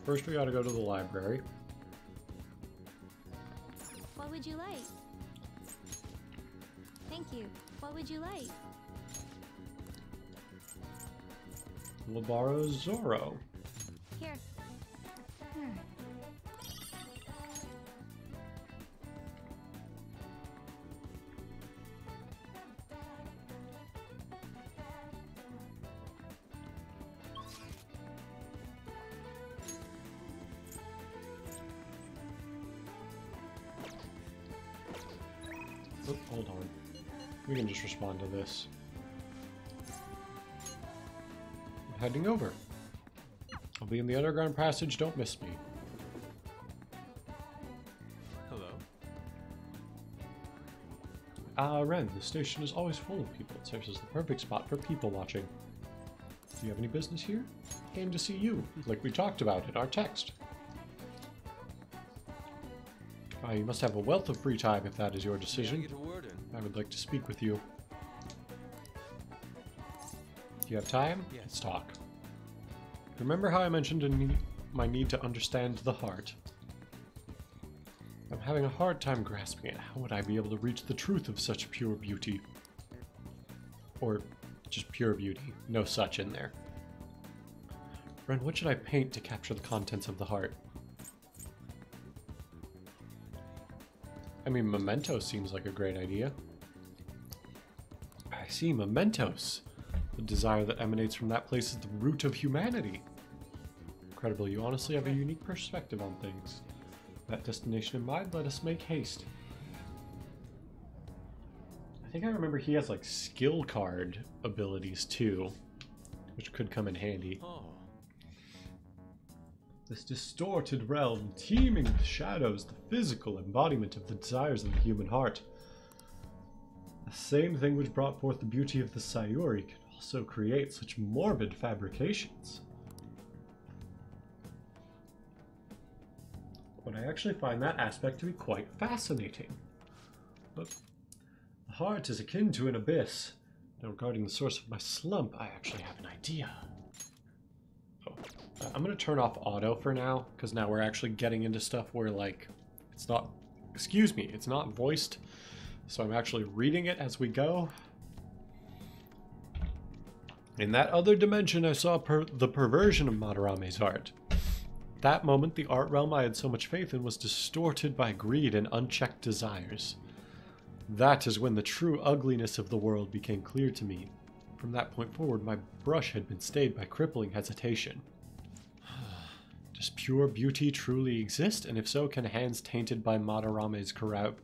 First we gotta go to the library. What would you like? Thank you. What would you like? We'll borrow Zoro. Here. Oh, hold on. We can just respond to this. I'm heading over. I'll be in the underground passage, don't miss me. Hello? Ren, the station is always full of people. It serves as the perfect spot for people watching. Do you have any business here? Came to see you, like we talked about in our text. You must have a wealth of free time if that is your decision. I would like to speak with you. Do you have time? Yes. Let's talk. Remember how I mentioned my need to understand the heart? I'm having a hard time grasping it. How would I be able to reach the truth of such pure beauty? Or just pure beauty. No such in there. Ren, what should I paint to capture the contents of the heart? I mean, mementos seems like a great idea. I see, mementos. The desire that emanates from that place is the root of humanity. Incredible, you honestly have a unique perspective on things. That destination in mind, let us make haste. I think I remember he has like skill card abilities too, which could come in handy. Oh. This distorted realm, teeming with shadows, the physical embodiment of the desires of the human heart. The same thing which brought forth the beauty of the Sayuri can also create such morbid fabrications. But I actually find that aspect to be quite fascinating. But the heart is akin to an abyss. Now regarding the source of my slump, I actually have an idea. Oh. I'm going to turn off auto for now, because now we're actually getting into stuff where, like, it's not, excuse me, it's not voiced, so I'm actually reading it as we go. In that other dimension, I saw the perversion of Madarame's heart. That moment, the art realm I had so much faith in was distorted by greed and unchecked desires. That is when the true ugliness of the world became clear to me. From that point forward, my brush had been stayed by crippling hesitation. Does pure beauty truly exist? And if so, can hands tainted by Madarame's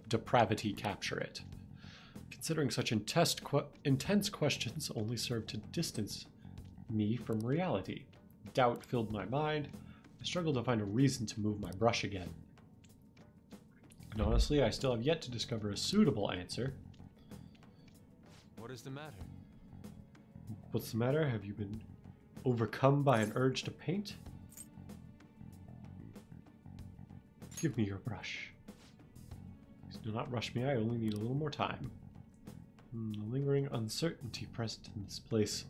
depravity capture it? Considering such intense questions only serve to distance me from reality. Doubt filled my mind. I struggled to find a reason to move my brush again. And honestly, I still have yet to discover a suitable answer. What is the matter? What's the matter? Have you been overcome by an urge to paint? Give me your brush. Please do not rush me, I only need a little more time. The lingering uncertainty present in this place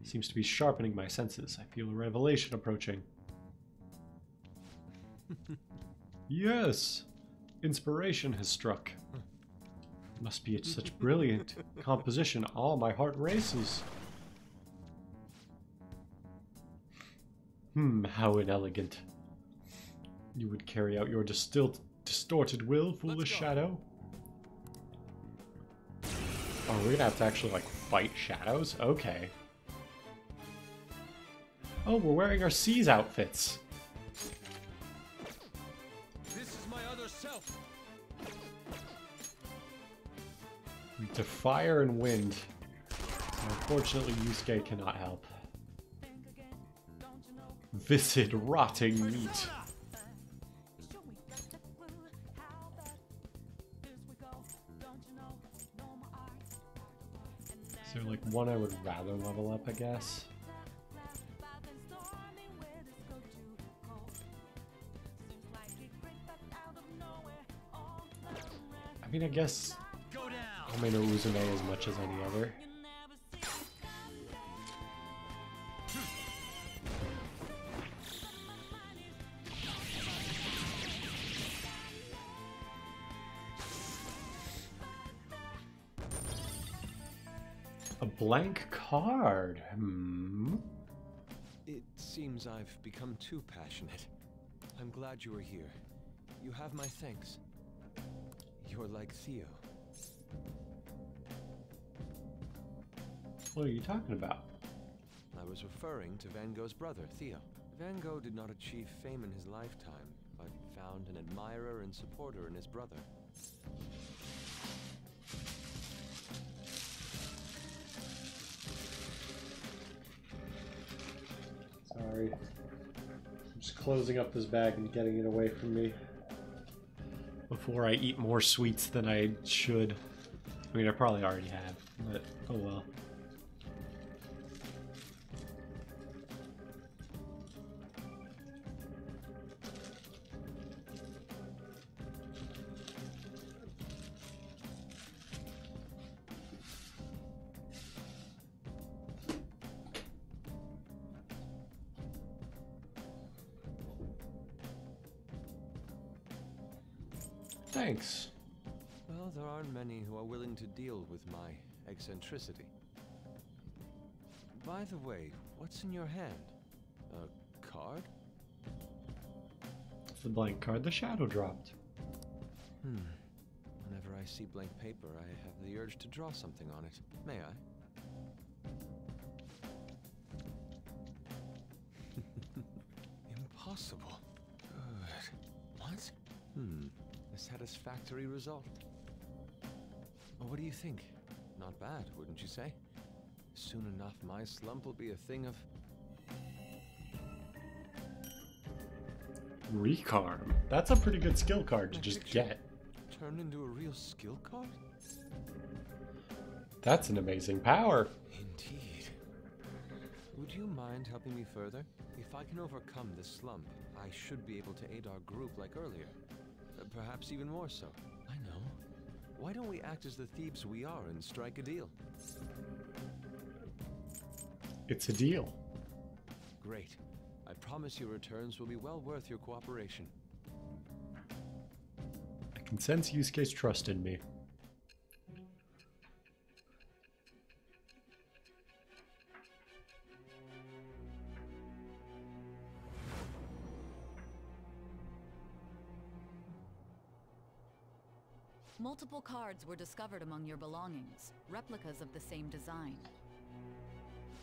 seems to be sharpening my senses. I feel a revelation approaching. Yes! Inspiration has struck. Must be such brilliant composition. Oh, my heart races. How inelegant. You would carry out your distorted will, foolish shadow? Oh, we're gonna have to actually, like, fight shadows? Okay. Oh, we're wearing our C's outfits. This is my other self. To fire and wind. Unfortunately, Yusuke cannot help. Viscid, rotting meat. Is there like one I would rather level up, I guess? I mean, I guess I may know Uzume as much as any other. A blank card. It seems I've become too passionate. I'm glad you are here. You have my thanks. You're like Theo. What are you talking about? I was referring to Van Gogh's brother, Theo. Van Gogh did not achieve fame in his lifetime, but found an admirer and supporter in his brother. closing up this bag and getting it away from me before I eat more sweets than I should. I mean, I probably already have, but oh well. Thanks. Well, there aren't many who are willing to deal with my eccentricity. By the way, what's in your hand? A card? It's the blank card the shadow dropped. Whenever I see blank paper, I have the urge to draw something on it. May I? Impossible. Good. What? A satisfactory result. Well, what do you think? Not bad, wouldn't you say? Soon enough, my slump will be a thing of... Recarm. That's a pretty good skill card to just get. Turned into a real skill card? That's an amazing power. Indeed. Would you mind helping me further? If I can overcome this slump, I should be able to aid our group like earlier. Perhaps even more so. I know. Why don't we act as the thieves we are and strike a deal? It's a deal. Great. I promise your returns will be well worth your cooperation. I can sense Yusuke's trust in me. Multiple cards were discovered among your belongings, replicas of the same design.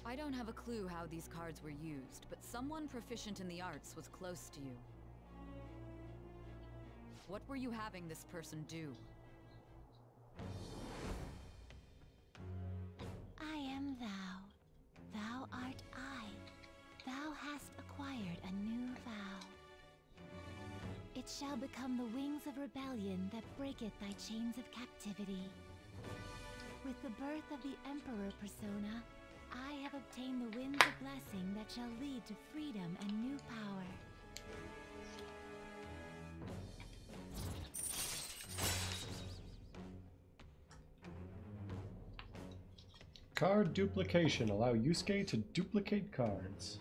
I don't have a clue how these cards were used, but someone proficient in the arts was close to you. What were you having this person do? I am thou. Thou art I. Thou hast acquired a new vow. It shall become the wings of rebellion that breaketh thy chains of captivity. With the birth of the Emperor persona, I have obtained the winds of blessing that shall lead to freedom and new power. Card duplication. Allow Yusuke to duplicate cards.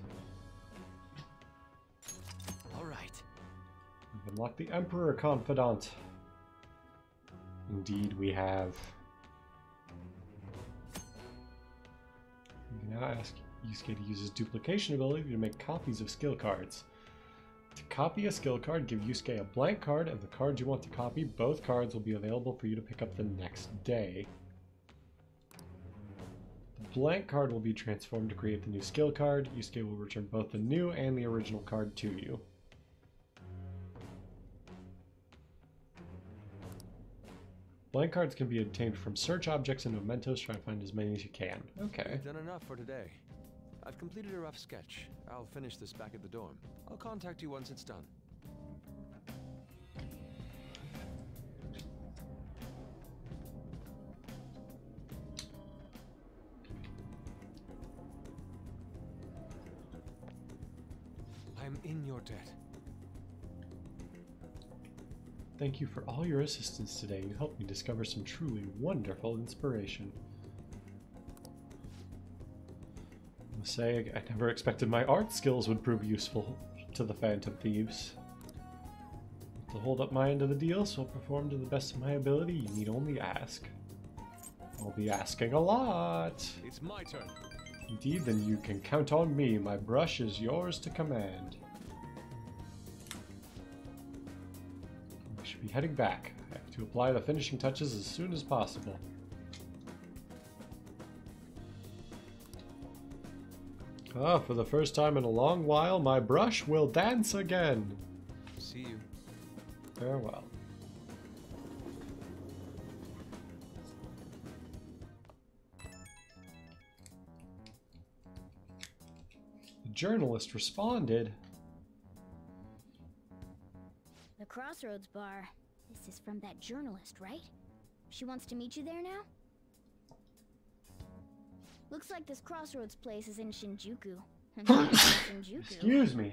We've unlocked the Emperor Confidant. Indeed, we have. You can now ask Yusuke to use his duplication ability to make copies of skill cards. To copy a skill card, give Yusuke a blank card and the cards you want to copy. Both cards will be available for you to pick up the next day. The blank card will be transformed to create the new skill card. Yusuke will return both the new and the original card to you. Blank cards can be obtained from search objects and mementos. Try to find as many as you can. Okay. I've done enough for today. I've completed a rough sketch. I'll finish this back at the dorm. I'll contact you once it's done. I'm in your debt. Thank you for all your assistance today. You helped me discover some truly wonderful inspiration. I must say, I never expected my art skills would prove useful to the Phantom Thieves. To hold up my end of the deal, so I'll perform to the best of my ability. You need only ask. I'll be asking a lot. It's my turn. Indeed, then you can count on me. My brush is yours to command. Be heading back. I have to apply the finishing touches as soon as possible. Ah, for the first time in a long while, my brush will dance again. See you. Farewell. The journalist responded. Crossroads bar. This is from that journalist, right? She wants to meet you there now? Looks like this Crossroads place is in Shinjuku. Shinjuku. Excuse me.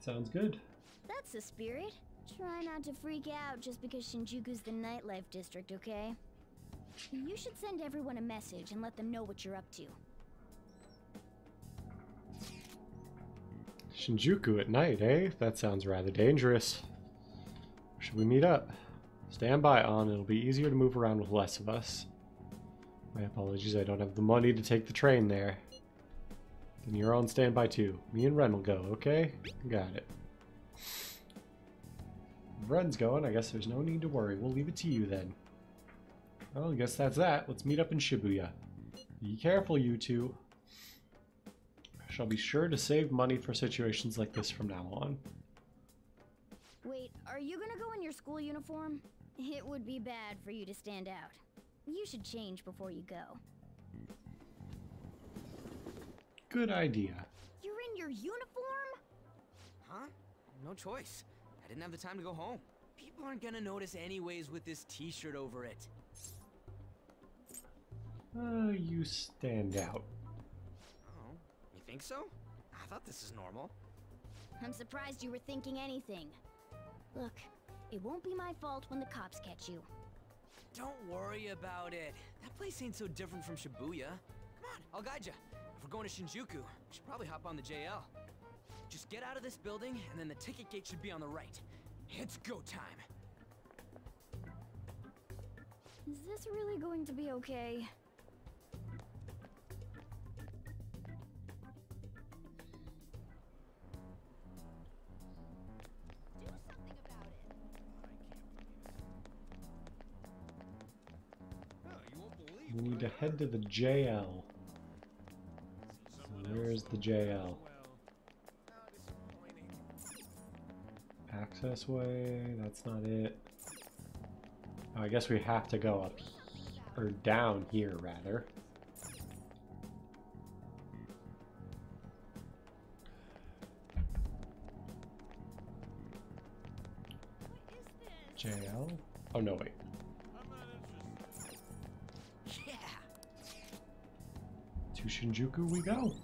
Sounds good. That's the spirit. Try not to freak out just because Shinjuku's the nightlife district, okay? You should send everyone a message and let them know what you're up to. Shinjuku at night, eh? That sounds rather dangerous. Should we meet up? Stand by, On. It'll be easier to move around with less of us. My apologies, I don't have the money to take the train there. Then you're on standby too. Me and Ren will go, okay? Got it. If Ren's going, I guess there's no need to worry. We'll leave it to you then. Well, I guess that's that. Let's meet up in Shibuya. Be careful, you two. I shall be sure to save money for situations like this from now on. Wait, are you gonna go in your school uniform? It would be bad for you to stand out. You should change before you go. Good idea. You're in your uniform? Huh? No choice. I didn't have the time to go home. People aren't gonna notice anyways with this t-shirt over it. You stand out. Oh, you think so? I thought this is normal. I'm surprised you were thinking anything. Look, it won't be my fault when the cops catch you. Don't worry about it. That place ain't so different from Shibuya. Come on, I'll guide you. If we're going to Shinjuku, we should probably hop on the JL. Just get out of this building, and then the ticket gate should be on the right. It's go time. Is this really going to be okay? We need to head to the JL. So where's the JL? Access way, that's not it. Oh, I guess we have to go up, or down here rather. JL? Oh no, wait. To Shinjuku we go.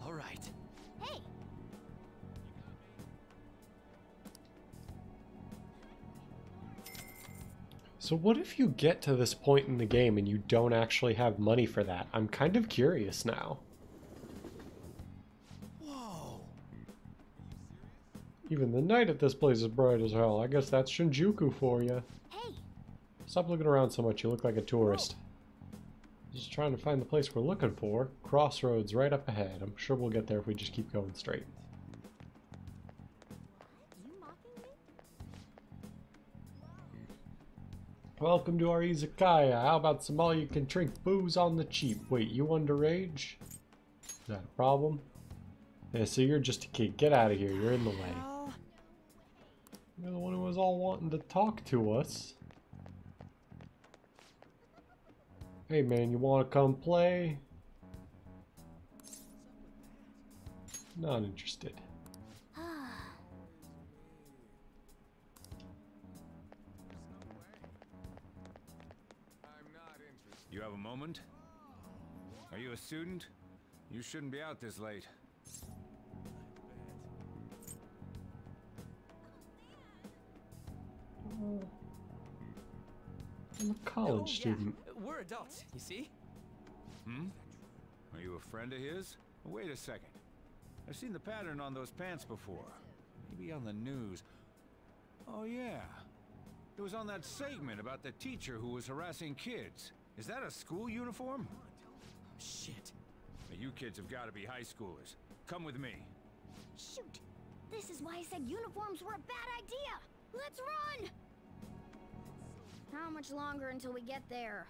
All right. Hey. So what if you get to this point in the game and you don't actually have money for that? I'm kind of curious now. Even the night at this place is bright as hell. I guess that's Shinjuku for you. Hey. Stop looking around so much. You look like a tourist. Just trying to find the place we're looking for. Crossroads right up ahead. I'm sure we'll get there if we just keep going straight. Welcome to our izakaya. How about some all-you-can-drink booze on the cheap? Wait, you underage? Is that a problem? Yeah, so you're just a kid. Get out of here. You're in the way. You're the one who was all wanting to talk to us. Hey man, you want to come play? Not interested. You have a moment? Are you a student? You shouldn't be out this late. I'm a college student. We're adults, you see? Hmm? Are you a friend of his? Wait a second. I've seen the pattern on those pants before. Maybe on the news. Oh yeah. It was on that segment about the teacher who was harassing kids. Is that a school uniform? Shit. Now, you kids have got to be high schoolers. Come with me. Shoot! This is why I said uniforms were a bad idea! Let's run! How much longer until we get there?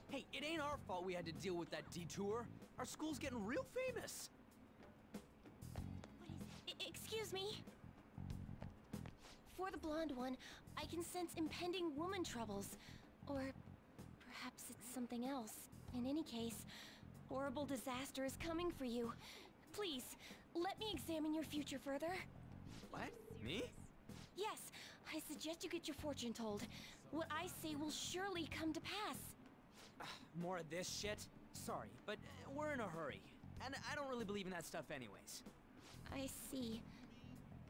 Hey, it ain't our fault we had to deal with that detour. Our school's getting real famous. Excuse me? For the blonde one, I can sense impending woman troubles. Or perhaps it's something else. In any case, horrible disaster is coming for you. Please, let me examine your future further. What? Me? Yes, I suggest you get your fortune told. What I say will surely come to pass. More of this shit? Sorry, but we're in a hurry. And I don't really believe in that stuff anyways. I see.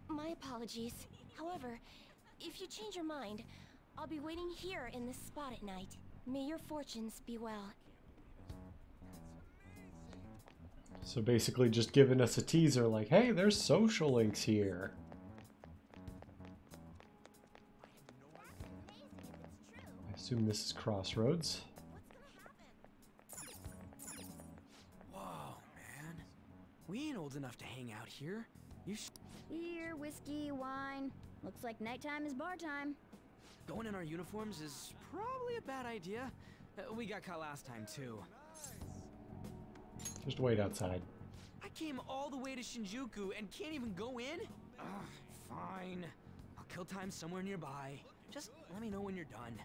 My apologies. However, if you change your mind, I'll be waiting here in this spot at night. May your fortunes be well. So basically just giving us a teaser like, hey, there's social links here. I assume this is Crossroads. Whoa, man. We ain't old enough to hang out here. Beer, whiskey, wine. Looks like nighttime is bar time. Going in our uniforms is probably a bad idea. We got caught last time, too. Just wait outside. I came all the way to Shinjuku and can't even go in? Ugh, fine. I'll kill time somewhere nearby. Just let me know when you're done.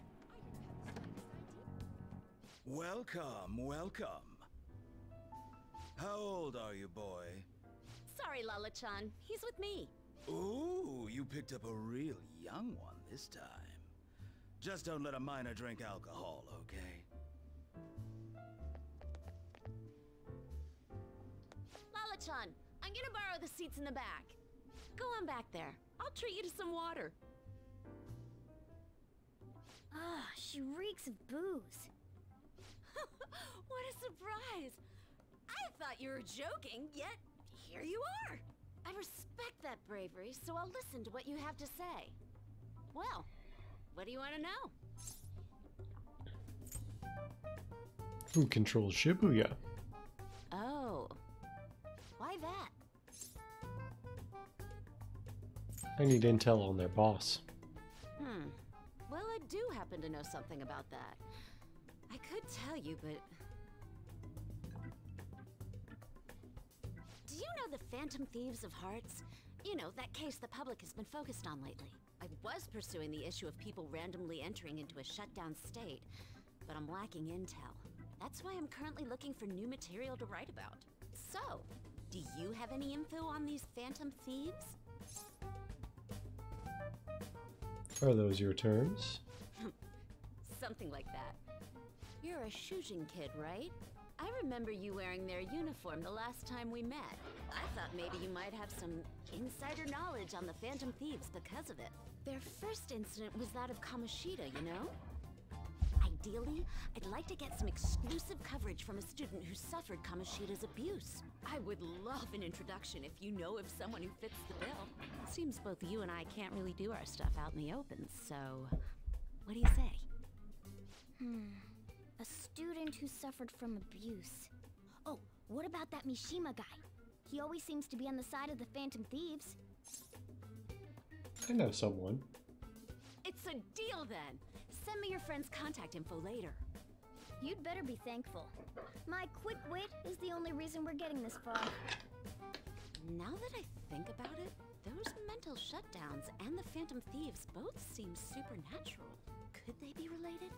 Welcome, welcome. How old are you, boy? Sorry, Lala-chan. He's with me. Ooh, you picked up a real young one this time. Just don't let a minor drink alcohol, okay? Lala-chan, I'm gonna borrow the seats in the back. Go on back there. I'll treat you to some water. Ah, she reeks of booze. What a surprise! I thought you were joking, yet here you are! I respect that bravery, so I'll listen to what you have to say. Well, what do you want to know? Who controls Shibuya? Oh. Why that? I need intel on their boss. Well, I do happen to know something about that. I could tell you, but... Do you know the Phantom Thieves of Hearts? You know, that case the public has been focused on lately. I was pursuing the issue of people randomly entering into a shutdown state, but I'm lacking intel. That's why I'm currently looking for new material to write about. So, do you have any info on these Phantom Thieves? Are those your terms? Something like that. You're a Shujin kid, right? I remember you wearing their uniform the last time we met. I thought maybe you might have some insider knowledge on the Phantom Thieves because of it. Their first incident was that of Kamoshida, you know? Ideally, I'd like to get some exclusive coverage from a student who suffered Kamoshida's abuse. I would love an introduction if you know of someone who fits the bill. Seems both you and I can't really do our stuff out in the open, so... what do you say? A student who suffered from abuse. Oh, what about that Mishima guy? He always seems to be on the side of the Phantom Thieves. I know someone. It's a deal then! Send me your friend's contact info later. You'd better be thankful. My quick wit is the only reason we're getting this far. Now that I think about it, those mental shutdowns and the Phantom Thieves both seem supernatural. Could they be related?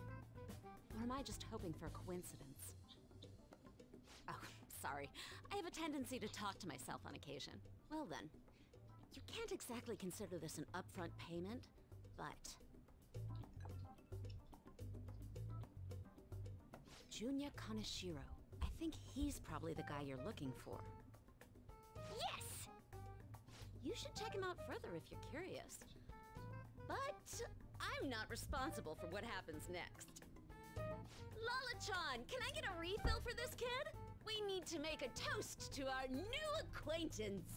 Or am I just hoping for a coincidence? Oh, sorry. I have a tendency to talk to myself on occasion. Well then, you can't exactly consider this an upfront payment, but... Junya Kaneshiro. I think he's probably the guy you're looking for. Yes! You should check him out further if you're curious. But I'm not responsible for what happens next. Lala-chan, can I get a refill for this kid? We need to make a toast to our new acquaintance.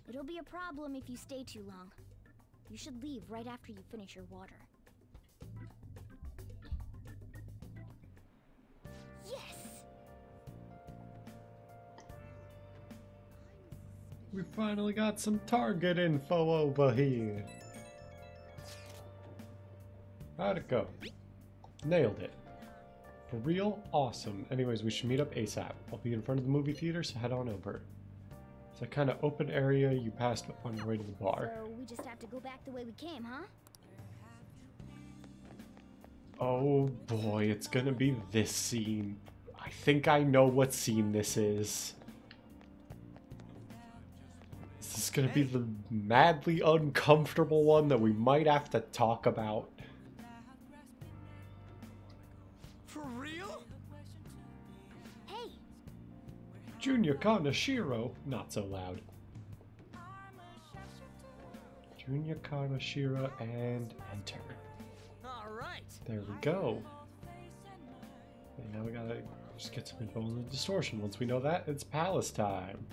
It'll be a problem if you stay too long. You should leave right after you finish your water. Yes! We finally got some target info over here. How'd it go? Nailed it. For real? Awesome. Anyways, we should meet up ASAP. I'll be in front of the movie theater, so head on over. It's a kind of open area you passed on your way to the bar. So we just have to go back the way we came, huh? Oh boy, it's gonna be this scene. I think I know what scene this is. This is gonna be the madly uncomfortable one that we might have to talk about. For real? Hey! Junior Kanashiro, not so loud. Junior Kanashiro and enter. Alright. There we go. And now we gotta just get some info on the distortion. Once we know that, it's palace time.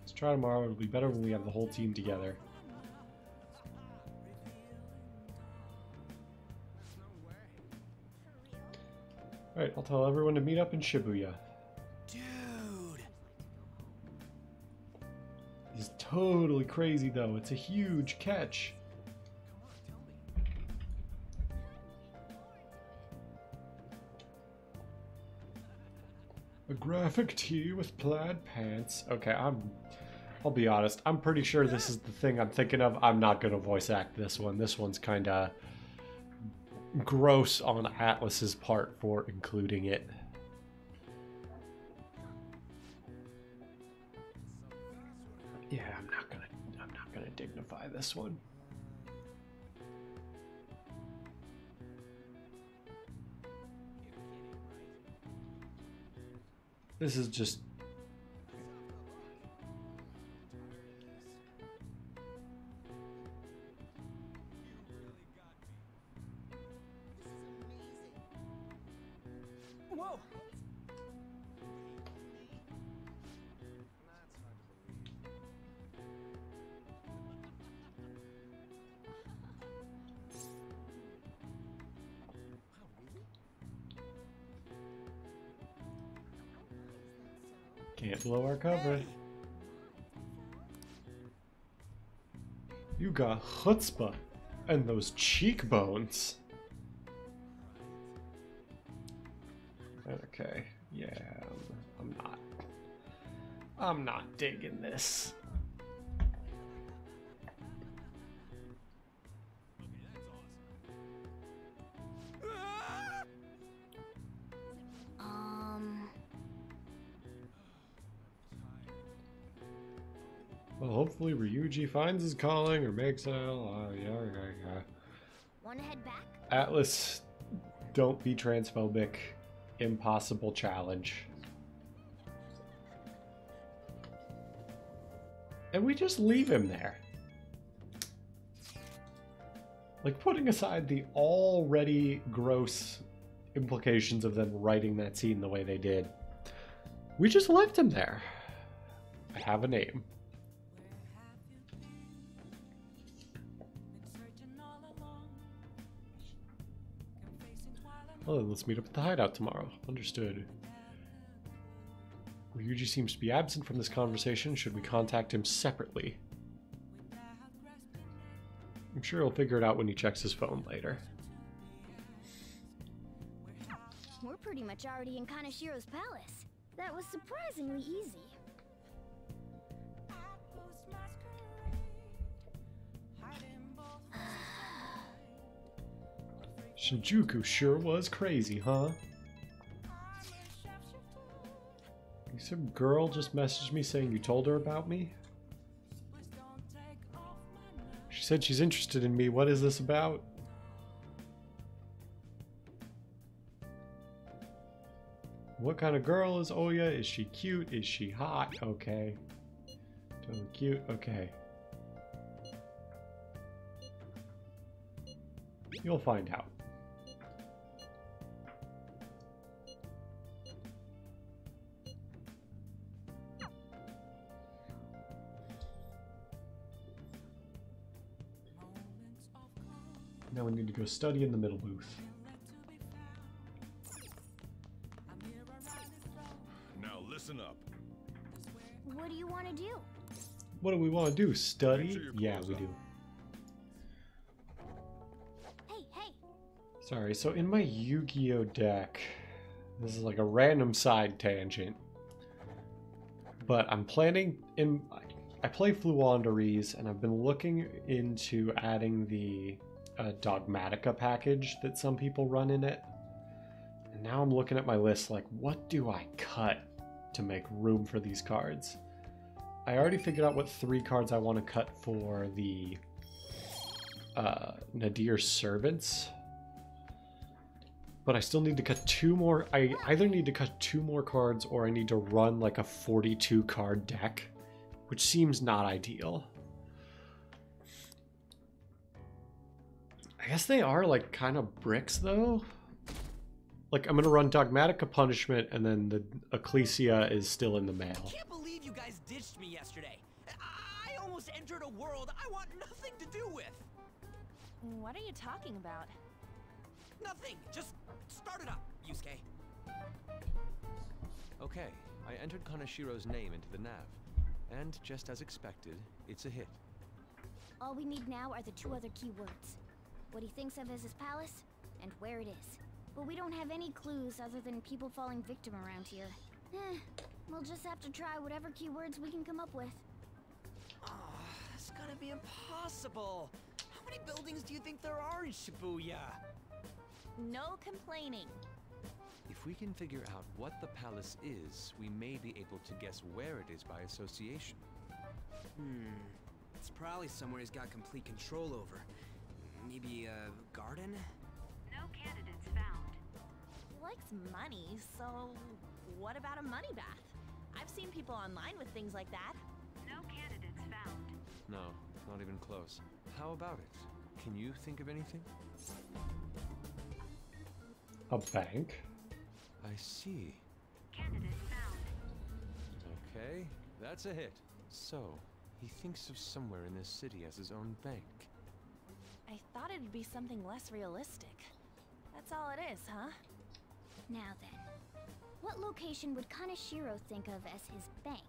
Let's try tomorrow. It'll be better when we have the whole team together. Alright, I'll tell everyone to meet up in Shibuya. Dude! He's totally crazy though. It's a huge catch. A graphic tee with plaid pants. Okay, I'll be honest. I'm pretty sure this is the thing I'm thinking of. I'm not gonna voice act this one. This one's kinda gross on Atlas's part for including it. Yeah, I'm not gonna dignify this one. This is just... Whoa! Can't blow our cover. You got chutzpah and those cheekbones. Okay, yeah, I'm not digging this. Well, hopefully Ryuji finds his calling or makes it. Yeah. Wanna head back? Atlas, don't be transphobic. Impossible challenge. And we just leave him there. Like, putting aside the already gross implications of them writing that scene the way they did, we just left him there. I have a name. Well, let's meet up at the hideout tomorrow. Understood. Ryuji seems to be absent from this conversation. Should we contact him separately? I'm sure he'll figure it out when he checks his phone later. We're pretty much already in Kanashiro's palace. That was surprisingly easy. Shinjuku sure was crazy, huh? Some girl just messaged me saying you told her about me? She said she's interested in me. What is this about? What kind of girl is Oya? Is she cute? Is she hot? Okay. Totally cute. Okay. You'll find out. Now we need to go study in the middle booth. Now listen up. What do you want to do? What do we want to do? Study? Yeah, we do. Hey! Sorry, so in my Yu-Gi-Oh deck, this is like a random side tangent, but I'm planning in... I play Fluandereeze, and I've been looking into adding the Dogmatica package that some people run in it. And now I'm looking at my list like, what do I cut to make room for these cards? I already figured out what 3 cards I want to cut for the Nadir's Servants. But I still need to cut 2 more. I either need to cut 2 more cards or I need to run like a 42 card deck, which seems not ideal. I guess they are like kind of bricks though. Like I'm gonna run Dogmatica Punishment and then the Ecclesia is still in the mail. I can't believe you guys ditched me yesterday. I almost entered a world I want nothing to do with. What are you talking about? Nothing. Just start it up, Yusuke. Okay, I entered Kanashiro's name into the nav. And just as expected, it's a hit. All we need now are the 2 other keywords. What he thinks of as his palace, and where it is. But we don't have any clues other than people falling victim around here. We'll just have to try whatever keywords we can come up with. Oh, it's gonna be impossible. How many buildings do you think there are in Shibuya? No complaining. If we can figure out what the palace is, we may be able to guess where it is by association. It's probably somewhere he's got complete control over. Maybe a garden? No candidates found. He likes money, so what about a money bath? I've seen people online with things like that. No candidates found. No, not even close. How about it? Can you think of anything? A bank? I see. Candidate found. Okay, that's a hit. So, he thinks of somewhere in this city as his own bank. I thought it'd be something less realistic. That's all it is, huh? Now then, what location would Kaneshiro think of as his bank?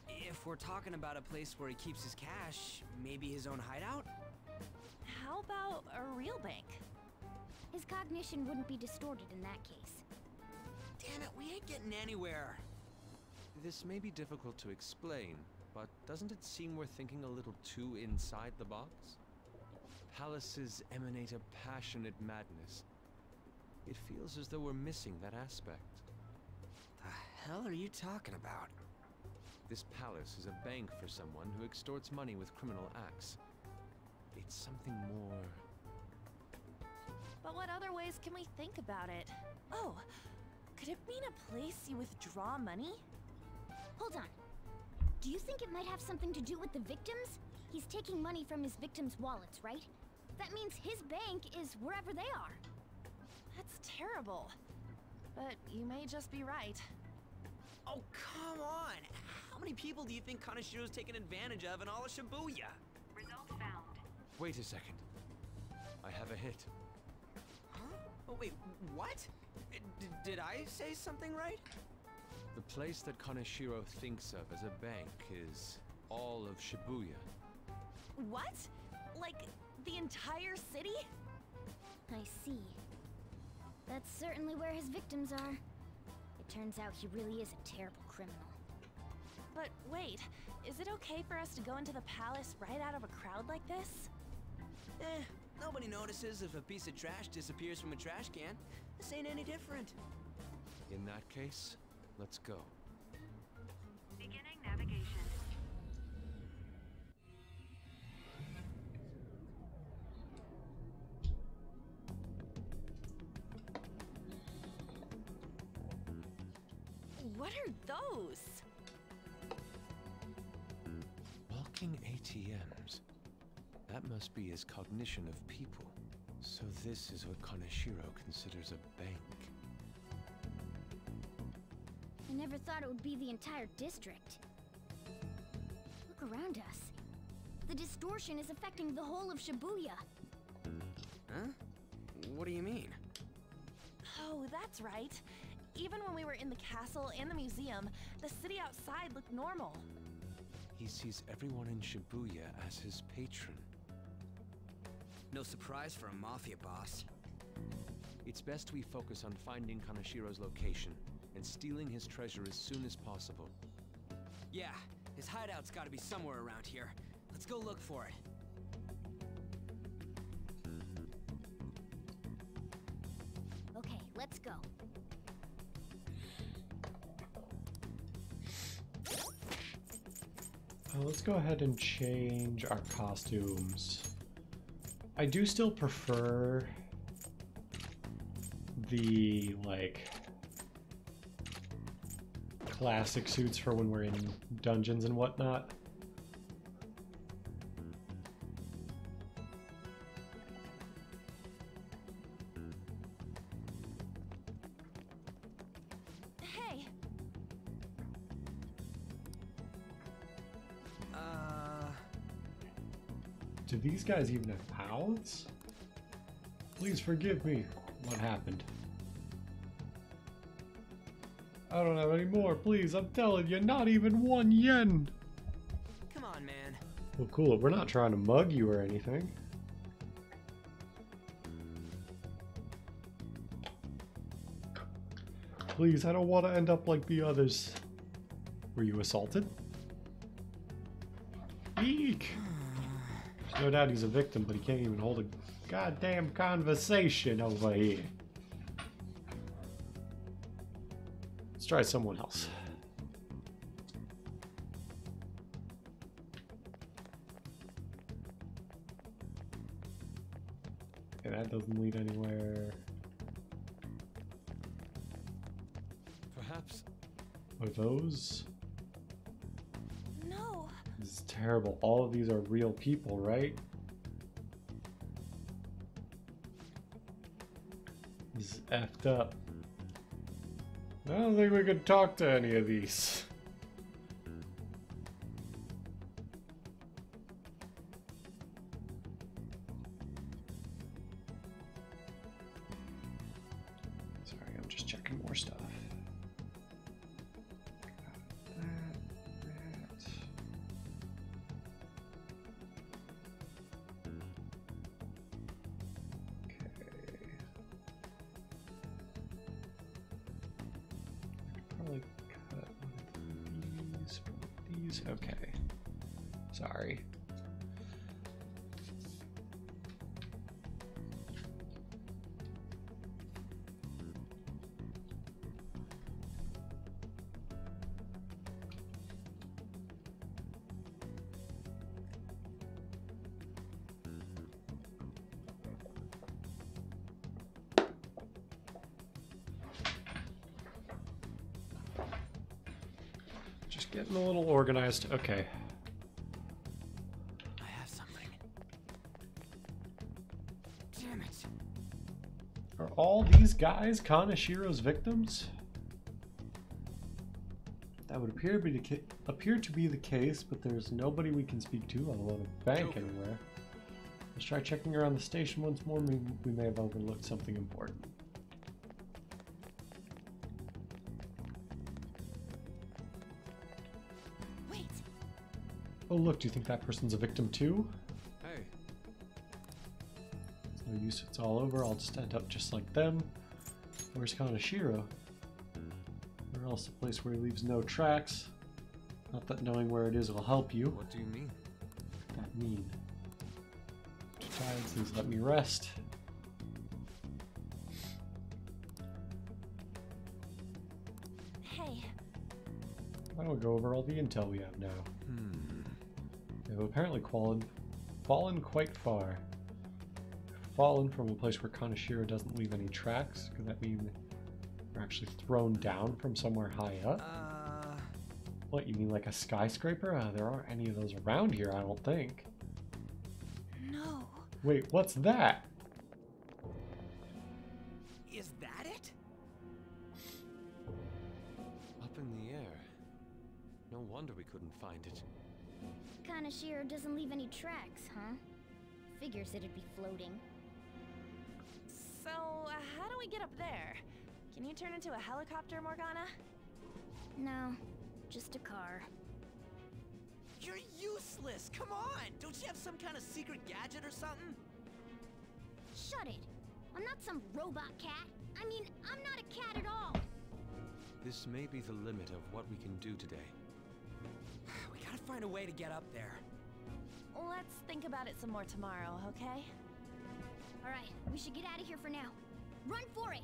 If we're talking about a place where he keeps his cash, maybe his own hideout? How about a real bank? His cognition wouldn't be distorted in that case. Damn it, we ain't getting anywhere. This may be difficult to explain, but doesn't it seem we're thinking a little too inside the box? Palaces emanate a passionate madness. It feels as though we're missing that aspect. The hell are you talking about? This palace is a bank for someone who extorts money with criminal acts. It's something more... But what other ways can we think about it? Oh, could it mean a place you withdraw money? Hold on. Do you think it might have something to do with the victims? He's taking money from his victims' wallets, right? That means his bank is wherever they are. That's terrible. But you may just be right. Oh, come on! How many people do you think Kaneshiro's taken advantage of in all of Shibuya? Result found. Wait a second. I have a hit. Huh? Oh, wait, what? Did I say something right? The place that Kaneshiro thinks of as a bank is all of Shibuya. What? Like, the entire city? I see. That's certainly where his victims are. It turns out he really is a terrible criminal. But wait, is it okay for us to go into the palace right out of a crowd like this? Nobody notices if a piece of trash disappears from a trash can. This ain't any different. In that case, let's go. Beginning navigation. What are those? Walking ATMs. That must be his cognition of people. So this is what Kaneshiro considers a bank. I never thought it would be the entire district. Look around us. The distortion is affecting the whole of Shibuya. Huh? What do you mean? Oh, that's right. Even when we were in the castle and the museum, the city outside looked normal. He sees everyone in Shibuya as his patron. No surprise for a mafia boss. It's best we focus on finding Kaneshiro's location and stealing his treasure as soon as possible. Yeah, His hideout's gotta be somewhere around here. Let's go look for it. Okay, let's go. Let's go ahead and change our costumes. I do still prefer the, like, classic suits for when we're in dungeons and whatnot. Hey. Do these guys even have mouths? Please forgive me. What happened? I don't have any more, please. I'm telling you, not even 1 yen. Come on, man. Well, cool. We're not trying to mug you or anything. Please, I don't want to end up like the others. Were you assaulted? Eek! No doubt he's a victim, but he can't even hold a goddamn conversation over here. Let's try someone else. Okay, that doesn't lead anywhere. Perhaps. Are those? No. This is terrible. All of these are real people, right? This is effed up. I don't think we could talk to any of these. Sorry, I'm just checking more stuff. Okay. Sorry. Just getting a little organized. Okay. I have something. Damn it. Are all these guys Kanashiro's victims? That would appear to be the case, but there's nobody we can speak to on a bank anywhere. Let's try checking around the station once more. We may have overlooked something important. Wait. Oh look, do you think that person's a victim too? Hey. It's no use, it's all over. I'll just end up just like them. Where's Kanashiro? Or else a place where he leaves no tracks. Not that knowing where it is will help you. What do you mean? What does that mean? Besides, please let me rest. Hey. Why don't we go over all the intel we have now? They've apparently fallen quite far. Fallen from a place where Kanashiro doesn't leave any tracks. Could that mean we're actually thrown down from somewhere high up? What, you mean like a skyscraper? There aren't any of those around here, I don't think. No. Wait, what's that? Is that it? Up in the air. No wonder we couldn't find it. Kanashiro doesn't leave any tracks, huh? Figures it'd be floating. So, how do we get up there? Can you turn into a helicopter, Morgana? No, just a car. You're useless! Come on! Don't you have some kind of secret gadget or something? Shut it! I'm not some robot cat. I mean, I'm not a cat at all. This may be the limit of what we can do today. We find a way to get up there. Let's think about it some more tomorrow, okay? Alright, we should get out of here for now. Run for it!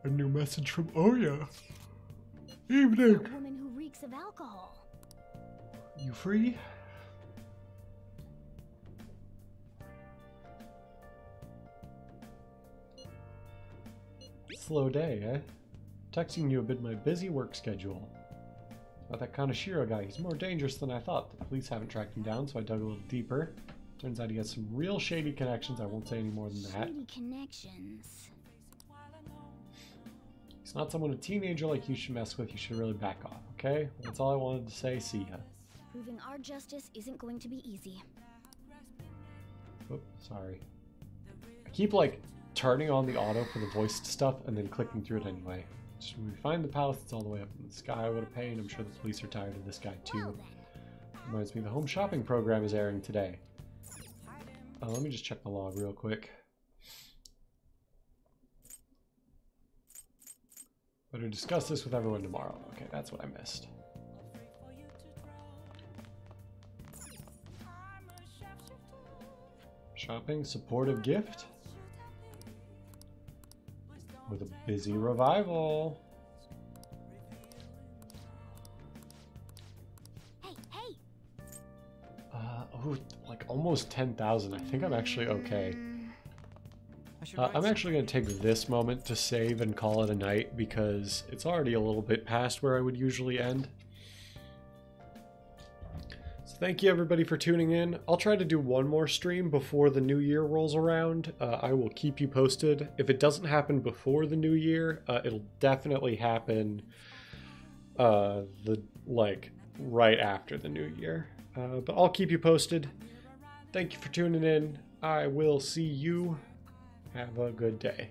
A new message from Oya. Evening. A woman who reeks of alcohol. You free? Slow day, eh? Texting you amid my busy work schedule. About that Kaneshiro guy, he's more dangerous than I thought. The police haven't tracked him down, so I dug a little deeper. Turns out he has some real shady connections. I won't say any more than that. Shady connections. He's not someone a teenager like you should mess with. You should really back off, okay? That's all I wanted to say. See ya. Proving our justice isn't going to be easy. Oh, sorry. I keep, like, turning on the auto for the voiced stuff and then clicking through it anyway. Just when we find the palace, it's all the way up in the sky. What a pain. I'm sure the police are tired of this guy, too. Reminds me the home shopping program is airing today. Let me just check the log real quick. Better discuss this with everyone tomorrow. Okay, that's what I missed. Shopping, supportive gift. With a busy revival. Hey, hey! Oh, like almost 10,000. I think I'm actually okay. I'm actually going to take this moment to save and call it a night because it's already a little bit past where I would usually end. So thank you everybody for tuning in. I'll try to do one more stream before the new year rolls around. I will keep you posted. If it doesn't happen before the new year, it'll definitely happen right after the new year. But I'll keep you posted. Thank you for tuning in. I will see you. Have a good day.